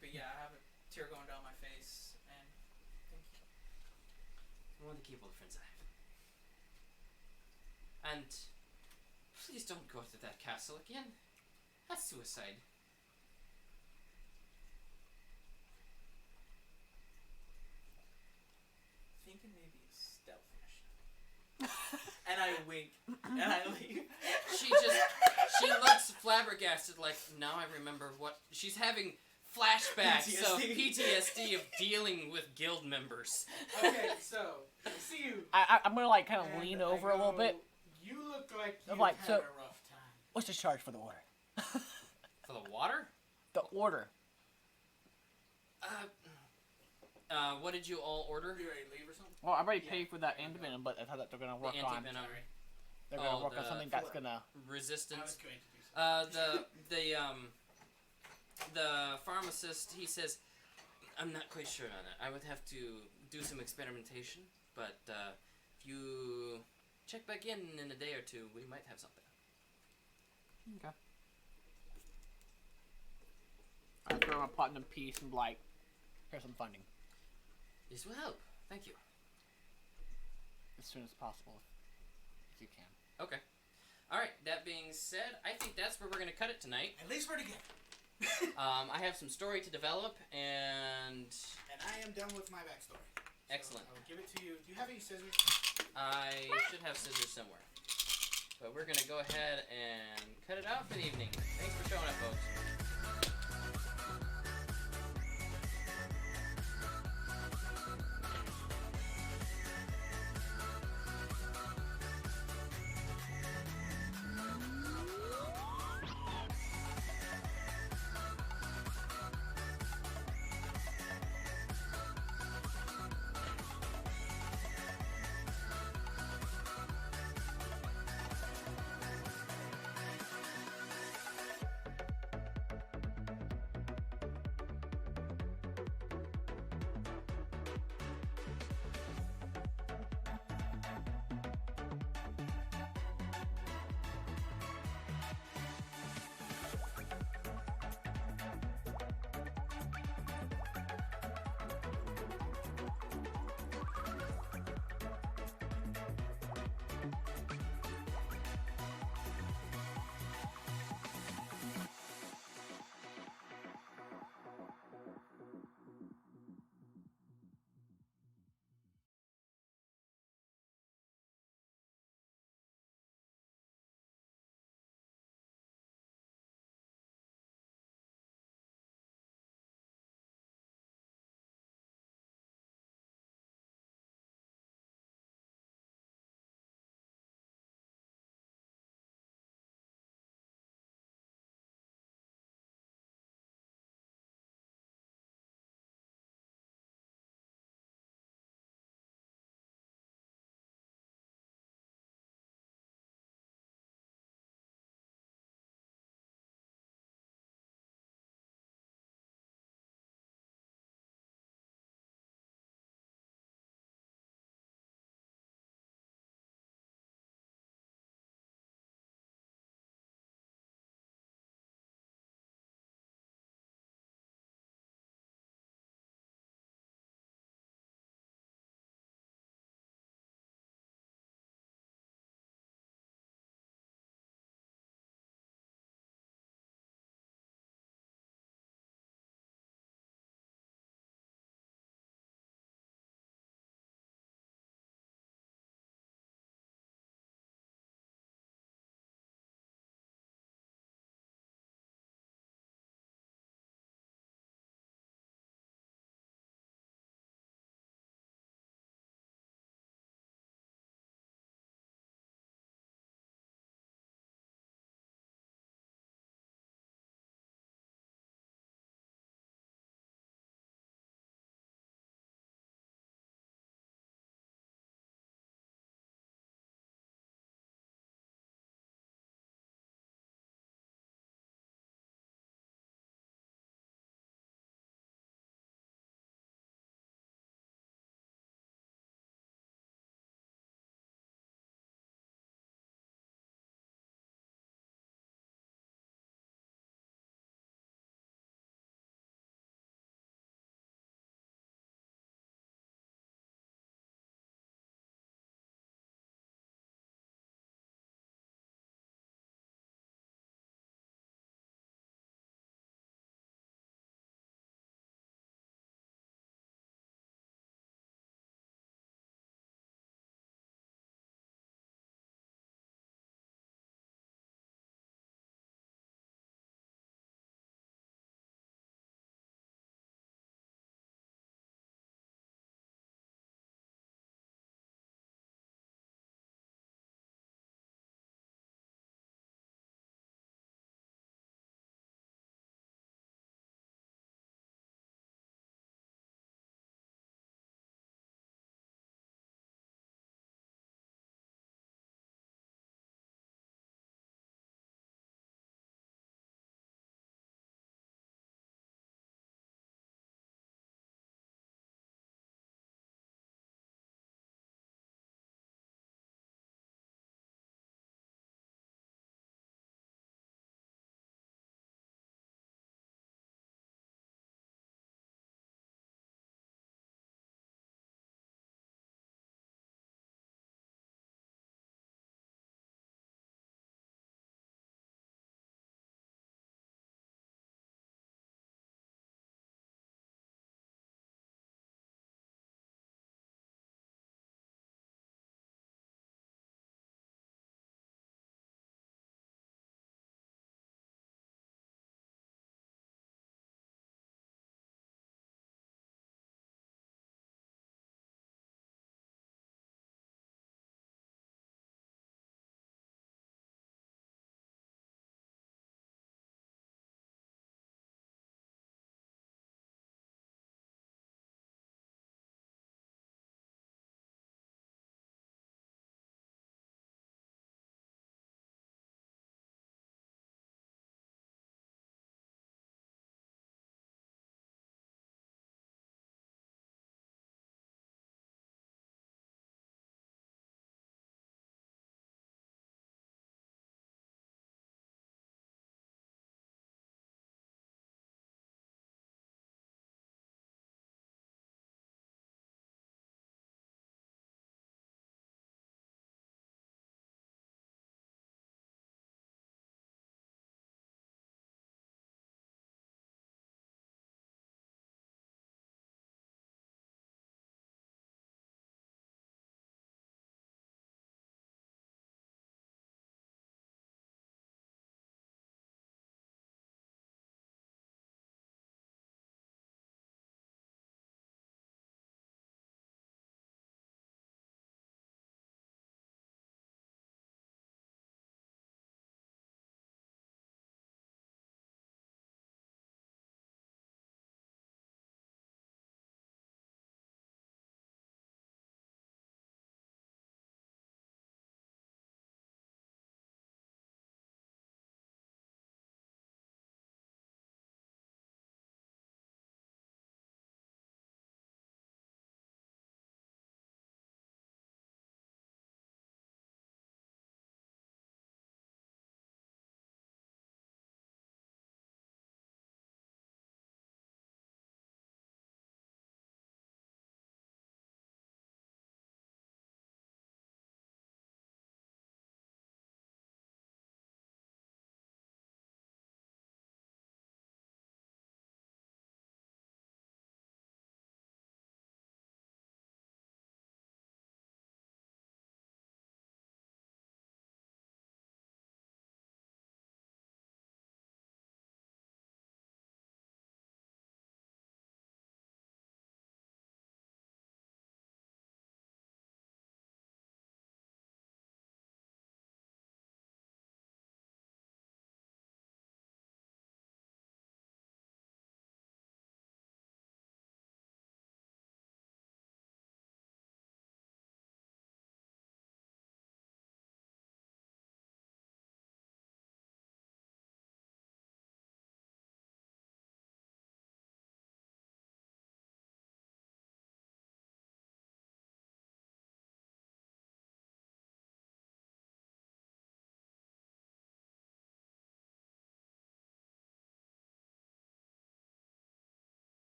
But yeah, I have a tear going down my face, and thank you. I want to keep all the friends I have. And please don't go to that castle again. That's suicide. Thinking maybe a stealth mission. And I wink, and I leave. She looks flabbergasted, like, now I remember what... She's having flashbacks of PTSD of dealing with guild members. Okay, so, I see you. I'm gonna like kind of and lean I over a little go, bit. You look like you've like, had so- a rough time. What's the charge for the order? For the water? The order. What did you all order? You ready to leave or something? Well, I already Yeah. paid for that antivenom, but I thought that they're gonna work The on. anti-venom. They're gonna Oh, work on the- something that's gonna. I was Resistance. going to do something. The pharmacist, he says, I'm not quite sure on it. I would have to do some experimentation, but if you check back in a day or two, we might have something. Okay. I throw him a platinum piece and be like, here's some funding This will help. Thank you. as soon as possible, if you can. Okay. Alright, that being said, I think that's where we're going to cut it tonight. At least we're together. I have some story to develop, and... And I am done with my backstory. Excellent. So I will give it to you. Do you have any scissors? I should have scissors somewhere. But we're going to go ahead and cut it out for the evening.